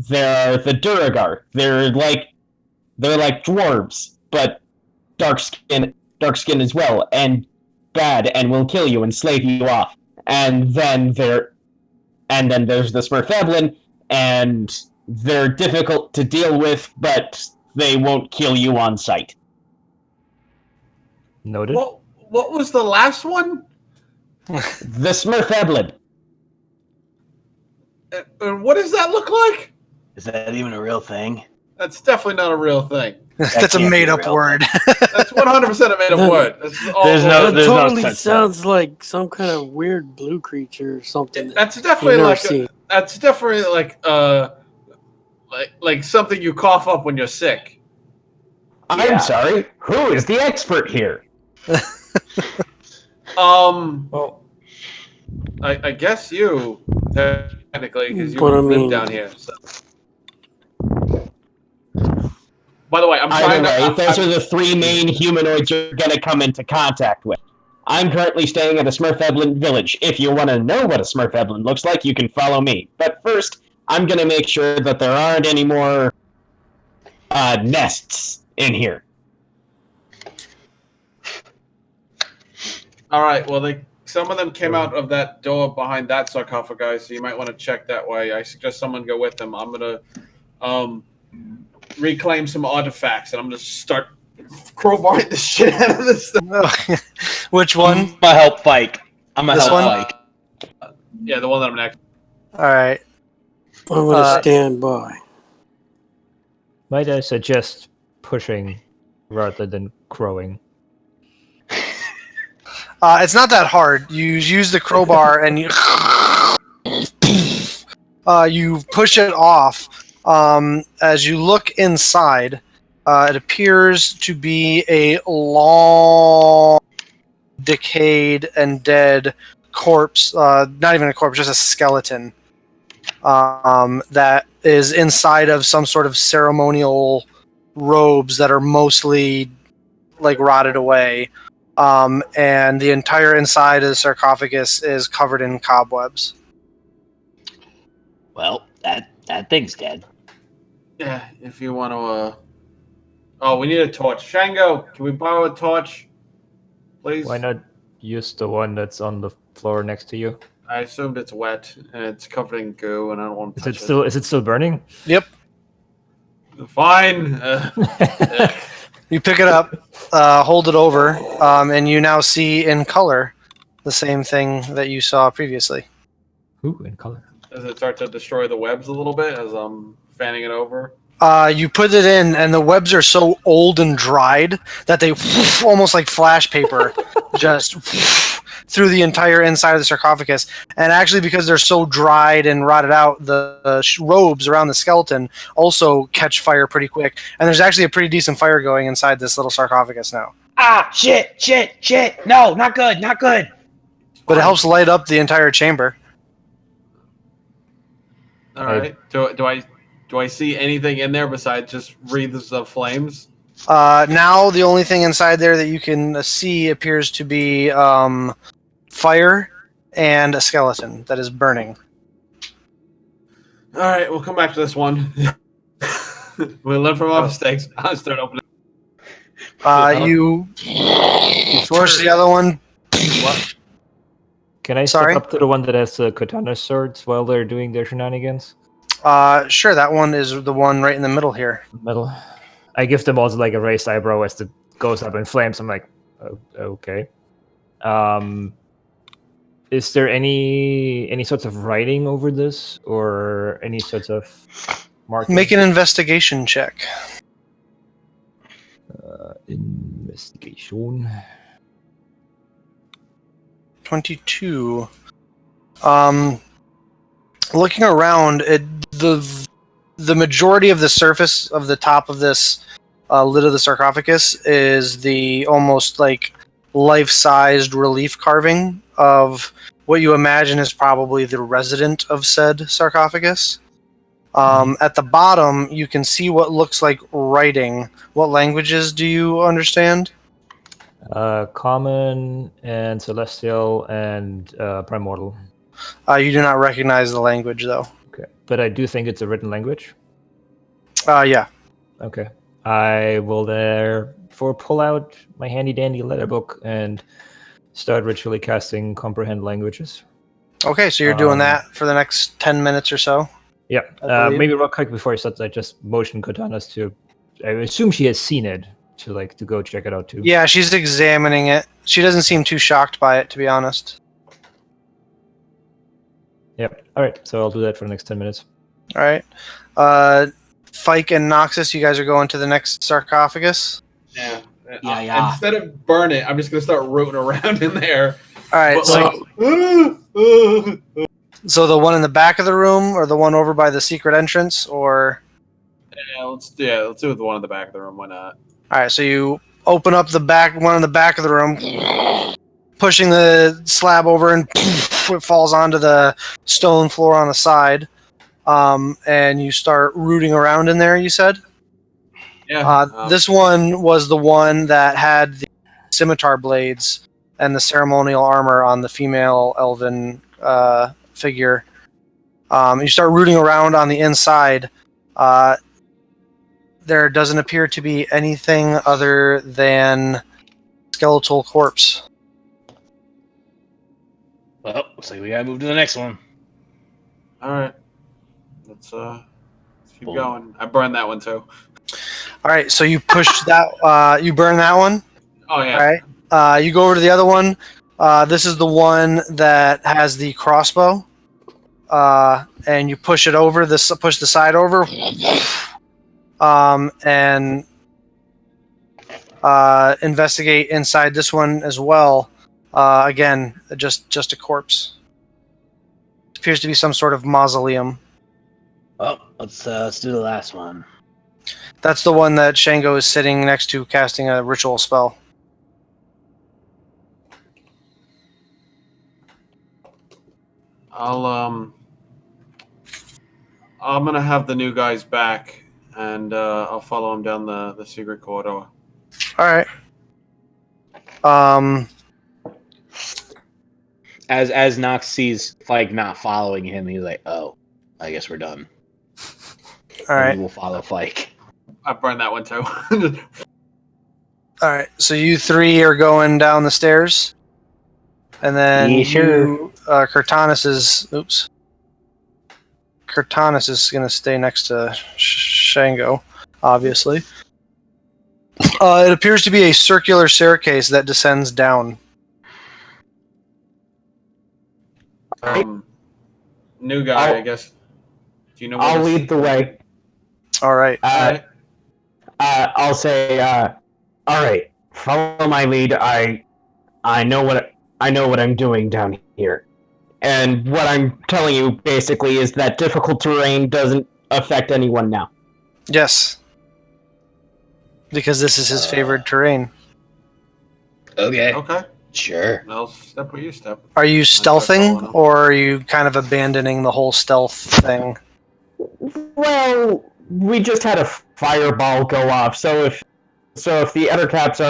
are the Duragar. They're like dwarves, but dark skin as well, and bad, and will kill you and slave you off. And then there's the Smurfeblin, and they're difficult to deal with, but they won't kill you on sight. Noted. What was the last one? The Smurfeblin. And what does that look like? Is that even a real thing? That's definitely not a real thing. That's a can't be made-up real. word. That's 100% a made-up word. That's all There's no- That there's totally such sounds like some kind of weird blue creature or something. That's definitely never like seen. that's definitely like something you cough up when you're sick. I'm sorry, who is the expert here? Well, I guess you technically because you But I live mean- down here. So. By the way, I'm Either trying way, to. those are the 3 main humanoids you're gonna come into contact with. I'm currently staying at a Smurfeblin village. If you want to know what a Smurfeblin looks like, you can follow me. But first, I'm gonna make sure that there aren't any more nests in here. All right. Well, some of them came out of that door behind that sarcophagus, so you might want to check that way. I suggest someone go with them. I'm gonna reclaim some artifacts, and I'm gonna start crowbarring the shit out of this thing. Which one? I'm gonna help Fike. This one? Fike. Yeah, the one that I'm next. All right. I'm gonna stand by. might I suggest pushing rather than crowing? It's not that hard. You use the crowbar and you you push it off. As you look inside, it appears to be a long, decayed and dead corpse. Not even a corpse, just a skeleton. That is inside of some sort of ceremonial robes that are mostly like rotted away. And the entire inside of the sarcophagus is covered in cobwebs. Well, that thing's dead. Yeah, if you want to. Oh, we need a torch. Shango, can we borrow a torch, please? Why not use the one that's on the floor next to you? I assumed it's wet and it's covered in goo, and I don't want to touch Is it still burning? Yep. Fine. You pick it up, hold it over, and you now see in color the same thing that you saw previously. Ooh, in color. Does it start to destroy the webs a little bit as I'm fanning it over? You put it in, and the webs are so old and dried that they almost like flash paper just through the entire inside of the sarcophagus. And actually, because they're so dried and rotted out, the robes around the skeleton also catch fire pretty quick. And there's actually a pretty decent fire going inside this little sarcophagus now. Ah, shit. No, not good. But it helps light up the entire chamber. All right. Do I see anything in there besides just wreaths of flames? Now the only thing inside there that you can see appears to be fire and a skeleton that is burning. All right, we'll come back to this one. We'll learn from our mistakes. I'll start opening. You force the other one. What? Can I Sorry? step up to the one that has katana swords while they're doing their shenanigans? Sure, that one is the one right in the middle here. Metal. I give them also like a raised eyebrow as it goes up in flames. I'm like, oh, okay. Is there any sorts of writing over this or any sorts of marking? Make an investigation check. Investigation. 22. Looking around, the majority of the surface of the top of this lid of the sarcophagus is the almost like life-sized relief carving of what you imagine is probably the resident of said sarcophagus. At the bottom, you can see what looks like writing. What languages do you understand? Common and celestial and primordial. You do not recognize the language, though. Okay, but I do think it's a written language. Yeah. Okay, I will therefore pull out my handy dandy letter book and start ritually casting comprehend languages. Okay, so you're doing that for the next 10 minutes or so? Yeah, I believe. maybe real quick before I start, I just motion Katana's to. I assume she has seen it to go check it out too. Yeah, she's examining it. She doesn't seem too shocked by it, to be honest. Yep. All right, so I'll do that for the next 10 minutes. All right. Fike and Noxus, you guys are going to the next sarcophagus? Yeah. Yeah. Instead of burn it, I'm just gonna start rooting around in there. All right. So the one in the back of the room, or the one over by the secret entrance, or? Let's do the one in the back of the room. Why not? All right. So you open up the back one in the back of the room, pushing the slab over, and it falls onto the stone floor on the side. And you start rooting around in there. You said. Yeah. This one was the one that had the scimitar blades and the ceremonial armor on the female elven figure. You start rooting around on the inside. There doesn't appear to be anything other than skeletal corpse. Well, looks like we gotta move to the next one. All right. Let's keep going. I burned that one too. All right, so you push that. You burn that one. Oh yeah. All right. You go over to the other one. This is the one that has the crossbow. And you push it over. Push the side over. And investigate inside this one as well. Again, just a corpse. Appears to be some sort of mausoleum. Well, let's do the last one. That's the one that Shango is sitting next to, casting a ritual spell. I'm gonna have the new guys back, and I'll follow them down the secret corridor. All right. As Nox sees Fike not following him, he's like, "Oh, I guess we're done." All right. We will follow Fike. I burned that one too. All right. So you three are going down the stairs, and then Cortanus is going to stay next to Shango, obviously. It appears to be a circular staircase that descends down. New guy, I guess. Do you know? I'll lead the way. All right. I'll say, all right, follow my lead. I know what I'm doing down here, and what I'm telling you basically is that difficult terrain doesn't affect anyone now. Yes. Because this is his favorite terrain. Okay. Okay. Sure. I'll step where you step. Are you following stealthing, him. or are you kind of abandoning the whole stealth thing? Well, we just had a fireball go off, so if the other caps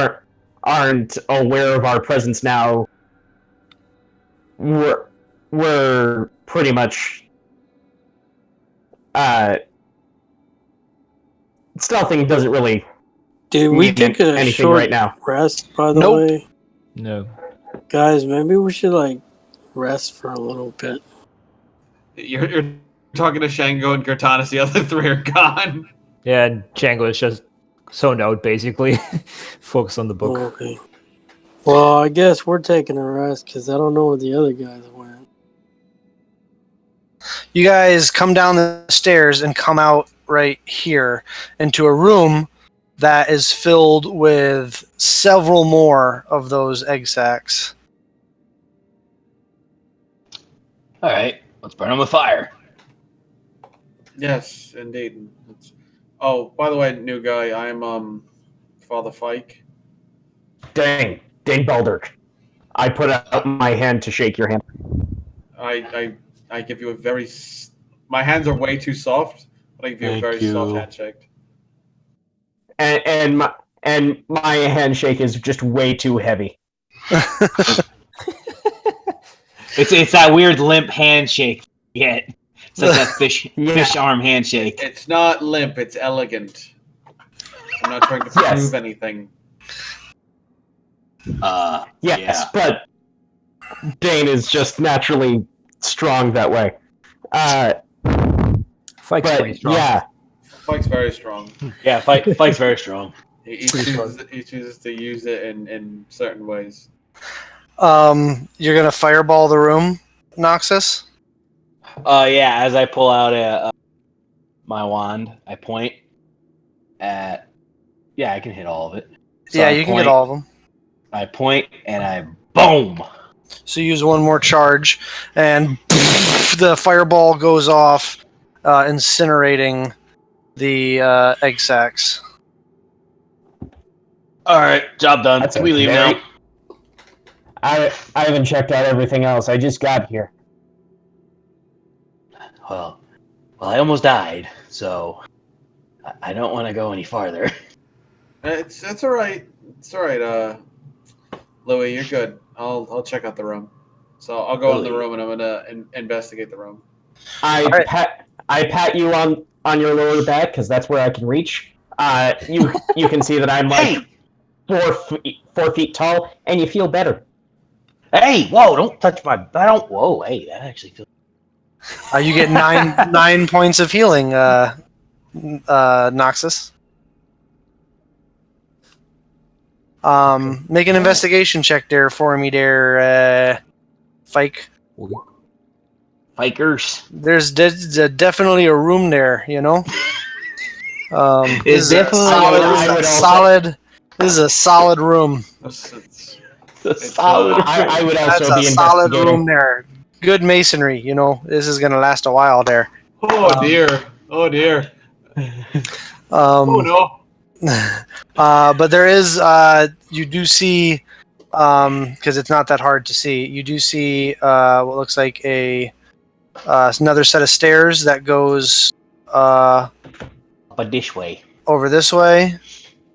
aren't aware of our presence now, we're pretty much stealthing doesn't really Did we mean take a anything short right now. rest, by the Nope. way? No. Guys, maybe we should, like, rest for a little bit. You're talking to Shango and Cortanis. The other three are gone. Yeah, and Django is just zoned out, basically. Focus on the book. Okay. Well, I guess we're taking a rest because I don't know where the other guys went. You guys come down the stairs and come out right here into a room that is filled with several more of those egg sacs. All right, let's burn them with fire. Yes, indeed. Oh, by the way, new guy, I'm Father Fike. Dang Baldurk. I put out my hand to shake your hand. I give you a very. My hands are way too soft, but I give you a Thank very you. soft handshake. And my handshake is just way too heavy. It's that weird limp handshake. Yeah, it's like that fish arm handshake. It's not limp. It's elegant. I'm not trying to Yes. prove anything. Yes, Yeah. but Dane is just naturally strong that way. Fike's But pretty strong. yeah, Fike's very strong. Yeah, Fike's very strong. He Pretty chooses to use it in certain ways. You're gonna fireball the room, Noxus? Yeah. As I pull out my wand, I point at. Yeah, I can hit all of it. So Yeah, I you can point- get all of them. I point and I boom. So use one more charge, and the fireball goes off, incinerating the egg sacs. All right, job done. That's a We leave very- now. I haven't checked out everything else. I just got here. Well, I almost died, so I don't want to go any farther. It's all right. It's all right. Louis, you're good. I'll check out the room. So I'll go in the Louis. room and I'm gonna investigate the room. I Alright. pat you on your lower back because that's where I can reach. You can see that I'm like Hey, 4 feet tall, and you feel better. hey, whoa! Don't touch my. I don't. Whoa, hey, that actually feels. You get 9 points of healing, Noxus. Make an investigation check there for me, there, Fike. Fikers. There's definitely a room there, you know. It's This is a definitely solid. a room. This is I a would also- solid. This is a solid room. It's solid. I would also That's a be solid investigating. room there. Good masonry, you know. This is gonna last a while there. Oh dear. Oh dear. Oh no. But there is, you do see, because it's not that hard to see. You do see what looks like another set of stairs that goes But this way. over this way,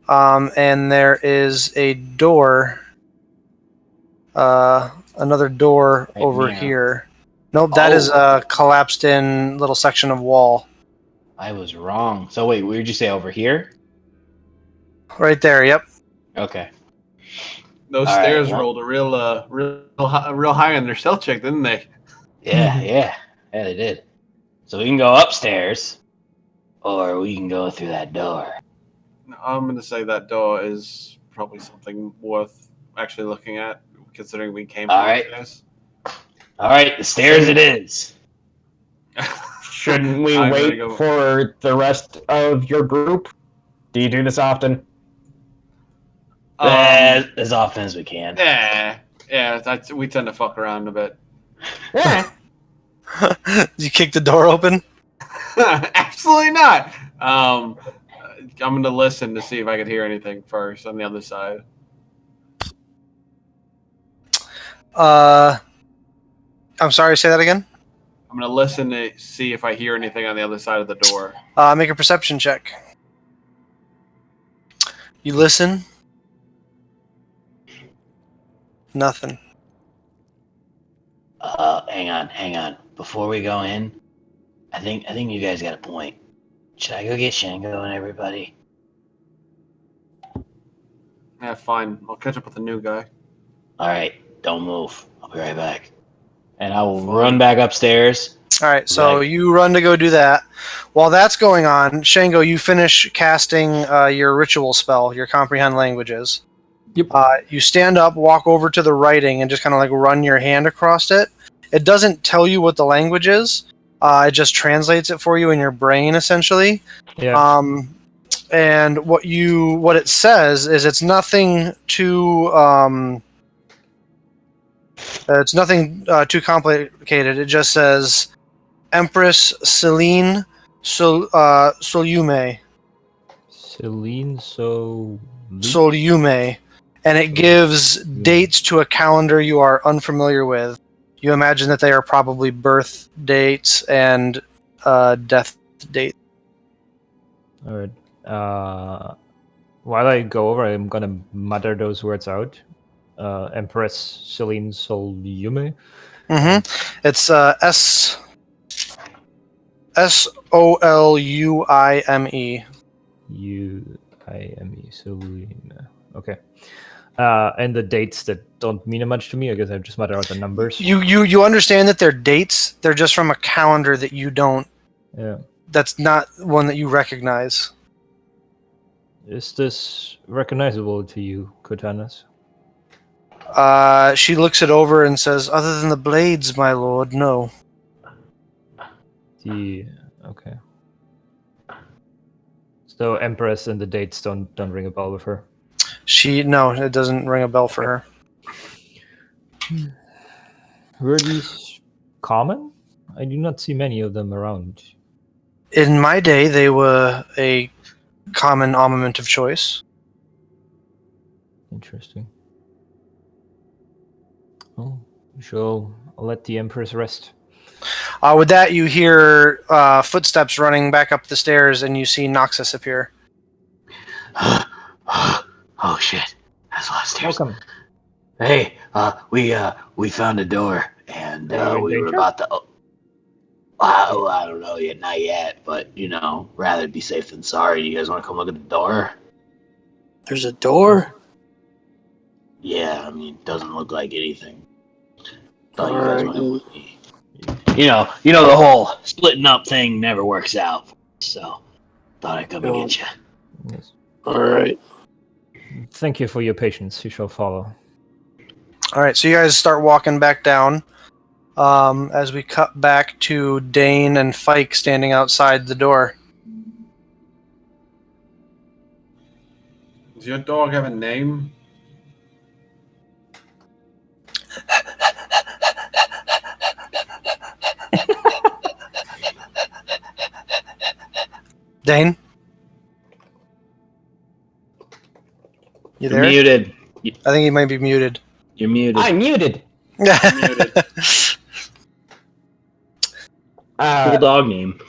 and there is a door, another door Right over now. here. Nope, that is a collapsed in little section of wall I was wrong. So wait, where'd you say over here? right there. Yep. Okay. Those All right, stairs well- rolled a real high on their stealth check, didn't they? Yeah, they did. So we can go upstairs, or we can go through that door. I'm gonna say that door is probably something worth actually looking at, considering we came from All right. upstairs. All right, the stairs it is. Shouldn't we I'm gonna wait go- for the rest of your group? Do you do this often? As often as we can. Yeah. We tend to fuck around a bit. You kick the door open. Absolutely not. I'm gonna listen to see if I could hear anything first on the other side. I'm sorry. Say that again. I'm gonna listen to see if I hear anything on the other side of the door. Make a perception check. You listen. Nothing. Hang on. Before we go in, I think you guys got a point. Should I go get Shango and everybody? Yeah, fine. I'll catch up with the new guy. All right, don't move. I'll be right back. And I will Fine. run back upstairs. All right, so Right. you run to go do that. While that's going on, Shango, you finish casting your ritual spell, your comprehend languages. Yep. You stand up, walk over to the writing, and just kind of like run your hand across it. It doesn't tell you what the language is. It just translates it for you in your brain, essentially. Yeah. And what it says is it's nothing too too complicated. It just says Empress Celine Solume. Celine Solume. And it gives dates to a calendar you are unfamiliar with. You imagine that they are probably birth dates and death dates. All right. While I go over, I'm gonna mutter those words out. Empress Celine Solume. It's Soluime. Uime Celine. Okay. And the dates that don't mean much to me. I guess I just mutter out the numbers. You understand that they're dates. They're just from a calendar that you don't. Yeah. That's not one that you recognize. Is this recognizable to you, Kotanas? She looks it over and says, "Other than the blades, my lord, no." Okay. So Empress and the dates don't ring a bell with her. No, it doesn't ring a bell for her. Were these common? I do not see many of them around. In my day, they were a common armament of choice. Interesting. Oh, I'll let the Empress rest. With that, you hear footsteps running back up the stairs, and you see Noxus appear. Oh shit! That's a lot of stairs. Welcome. Hey, we found a door, and Are you in we were danger? about to. Well, I don't know yet, not yet, but rather be safe than sorry. You guys want to come look at the door? There's a door? Yeah, I mean, it doesn't look like anything. Thought you guys Alright. might want me. The whole splitting up thing never works out. So, thought I'd come and get you. Yes. Alright. Thank you for your patience. You shall follow. All right, so you guys start walking back down. As we cut back to Dane and Fike standing outside the door. Does your dog have a name? Dane? You You're there? muted. I think he might be muted. You're muted. I'm muted. Muted. Cool dog name.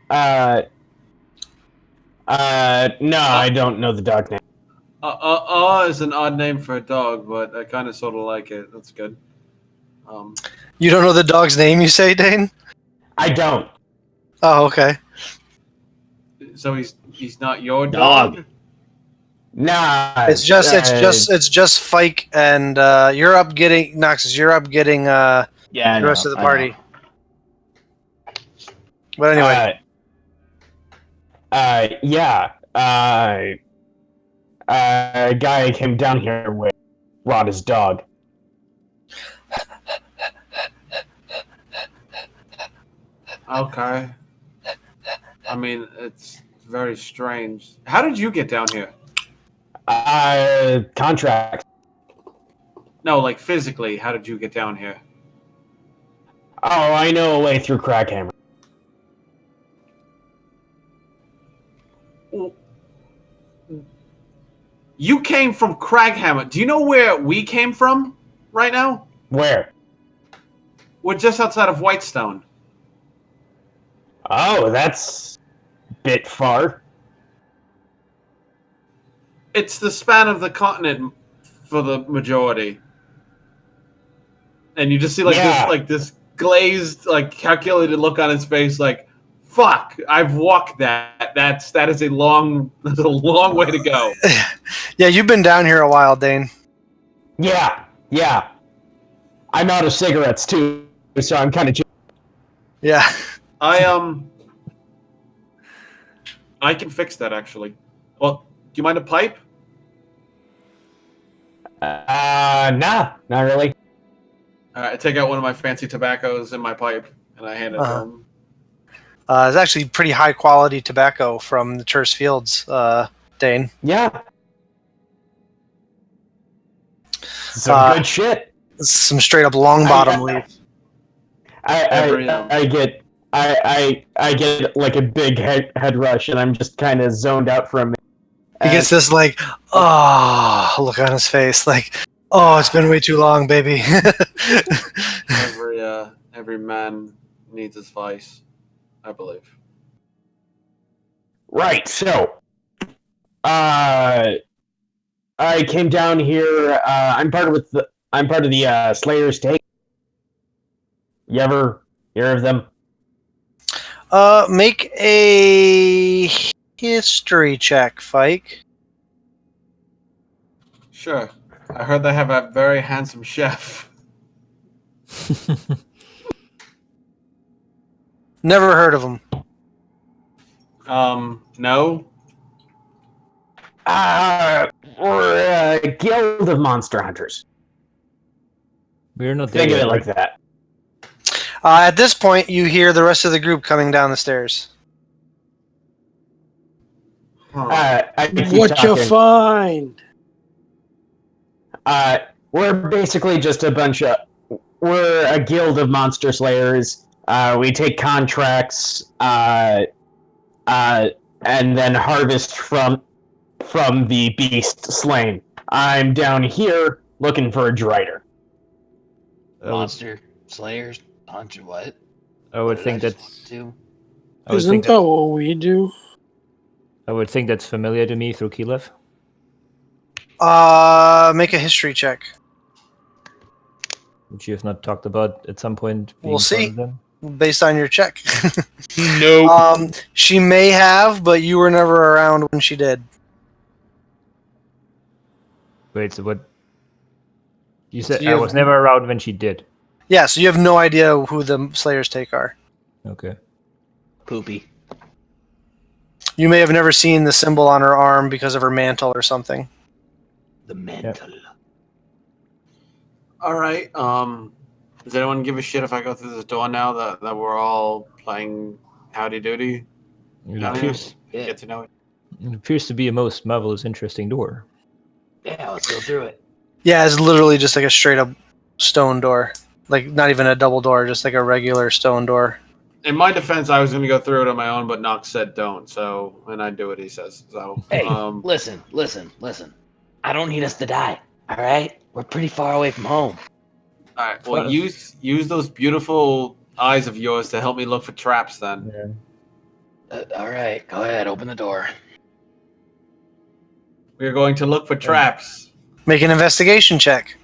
No, I don't know the dog name. Is an odd name for a dog, but I kind of sort of like it. That's good. You don't know the dog's name, you say, Dane? I don't. Oh, okay. So he's not your Dog. dog? Nah. It's just Fike and you're up getting Noxus. You're up getting Yeah, the rest of the party. But anyway, yeah. A guy came down here with Rada's dog. Okay. I mean, it's very strange. How did you get down here? Contract. No, like physically, how did you get down here? Oh, I know a way through Crackhammer. You came from Craghammer. Do you know where we came from right now? Where? We're just outside of Whitestone. Oh, that's a bit far. It's the span of the continent for the majority. And you just see this glazed, calculated look on his face, like, fuck, I've walked that. That is a long way to go. Yeah, you've been down here a while, Dane. Yeah. I'm out of cigarettes too, so I'm kind of. Yeah. I can fix that actually. Well, do you mind a pipe? Nah, not really. I take out one of my fancy tobaccos in my pipe and I hand it to him. It's actually pretty high quality tobacco from the Terse Fields, Dane. Yeah. Some good shit. Some straight up long bottom leaf. I get like a big head rush, and I'm just kind of zoned out for a minute. He gets this look on his face, like, oh, it's been way too long, baby. Every man needs his vice, I believe. Right. So, I came down here. I'm part of the Slayer's Take. You ever hear of them? Make a history check, Fike. Sure. I heard they have a very handsome chef. Never heard of him. No. We're a guild of monster hunters. We're not there Think of yet, it like that. At this point, you hear the rest of the group coming down the stairs. Huh. I keep What you talking. find? We're basically just we're a guild of monster slayers. We take contracts, and then harvest from the beast slain. I'm down here looking for a drider. Monster Slayers? Hunter what? I would What think did I just that's. want to? I would Isn't think that what we do? I would think that's familiar to me through Keyleth. Make a history check. Which you have not talked about at some point. Being We'll see. part of them. Based on your check. Nope. She may have, but you were never around when she did. Wait, so what? You said So you I have- was never around when she did. Yeah, so you have no idea who the Slayer's Take are. Okay. Poopy. You may have never seen the symbol on her arm because of her mantle or something. The mantle. All right. Does anyone give a shit if I go through this door now that we're all playing Howdy Doody? It appears, Yeah. Get to know it. it appears to be a most marvelous, interesting door. Yeah, let's go through it. Yeah, it's literally just like a straight up stone door. Like, not even a double door, just like a regular stone door. In my defense, I was going to go through it on my own, but Nox said don't. So, and I do what he says. So, Hey, listen. I don't need us to die. All right, we're pretty far away from home. all right. Well, use those beautiful eyes of yours to help me look for traps. Then. Yeah. All right, go ahead, open the door. We're going to look for traps. Make an investigation check.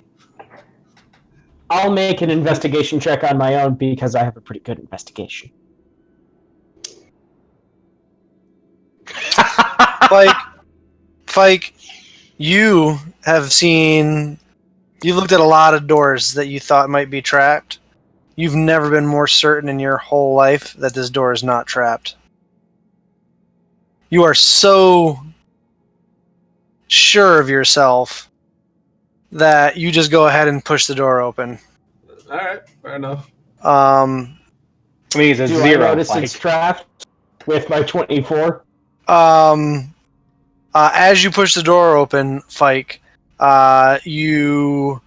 I'll make an investigation check on my own because I have a pretty good investigation. Fike, you have seen. You looked at a lot of doors that you thought might be trapped. You've never been more certain in your whole life that this door is not trapped. You are so sure of yourself that you just go ahead and push the door open. All right. Fair enough. I mean, it's a Do zero. I notice like, it's trapped with my 24? As you push the door open, Fike, you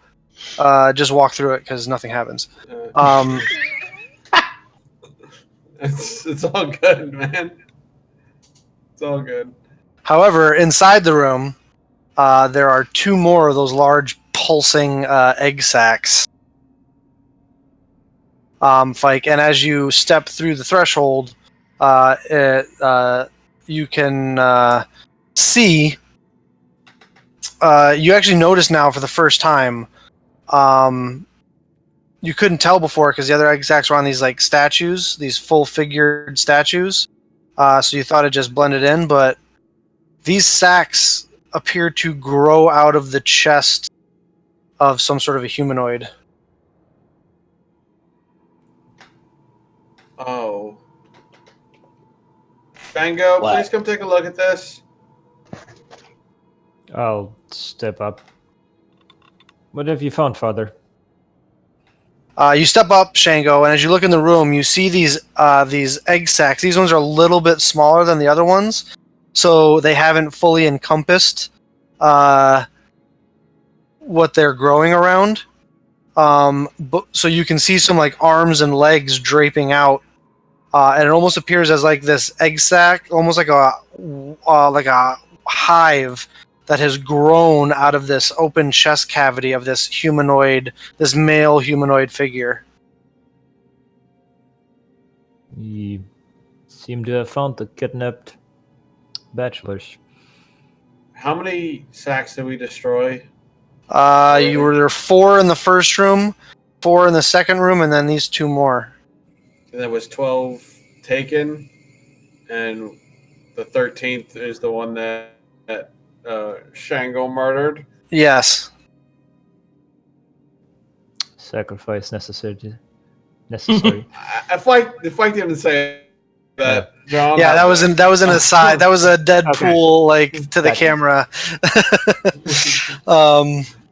just walk through it because nothing happens. It's all good, man. It's all good. However, inside the room, there are 2 more of those large pulsing egg sacs. Fike, and as you step through the threshold, you can see. You actually notice now for the first time. You couldn't tell before because the other egg sacs were on these like statues, these full-figured statues. So you thought it just blended in, but these sacs appear to grow out of the chest of some sort of a humanoid. Oh. Bango, What? please come take a look at this. I'll step up. What have you found, Father? You step up, Shango, and as you look in the room, you see these egg sacs. These ones are a little bit smaller than the other ones, so they haven't fully encompassed what they're growing around. So you can see some like arms and legs draping out, and it almost appears as like this egg sac, almost like a hive that has grown out of this open chest cavity of this male humanoid figure. We seem to have found the kidnapped bachelors. How many sacks did we destroy? You were there 4 in the first room, 4 in the second room, and then these 2 more. And there was 12 taken, and the 13th is the one that Shango murdered. Yes. Sacrifice necessary. If I didn't say that, John. Yeah, that was an aside. That was a Deadpool to the Gotcha. camera.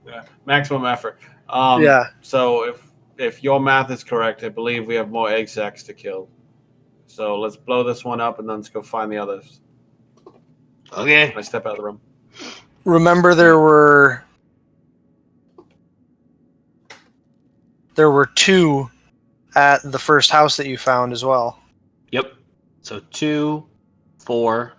Yeah, maximum effort. Yeah. So if your math is correct, I believe we have more egg sacs to kill. So let's blow this one up and then let's go find the others. Okay. I step out of the room. Remember, there were 2 at the first house that you found as well. Yep. So 2, 4.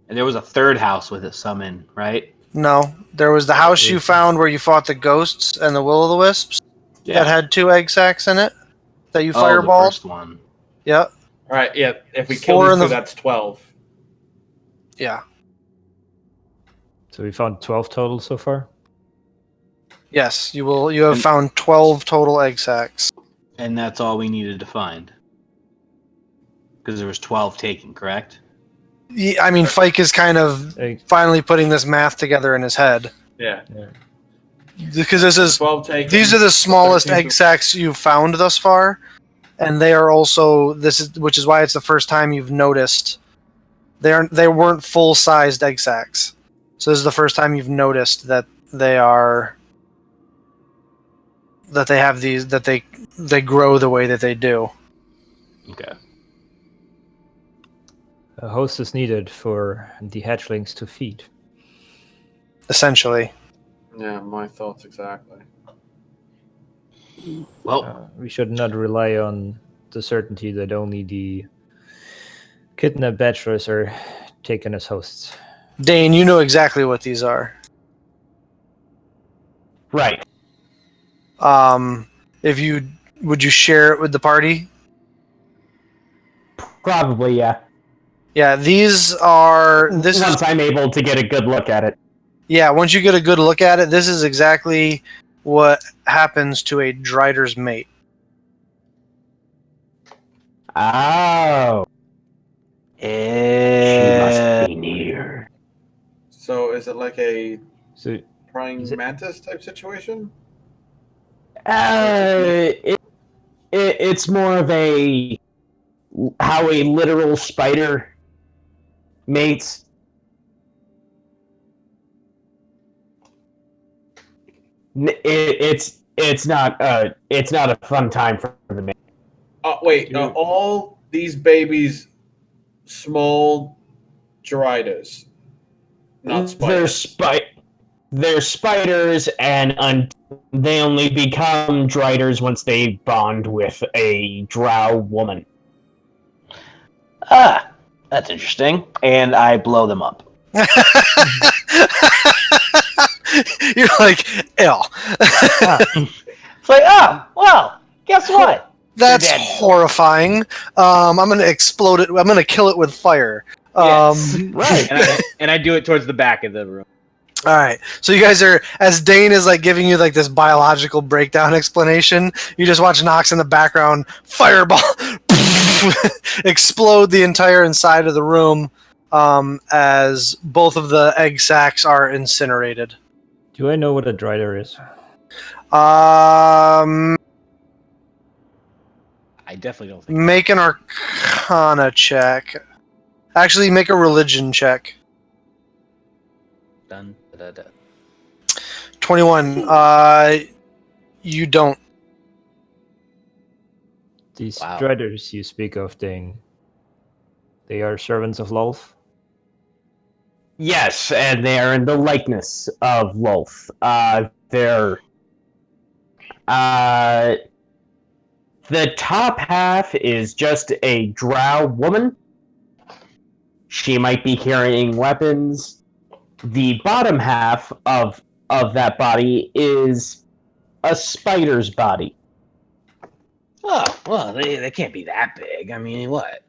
And there was a third house with it some right? No, there was the house you found where you fought the ghosts and the will-o'-the-wisps that had 2 egg sacs in it that you the fireballed. first one. Yep. All right, yeah. If we kill 4 these in 2, the- that's 12. Yeah. So we found 12 total so far? Yes, you have found 12 total egg sacs. And that's all we needed to find. Because there was 12 taken, correct? Yeah, I mean, Fike is kind of finally putting this math together in his head. Yeah. Because this is 12 taken. these are the smallest 13 egg sacs you've found thus far, and they are also which is why it's the first time you've noticed they weren't full-sized egg sacs. So this is the first time you've noticed that they have these, that they grow the way that they do. Okay. A host is needed for the hatchlings to feed. Essentially. Yeah, my thoughts exactly. Well, We should not rely on the certainty that only the kidnapped bachelors are taken as hosts. Dane, you know exactly what these are. Right. Would you share it with the party? Probably, yeah. Yeah, these are. This is Once I'm able to get a good look at it. Yeah, once you get a good look at it, this is exactly what happens to a Drider's mate. Oh. She must be near. So is it like a So praying is it- mantis type situation? It's more of how a literal spider mates. It's not a fun time for the mate. Wait, are all these babies small Driders? Not spiders. They're spiders, and they only become driders once they bond with a drow woman. Ah, that's interesting. And I blow them up. You're like, ill. It's like, oh, well, guess what? That's They're dead. horrifying. I'm gonna explode it. I'm gonna kill it with fire. Yes. Right. And I do it towards the back of the room. All right. So you guys are, as Dane is like giving you like this biological breakdown explanation, you just watch Nox in the background, fireball, explode the entire inside of the room, as both of the egg sacs are incinerated. Do I know what a drider is? I definitely don't think. Make an Arcana check. Actually, make a religion check. Dun, da, da, da. 21. You don't. These Wow. driders you speak of, Dane, they are servants of Lolth? Yes, and they are in the likeness of Lolth. They're the top half is just a drow woman. She might be carrying weapons. The bottom half of that body is a spider's body. Oh, well, they can't be that big. I mean, what?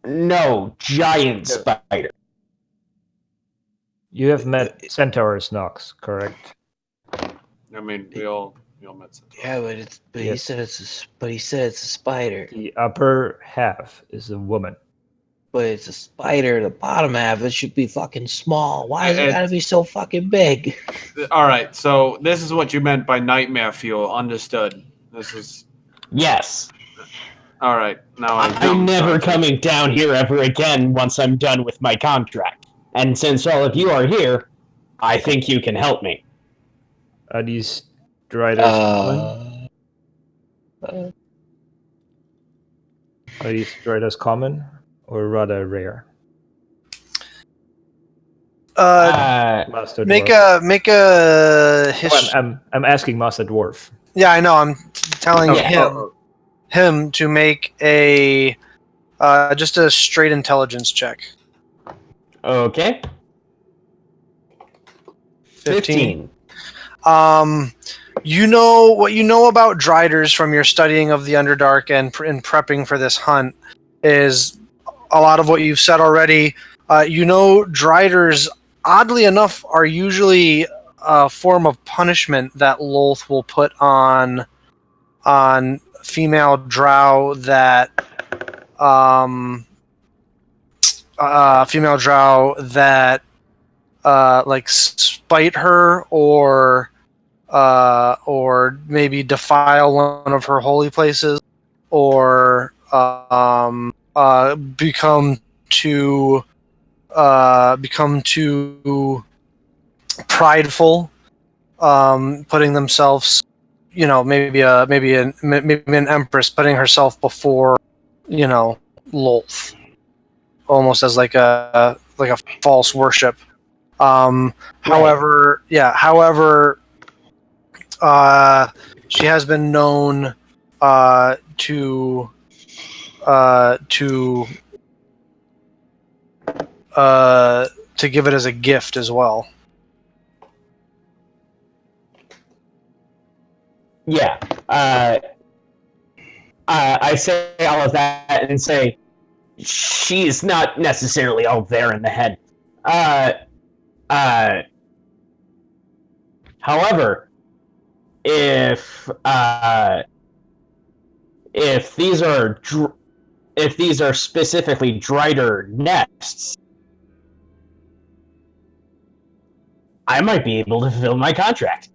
No, giant spider. You have met centaurs, Nox, correct? I mean, we all met some. Yeah, but he Yes. said it's a spider. The upper half is a woman. But it's a spider. The bottom half, it should be fucking small. Why is it It's- gotta be so fucking big? All right, so this is what you meant by nightmare fuel. Understood. This is Yes. all right. Now I'm never coming down here ever again once I'm done with my contract. And since all of you are here, I think you can help me. Are these driders common? Are these driders common or rather rare? Master Make Dwarf. a history. I'm asking Master Dwarf. Yeah, I know. I'm telling Okay. him to make a just a straight intelligence check. Okay. 15. You know what you know about driders from your studying of the Underdark and in prepping for this hunt is a lot of what you've said already. You know, driders, oddly enough, are usually a form of punishment that Lolth will put on female drow that like spite her or maybe defile one of her holy places or become too prideful, putting themselves, maybe an empress putting herself before, Lolth, almost as like a false worship. However, she has been known to give it as a gift as well. Yeah. I say all of that and say she's not necessarily all there in the head. However, if these are specifically drider nests, I might be able to fulfill my contract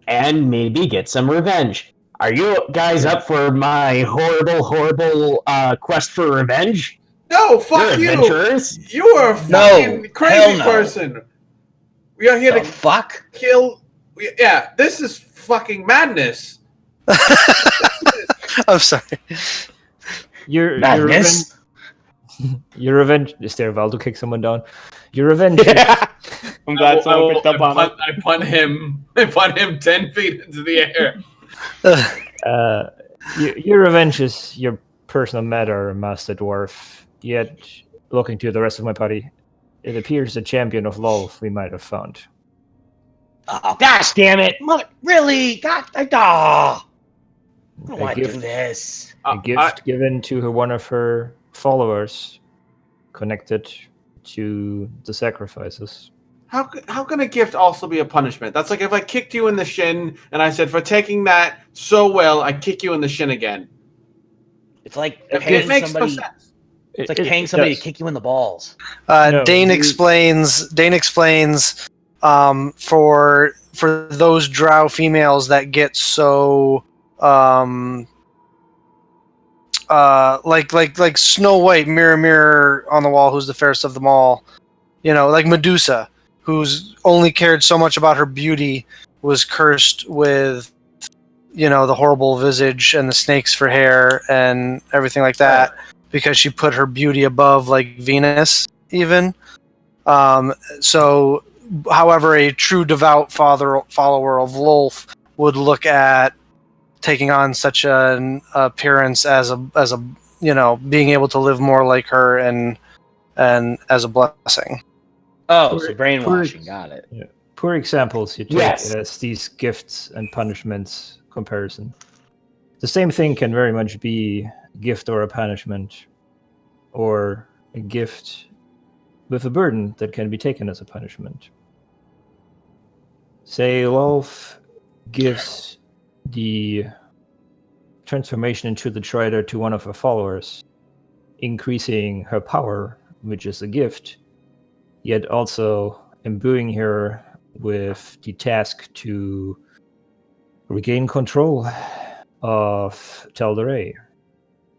and maybe get some revenge. Are you guys up for my horrible quest for revenge? No, fuck You're you! adventurers. You are a fucking No, crazy hell no. person. We are here The to fuck? kill. Yeah, this is fucking madness. I'm sorry. Your Madness? Your revenge is there Val to kick someone down. Your revenge I'm glad someone picked up on it. I punt him 10 feet into the air. your revenge is your personal matter, Master Dwarf. Yet looking to the rest of my party, it appears the champion of Lolth we might have found. Oh, gosh damn it! Mother, really? God, I don't A want to do gift, this. a gift given to one of her followers, connected to the sacrifices. How can a gift also be a punishment? That's like if I kicked you in the shin and I said, for taking that so well, I kick you in the shin again. It's like It paying makes somebody. no sense. It's like paying somebody to kick you in the balls. No, Dane we- explains. For those drow females that get so like Snow White, mirror on the wall, who's the fairest of them all. Like Medusa, who's only cared so much about her beauty, was cursed with the horrible visage and the snakes for hair and everything like that, because she put her beauty above like Venus even. So, however, a true devout follower of Lolth would look at taking on such an appearance as a being able to live more like her and as a blessing. Oh, so brainwashing. Got it. Yeah. Poor examples you take Yes. as these gifts and punishments comparison. The same thing can very much be a gift or a punishment, or a gift with a burden that can be taken as a punishment. Say Lolth gives the transformation into the Trider to one of her followers, increasing her power, which is a gift, yet also imbuing her with the task to regain control of Tel'Darai,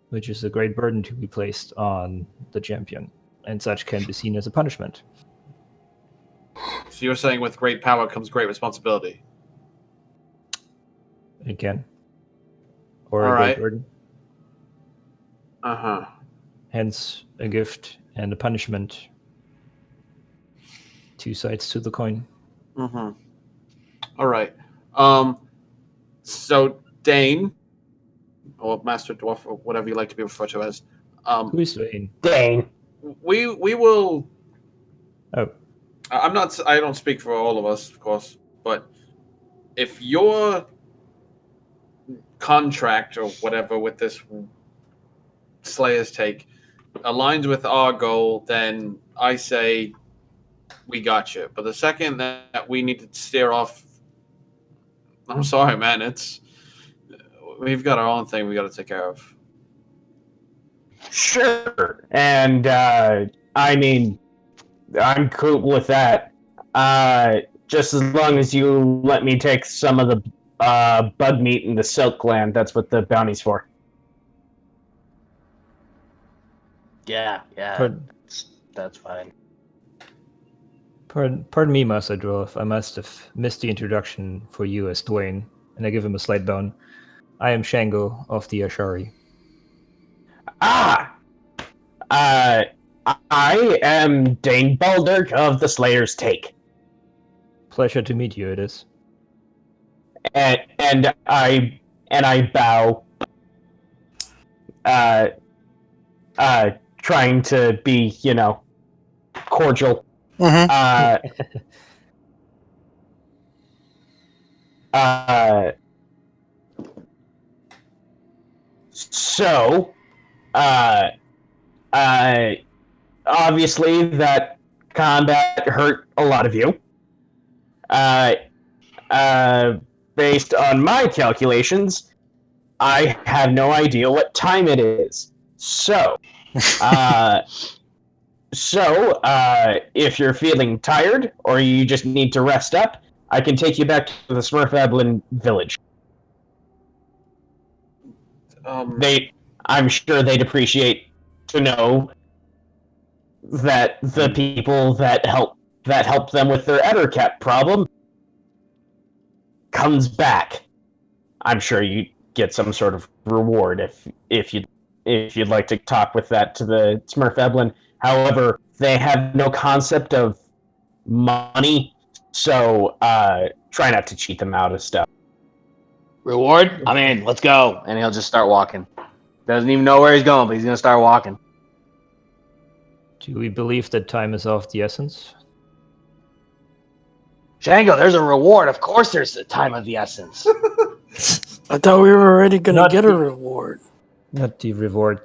which is a great burden to be placed on the champion, and such can be seen as a punishment. So you're saying with great power comes great responsibility. It can. Or All a right. great burden. Uh-huh. Hence, a gift and a punishment. Two sides to the coin. Mm-hmm. All right. So Dane, or Master Dwarf, or whatever you like to be referred to as, Who is Dane? Dane. we will. Oh, I'm not. I don't speak for all of us, of course, but if your contract or whatever with this Slayer's take aligns with our goal, then I say we got you. But the second that we need to steer off, I'm sorry, man. We've got our own thing we got to take care of. Sure. And I mean, I'm cool with that. Just as long as you let me take some of the bug meat in the silk gland, that's what the bounty's for. Yeah, Pardon, that's fine. pardon me, Master Dwarf. I must have missed the introduction for you as Dwayne, and I give him a slight bow. I am Shango of the Ashari. Ah! I am Dane Baldur of the Slayer's Take. Pleasure to meet you, it is. And I bow, trying to be, cordial. Mm-hmm. So, obviously that combat hurt a lot of you. Based on my calculations, I have no idea what time it is. So, if you're feeling tired or you just need to rest up, I can take you back to the Smurf-Eblin village. I'm sure they'd appreciate to know that the people that helped them with their Ettercap problem comes back. I'm sure you get some sort of reward if you'd like to talk with that to the Smurf-Eblin. However, they have no concept of money, so try not to cheat them out of stuff. Reward? I'm in. Let's go. And he'll just start walking. Doesn't even know where he's going, but he's gonna start walking. Do we believe that time is of the essence? Shango, there's a reward. Of course there's a time of the essence. I thought we were already going to Not get a the- reward. Not the reward.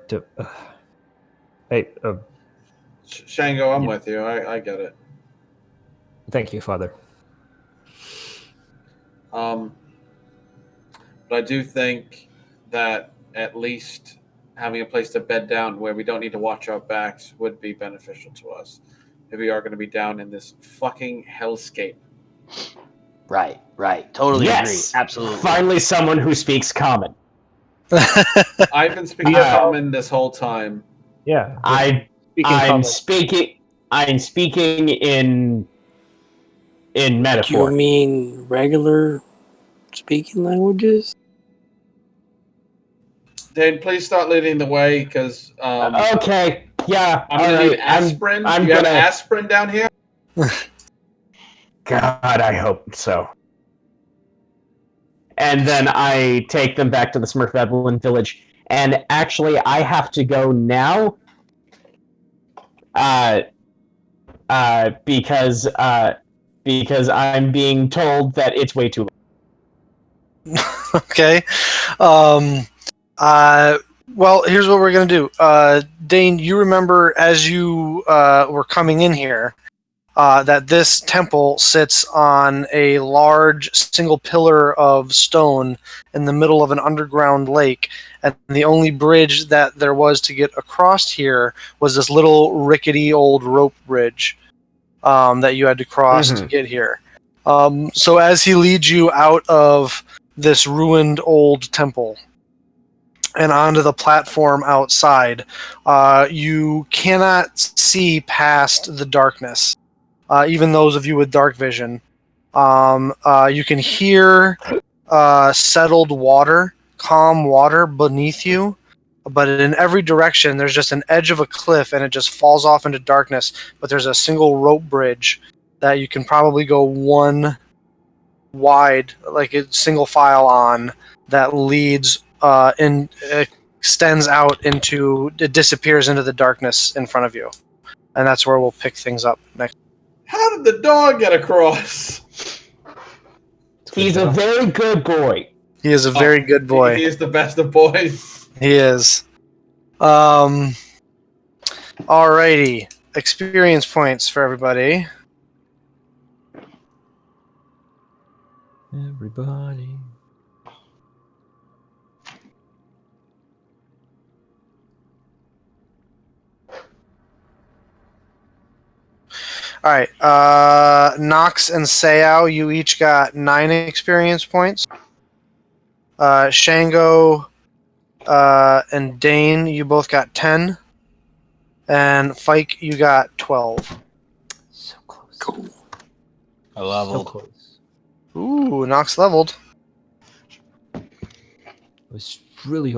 Hey, Shango, I'm Yeah. with you. I get it. thank you, Father. But I do think that at least having a place to bed down where we don't need to watch our backs would be beneficial to us if we are going to be down in this fucking hellscape. Right. Totally Yes! agree. Absolutely. Finally, someone who speaks common. I've been speaking common this whole time. Yeah. I'm common. speaking. I'm speaking in Do you metaphor. mean regular speaking languages? Dane, please start leading the way because Okay. Yeah. I'm all going to need right. aspirin. I'm Do you have gonna. aspirin down here? God, I hope so. And then I take them back to the Smurf Evelyn village. And actually, I have to go now. Because I'm being told that it's way too late. Okay. Well, here's what we're gonna do. Dane, you remember as you were coming in here that this temple sits on a large single pillar of stone in the middle of an underground lake, and the only bridge that there was to get across here was this little rickety old rope bridge that you had to cross to get here. So as he leads you out of this ruined old temple and onto the platform outside, you cannot see past the darkness. Even those of you with dark vision, you can hear settled water, calm water beneath you, but in every direction there's just an edge of a cliff and it just falls off into darkness. But there's a single rope bridge that you can probably go one wide, like a single file on, that leads extends out into, it disappears into the darkness in front of you, and that's where we'll pick things up next. How did the dog get across? He's a very good boy. He is a very good boy. He is the best of boys. He is. Alrighty. Experience points for everybody. Everybody. All right. Nox and Sayao, you each got 9 experience points. Shango and Dane, you both got 10. And Fike, you got 12. So close. Cool. I leveled. So close. Ooh, Nox leveled. I was really